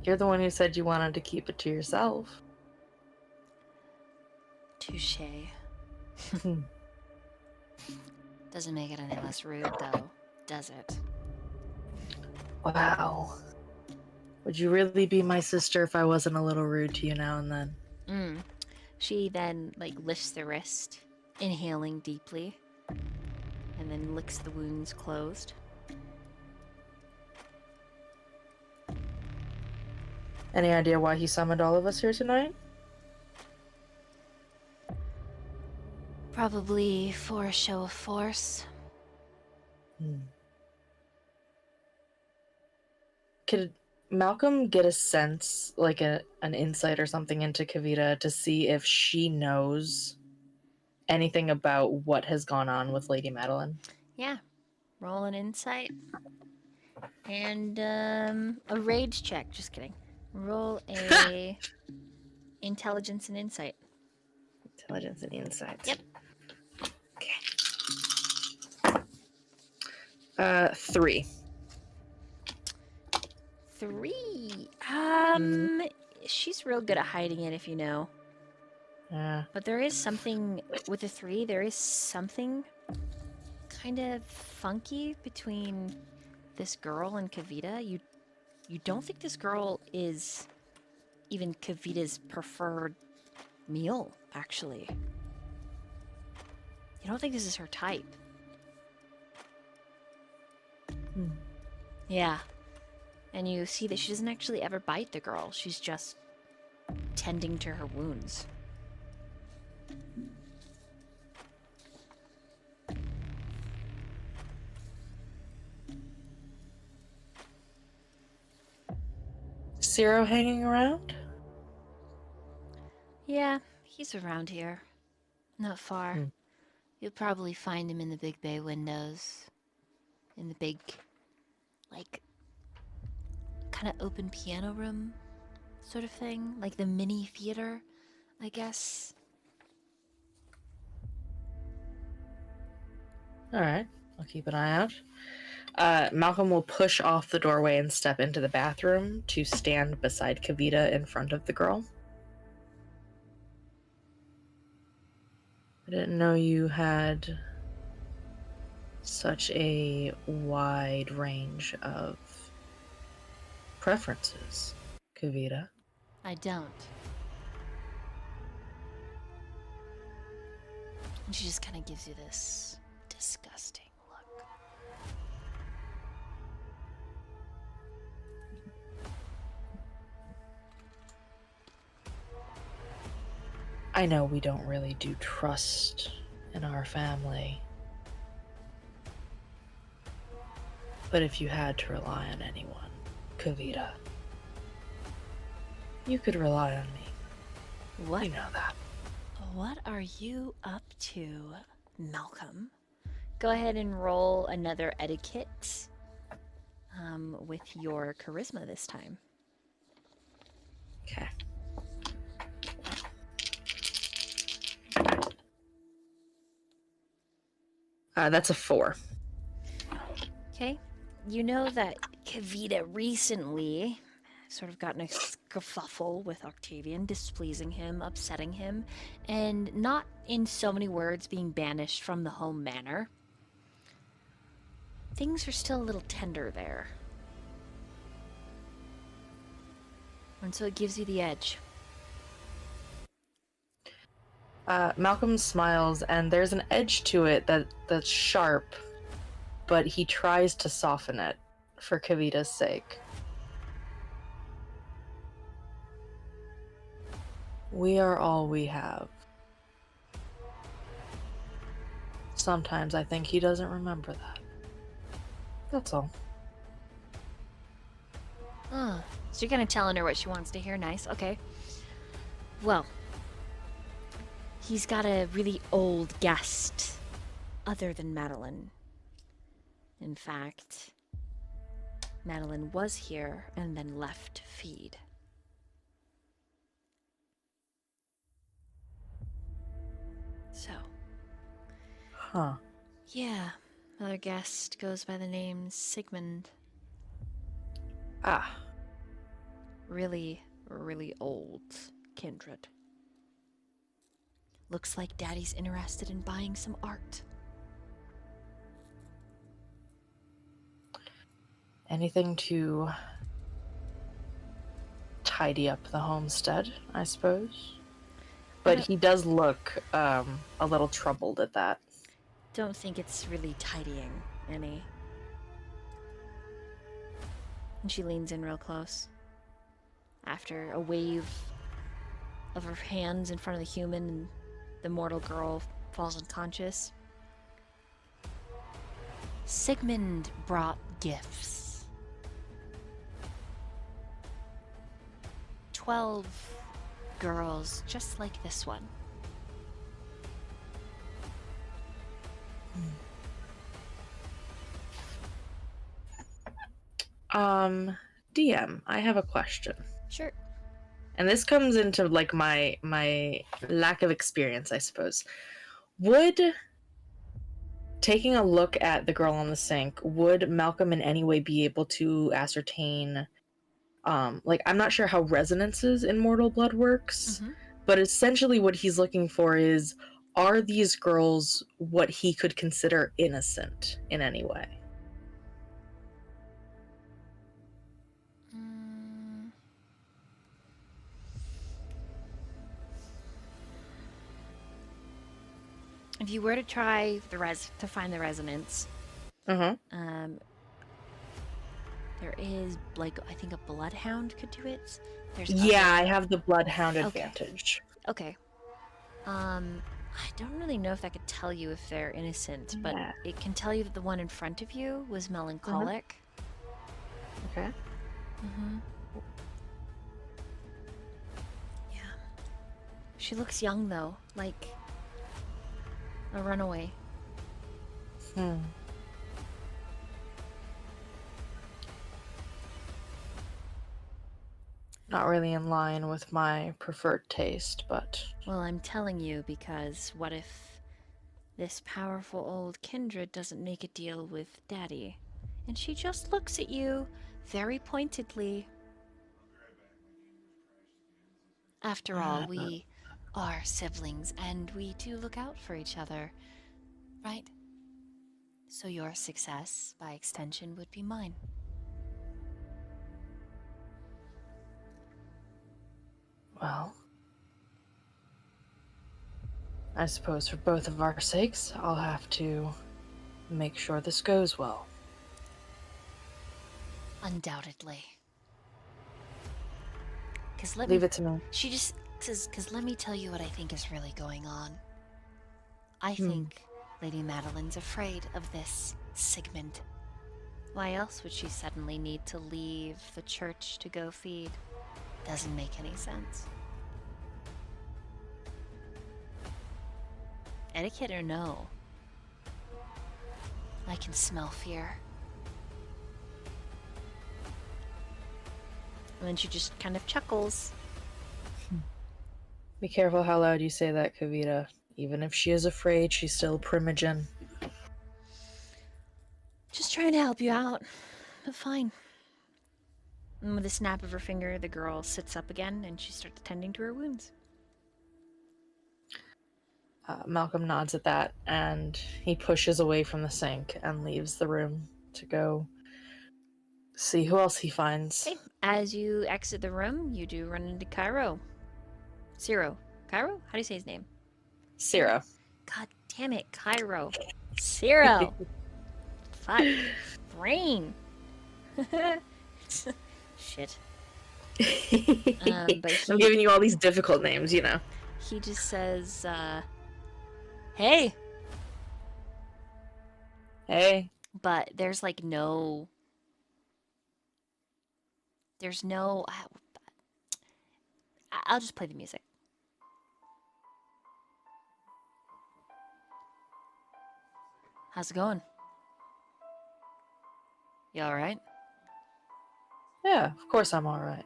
You're the one who said you wanted to keep it to yourself. Touche. Doesn't make it any less rude, though, does it? Wow. Would you really be my sister if I wasn't a little rude to you now and then? She then, lifts the wrist, inhaling deeply, and then licks the wounds closed. Any idea why he summoned all of us here tonight? Probably for a show of force. Could Malcolm get a sense, like an insight or something into Kavita to see if she knows anything about what has gone on with Lady Madeline? Yeah. Roll an insight. And a rage check. Just kidding. Roll a intelligence and insight. Intelligence and insight. Yep. Okay. 3. 3. She's real good at hiding it, if you know. Yeah. But there is something with the 3. There is something kind of funky between this girl and Kavita. You don't think this girl is even Kavita's preferred meal, actually. You don't think this is her type? Hmm. Yeah. And you see that she doesn't actually ever bite the girl. She's just tending to her wounds. Zero hanging around? Yeah, he's around here. Not far. Hmm. You'll probably find him in the big bay windows. In the big, like, kind of open piano room sort of thing. Like the mini theater, I guess. Alright, I'll keep an eye out. Malcolm will push off the doorway and step into the bathroom to stand beside Kavita in front of the girl. I didn't know you had such a wide range of preferences, Kavita. I don't. And she just kind of gives you this disgusting look. I know we don't really do trust in our family. But if you had to rely on anyone, Kavita, you could rely on me. What? You know that. What are you up to, Malcolm? Go ahead and roll another etiquette with your charisma this time. Okay. That's a 4. Okay. You know that Kavita recently sort of got in a kerfuffle with Octavian, displeasing him, upsetting him, and not in so many words being banished from the home manor. Things are still a little tender there. And so it gives you the edge. Malcolm smiles, and there's an edge to it that's sharp, but he tries to soften it for Kavita's sake. We are all we have. Sometimes I think he doesn't remember that. That's all. So you're kind of telling her what she wants to hear. Nice. Okay. Well, he's got a really old guest other than Madeline. In fact, Madeline was here and then left to feed. So, Huh. yeah, another guest goes by the name Sigmund. Ah. Really, really old kindred. Looks like Daddy's interested in buying some art. Anything to tidy up the homestead, I suppose. But he does look a little troubled at that. Don't think it's really tidying any. And she leans in real close. After a wave of her hands in front of the human, and the mortal girl falls unconscious. Sigmund brought gifts. 12 girls just like this one. DM, I have a question. Sure. And this comes into like my lack of experience, I suppose. Would taking a look at the girl on the sink, would Malcolm in any way be able to ascertain like I'm not sure how resonances in mortal blood works, but essentially what he's looking for is, are these girls what he could consider innocent in any way? if you were to try to find the resonance, Mm-hmm. there is like I think a bloodhound could do it. There's Yeah, I other- have the bloodhound Okay. advantage. Okay. I don't really know if that could tell you if they're innocent, but Yeah. it can tell you that the one in front of you was melancholic. Okay. Mm-hmm. Yeah. She looks young though, like a runaway. Hmm. Not really in line with my preferred taste, but Well, I'm telling you because what if this powerful old Kindred doesn't make a deal with Daddy? And she just looks at you very pointedly. After all, we are siblings and we do look out for each other, right? So your success, by extension, would be mine. well, I suppose for both of our sakes, I'll have to make sure this goes well. Undoubtedly. Because let Leave me... it to me. She just says, because let me tell you what I think is really going on. I think Lady Madeline's afraid of this Sigmund. Why else would she suddenly need to leave the church to go feed? Doesn't make any sense. Etiquette or no, I can smell fear. And then she just kind of chuckles. Be careful how loud you say that, Kavita. Even if she is afraid, she's still Primogen. Just trying to help you out, but fine. And with a snap of her finger, the girl sits up again and she starts tending to her wounds. Malcolm nods at that, and he pushes away from the sink and leaves the room to go see who else he finds. Okay, as you exit the room, you do run into Cairo. Ciro. Cairo? How do you say his name? Syrah. God damn it, Cairo. Ciro. Fuck. Brain. Shit. But I'm giving you all these difficult names, you know. he just says, hey. Hey. But there's like no... There's no... I'll just play the music. How's it going? You alright? Yeah, of course I'm alright.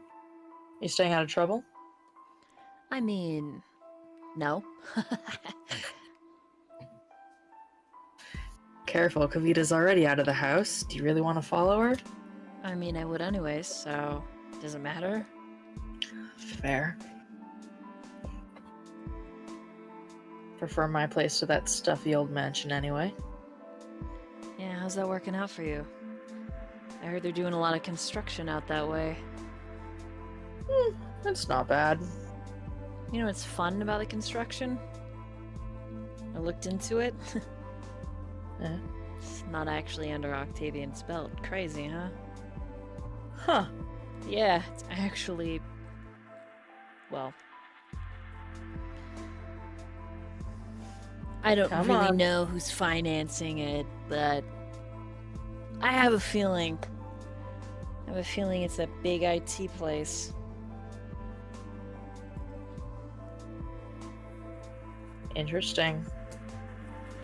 You staying out of trouble? I mean, no. Careful, Kavita's already out of the house. Do you really want to follow her? I mean, I would anyways, so does it matter? Fair. Prefer my place to that stuffy old mansion anyway. Yeah, how's that working out for you? I heard they're doing a lot of construction out that way. It's not bad. You know what's fun about the construction? I looked into it. Yeah. It's not actually under Octavian's belt. Crazy, huh? Huh. Yeah, it's actually... Well... I don't Come really on. know who's financing it, but... I have a feeling. I have a feeling it's that big IT place. Interesting.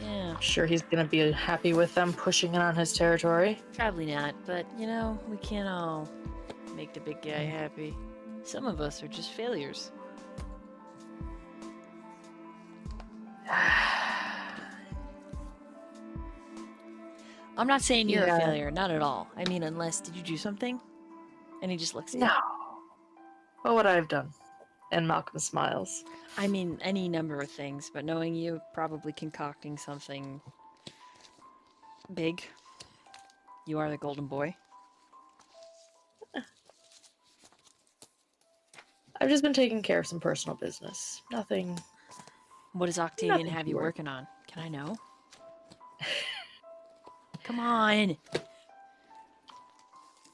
Yeah, Sure he's gonna be happy with them pushing in on his territory. probably not, but you know, we can't all make the big guy happy. Some of us are just failures. I'm not saying you're Yeah. a failure, not at all. I mean, unless, did you do something? And he just looks at you. No. What would I have done? And Malcolm smiles. I mean, any number of things, but knowing you, probably concocting something big. You are the golden boy. I've just been taking care of some personal business. Nothing. What does Octavian Nothing have to you worry. working on? Can I know? Come on.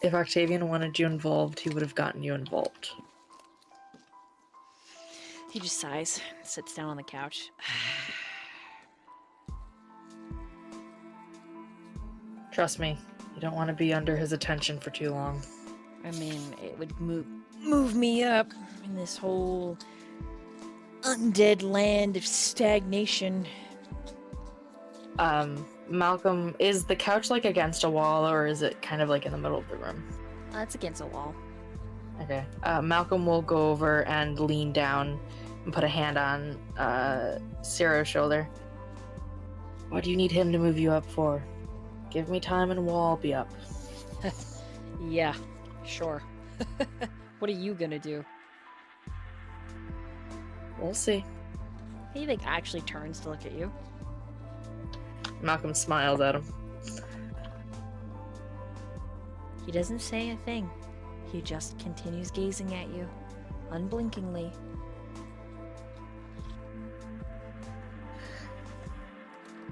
If Octavian wanted you involved, he would have gotten you involved. He just sighs, sits down on the couch. Trust me, you don't want to be under his attention for too long. I mean, it would move me up in this whole undead land of stagnation. Malcolm, is the couch like against a wall, or is it kind of like in the middle of the room? It's against a wall. Okay. Malcolm will go over and lean down and put a hand on Ciro's shoulder. What do you need him to move you up for? Give me time and we'll all be up. Yeah, sure. What are you gonna do? We'll see. He like actually turns to look at you. Malcolm smiles at him. He doesn't say a thing. He just continues gazing at you, unblinkingly.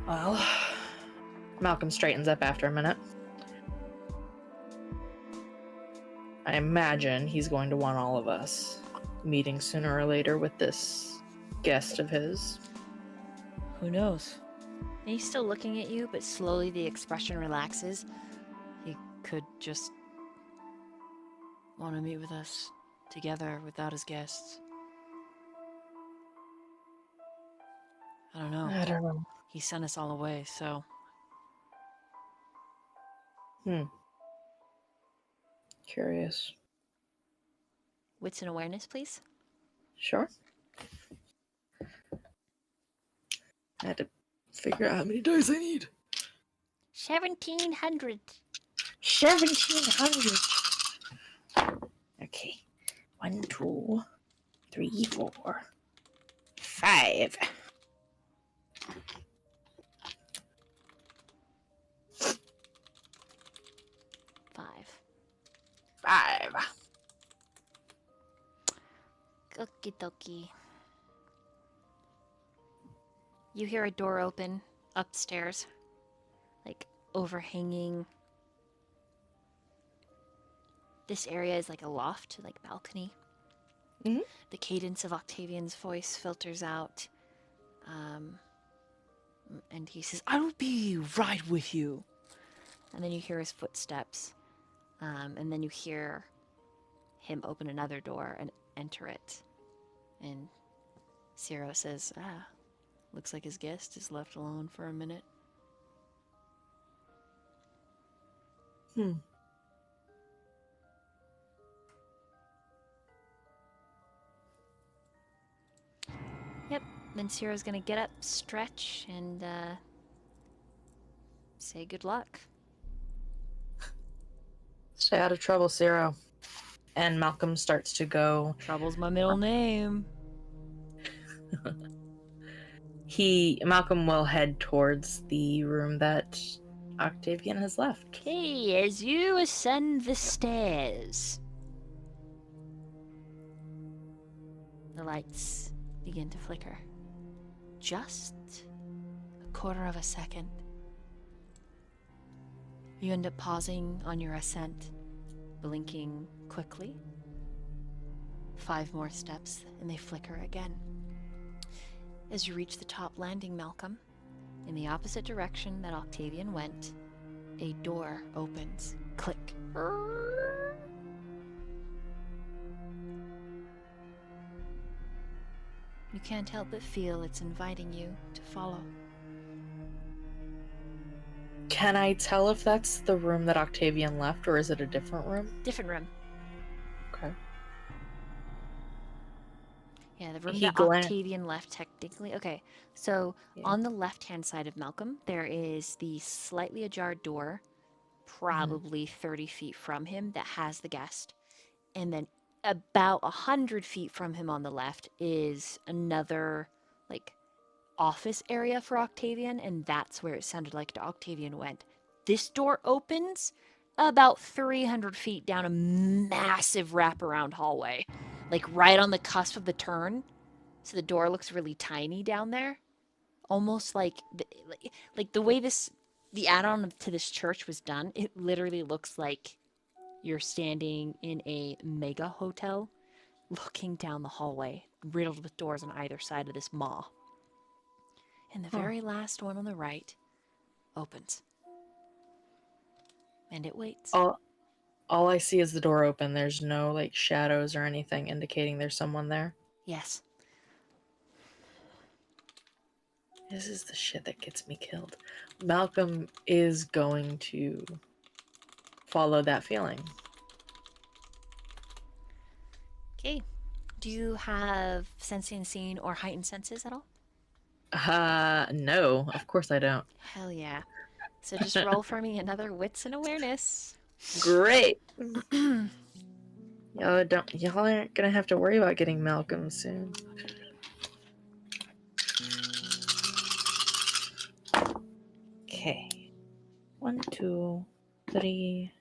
Well, Malcolm straightens up after a minute. I imagine he's going to want all of us meeting sooner or later with this guest of his. Who knows? And he's still looking at you, but slowly the expression relaxes. He could just want to meet with us together without his guests. I don't know. I don't know. He sent us all away, so... Curious. Wits and awareness, please. Sure. I had to figure out how many dice I need. 1,700. 1,700. Okay. 1, 2, 3, 4, 5. 5. Okie dokie. You hear a door open upstairs, like overhanging. This area is like a loft, like balcony. Mhm. The cadence of Octavian's voice filters out, and he says, "I will be right with you." And then you hear his footsteps, and then you hear him open another door and enter it. And Ciro says, looks like his guest is left alone for a minute. Yep, then Ciro's gonna get up, stretch, and say good luck. Stay out of trouble, Ciro. And Malcolm starts to go. Trouble's my middle name. Malcolm will head towards the room that Octavian has left. Okay, as you ascend the stairs, the lights begin to flicker. Just a quarter of a second. You end up pausing on your ascent, blinking quickly. 5 more steps, and they flicker again. As you reach the top landing, Malcolm, in the opposite direction that Octavian went, a door opens. Click. You can't help but feel it's inviting you to follow. Can I tell if that's the room that Octavian left, or is it a different room? Different room. Okay. Yeah, the room He that glan- Octavian left technically. Okay, so Yeah. on the left-hand side of Malcolm, there is the slightly ajar door, probably 30 feet from him, that has the guest. And then about 100 feet from him on the left is another, like, office area for Octavian, and that's where it sounded like Octavian went. This door opens about 300 feet down a massive wraparound hallway, like right on the cusp of the turn. So the door looks really tiny down there. almost like the way the add-on to this church was done. It literally looks like you're standing in a mega hotel, looking down the hallway, riddled with doors on either side of this maw. And the very last one on the right opens. And it waits. All I see is the door open. There's no like shadows or anything indicating there's someone there. Yes. This is the shit that gets me killed. Malcolm is going to follow that feeling. Okay. Do you have sensing, seeing, or heightened senses at all? No, of course I don't. Hell yeah. So just roll for me another wits and awareness. Great. Y'all aren't gonna have to worry about getting Malcolm soon. Okay. 1, 2, 3,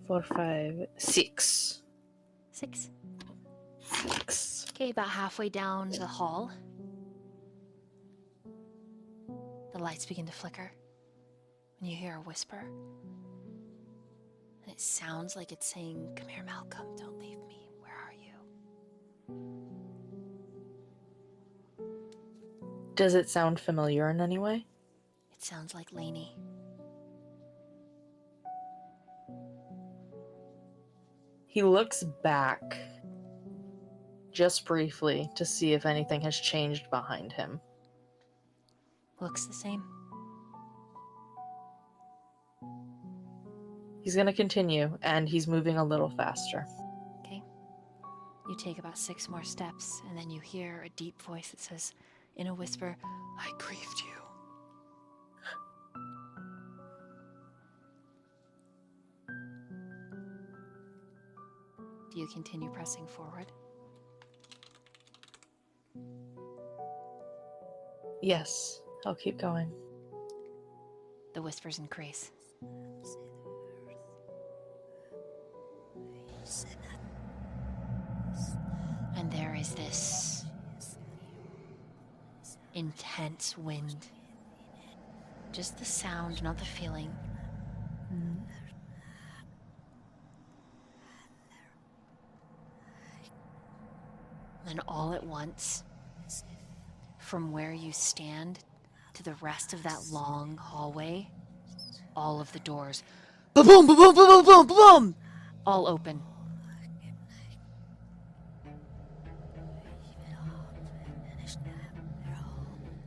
4, 5, 6. 6. 6. Okay, about halfway down the hall, the lights begin to flicker, and you hear a whisper. And it sounds like it's saying, "Come here, Malcolm, don't leave me. Where are you?" Does it sound familiar in any way? It sounds like Lainey. He looks back just briefly to see if anything has changed behind him. Looks the same. He's gonna continue, and he's moving a little faster. Okay. You take about 6 more steps, and then you hear a deep voice that says, in a whisper, "I grieved you." Do you continue pressing forward? Yes, I'll keep going. The whispers increase. And there is this intense wind. Just the sound, not the feeling. And all at once, from where you stand to the rest of that long hallway, all of the doors, boom, boom, boom, boom, boom, boom, all open.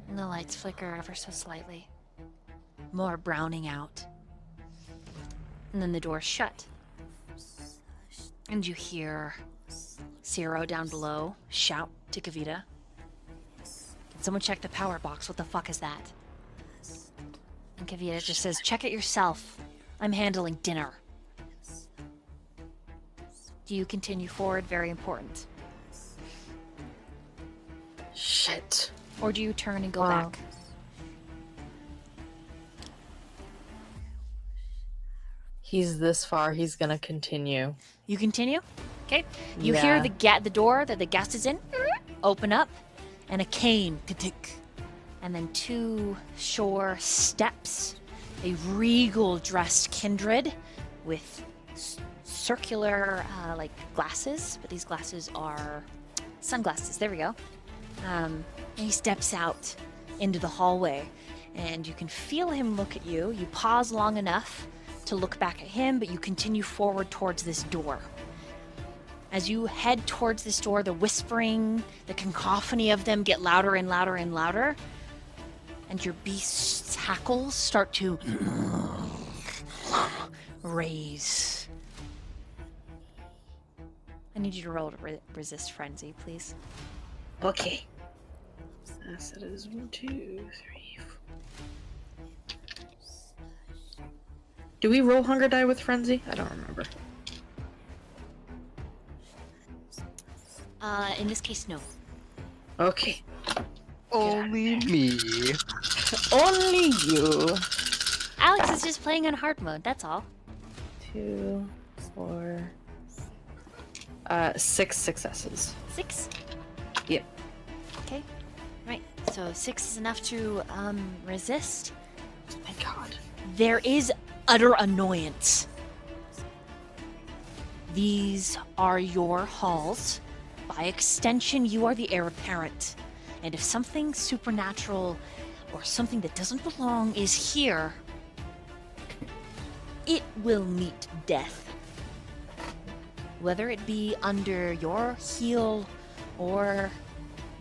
And the lights flicker ever so slightly, more browning out. And then the doors shut. And you hear Ciro down below shout to Kavita, "Can someone check the power box? What the fuck is that?" And Kavita just says, "Check it yourself. I'm handling dinner." Do you continue forward? Very important. Shit. Or do you turn and go Wow. back? He's this far, he's gonna continue. You continue? Okay. You hear the door that the guest is in open up, and a cane, ka-tick, and then 2 sure steps. A regal dressed Kindred with circular like glasses, but these glasses are sunglasses. There we go. And he steps out into the hallway, and you can feel him look at you. You pause long enough to look back at him, but you continue forward towards this door. As you head towards this door, the whispering, the cacophony of them get louder and louder and louder, and your beast's hackles start to raise. I need you to roll to resist frenzy, please. Okay. I said it is 1, 2, 3, 4. Do we roll hunger die with frenzy? I don't remember. In this case, no. Okay. Only me. Only you. Alex is just playing on hard mode, that's all. 2, 4. 6 successes. 6? Yep. Okay. Right. So 6 is enough to resist. Thank God. There is utter annoyance. These are your halls. By extension, you are the heir apparent. And if something supernatural or something that doesn't belong is here, it will meet death. Whether it be under your heel or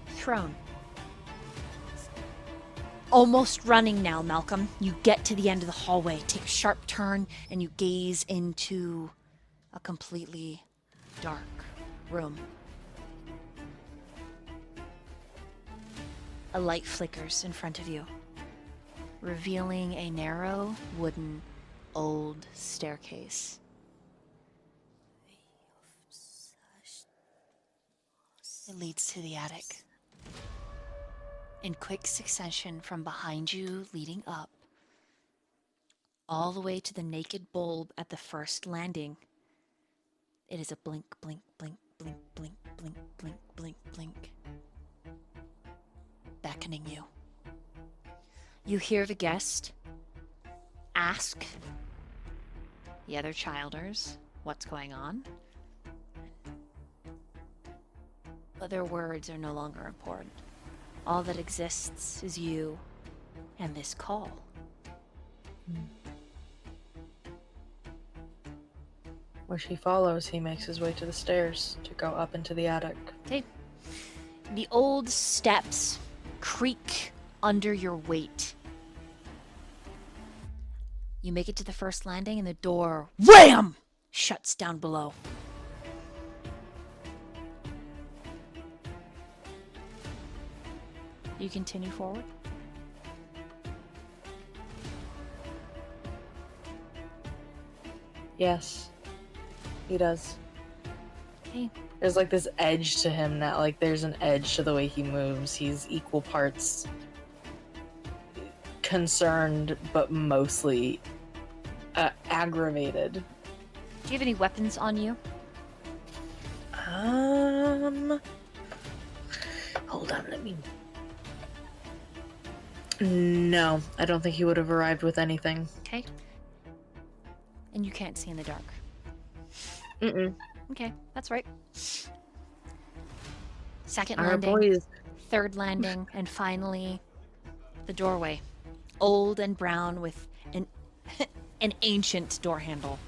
throne. Almost running now, Malcolm. You get to the end of the hallway, take a sharp turn, and you gaze into a completely dark room. A light flickers in front of you, revealing a narrow, wooden, old staircase. It leads to the attic. In quick succession from behind you, leading up, all the way to the naked bulb at the first landing. It is a blink, blink, blink, blink, blink, blink, blink, blink, blink, beckoning you. You hear the guest ask the other childers what's going on, but their words are no longer important. All that exists is you and this call. Which he follows, he makes his way to the stairs to go up into the attic. Okay. The old steps creak under your weight. You make it to the first landing and the door, wham! Shuts down below. You continue forward. Yes, he does. Okay. There's like this edge to him that, like, there's an edge to the way he moves. He's equal parts concerned, but mostly aggravated. Do you have any weapons on you? Hold on, let me. No, I don't think he would have arrived with anything. Okay. And you can't see in the dark. Mm-mm. Okay, that's right. Second Our landing, boys. third landing, and finally the doorway. Old and brown with an ancient door handle.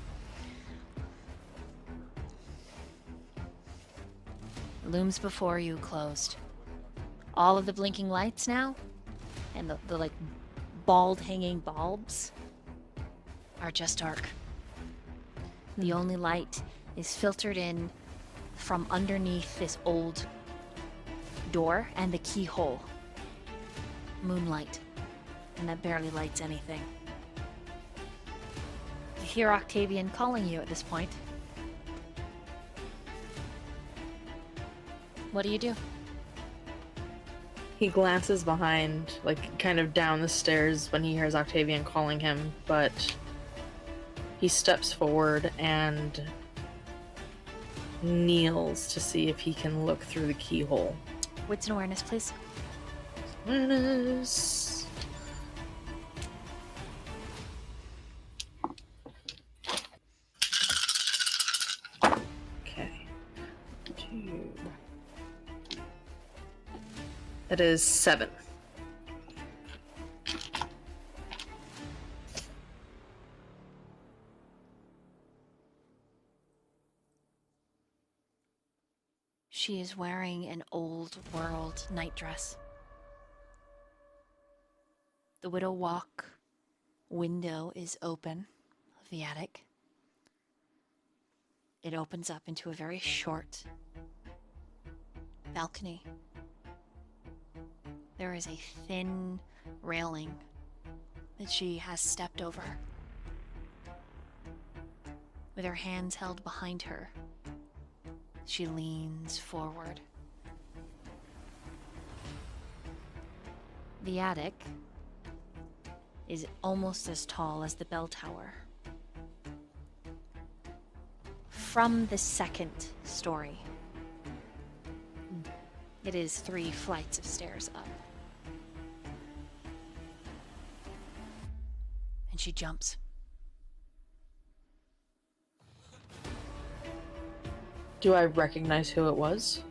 Looms before you, closed. All of the blinking lights now, and the like bald hanging bulbs are just dark. The only light is filtered in from underneath this old door and the keyhole. Moonlight, and that barely lights anything. You hear Octavian calling you at this point. What do you do? He glances behind, like, kind of down the stairs when he hears Octavian calling him, but he steps forward and kneels to see if he can look through the keyhole. Wits and awareness, please. Awareness. Okay. 2. That is 7. She is wearing an old world nightdress. The widow walk window is open of the attic. It opens up into a very short balcony. There is a thin railing that she has stepped over. With her hands held behind her, she leans forward. The attic is almost as tall as the bell tower. From the second story, it is 3 flights of stairs up. she jumps. Do I recognize who it was?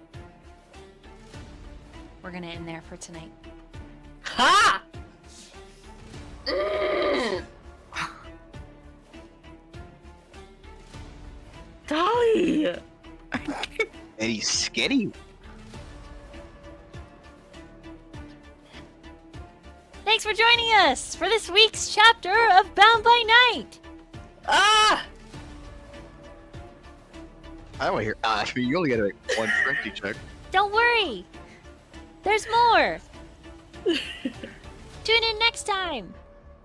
We're gonna end there for tonight. Ha! Dolly! And he's skinny. Thanks for joining us for this week's chapter of Bound by Night. Ah! I don't want to hear Ash, but you only get like one strength check. Don't worry. There's more. Tune in next time.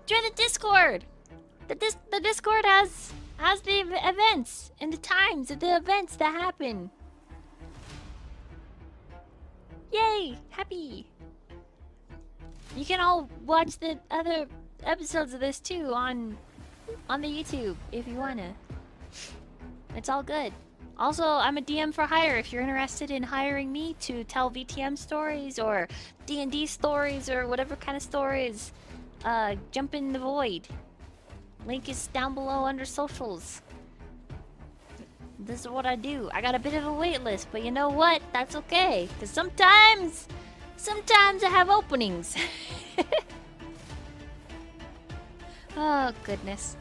Join the Discord. The Discord has the events and the times of the events that happen. Yay! Happy. You can all watch the other episodes of this too on the YouTube if you wanna. It's all good. Also, I'm a DM for hire if you're interested in hiring me to tell VTM stories or D&D stories or whatever kind of stories. Jump in the void. Link is down below under socials. This is what I do. I got a bit of a wait list, but you know what? That's okay. Because sometimes I have openings. Oh, goodness.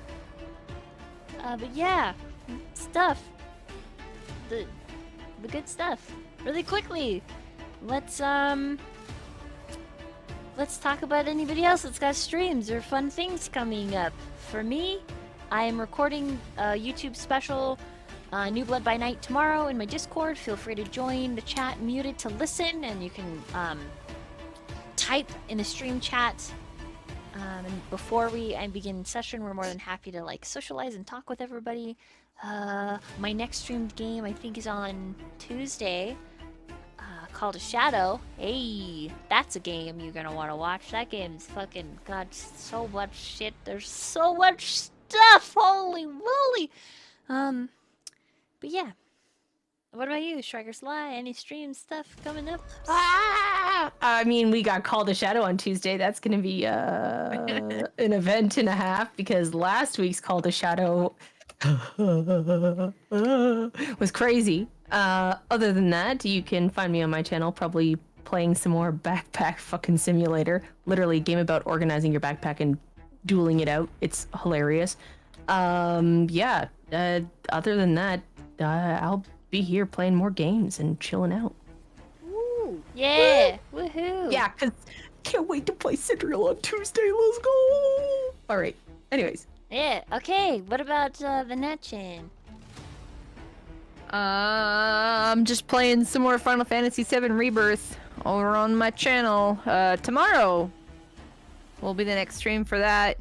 But yeah, stuff. The good stuff. Really quickly, let's talk about anybody else that's got streams or fun things coming up. For me, I am recording a YouTube special, New Blood by Night, tomorrow in my Discord. Feel free to join the chat muted to listen, and you can type in the stream chat. And before I begin session, we're more than happy to like socialize and talk with everybody. My next streamed game I think is on Tuesday, called A Shadow. Hey, that's a game you're gonna want to watch. That game's fucking god, so much shit. There's so much stuff. Holy moly. But yeah. What about you, Striker's Lie? Any stream stuff coming up? I mean, we got Call to Shadow on Tuesday. That's going to be an event and a half because last week's Call to Shadow was crazy. Other than that, you can find me on my channel probably playing some more Backpack fucking Simulator. Literally a game about organizing your backpack and dueling it out. It's hilarious. Yeah, other than that, I'll be here playing more games and chilling out. Woo! Yeah! Woohoo! Yeah, because can't wait to play Citadel on Tuesday. Let's go! All right. Anyways. Yeah, okay. What about the Netchin? I'm just playing some more Final Fantasy VII Rebirth over on my channel. Tomorrow will be the next stream for that.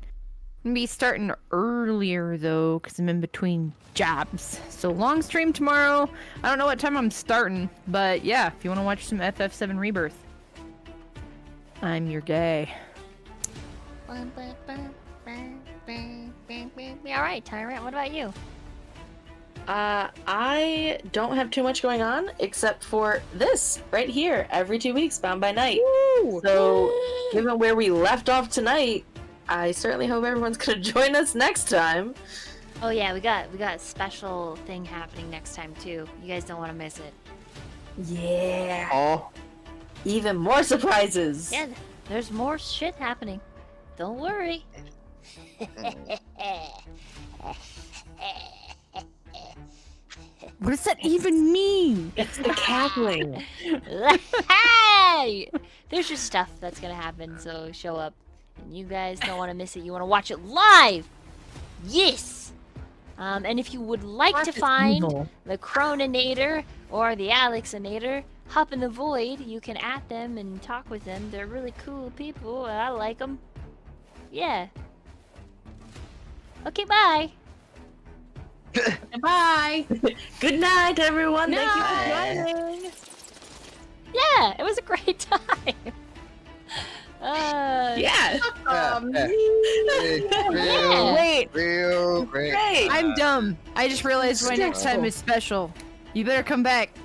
I'm gonna be starting earlier though, because I'm in between jobs. So long stream tomorrow. I don't know what time I'm starting, but yeah, if you want to watch some FF7 Rebirth, I'm your guy. Alright, Tyrant, what about you? I don't have too much going on except for this right here every 2 weeks, Bound by Night. Woo! So, given where we left off tonight, I certainly hope everyone's gonna join us next time. Oh yeah, we got a special thing happening next time too. You guys don't want to miss it. Yeah. Oh, Even more surprises. Yeah, there's more shit happening. Don't worry. What does that even mean? It's the cackling. Hey! There's just stuff that's gonna happen, so show up. And you guys don't want to miss it. You want to watch it live! Yes! And if you would like to find the Chroninator or the Alexinator, hop in the void. You can at them and talk with them. They're really cool people. I like them. Yeah. Okay, bye. Bye. Good night, everyone. Thank you for joining. Yeah, it was a great time. Yeah. Wait, real great. Great. I'm dumb. I just realized my next time is special. You better come back.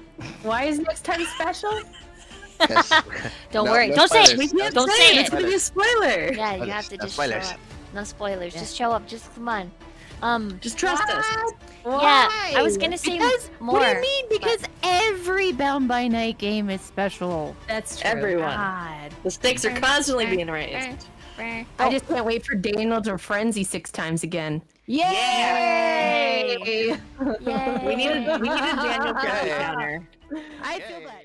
Why is next time special? Don't No- worry. no Don't say spoilers. it. No Don't say It's it. gonna be a spoiler. Yeah, you have to No just show spoilers. up. No spoilers. Just show up. Just come on. Just trust us. Yeah, I was gonna say Because more. what do you mean? Because every Bound by Night game is special. That's true. Everyone. God. The stakes are constantly being raised. I just can't wait for Daniel to frenzy 6 times again. Yay! Yay. We need a Daniel Craig Yay. counter. I feel that.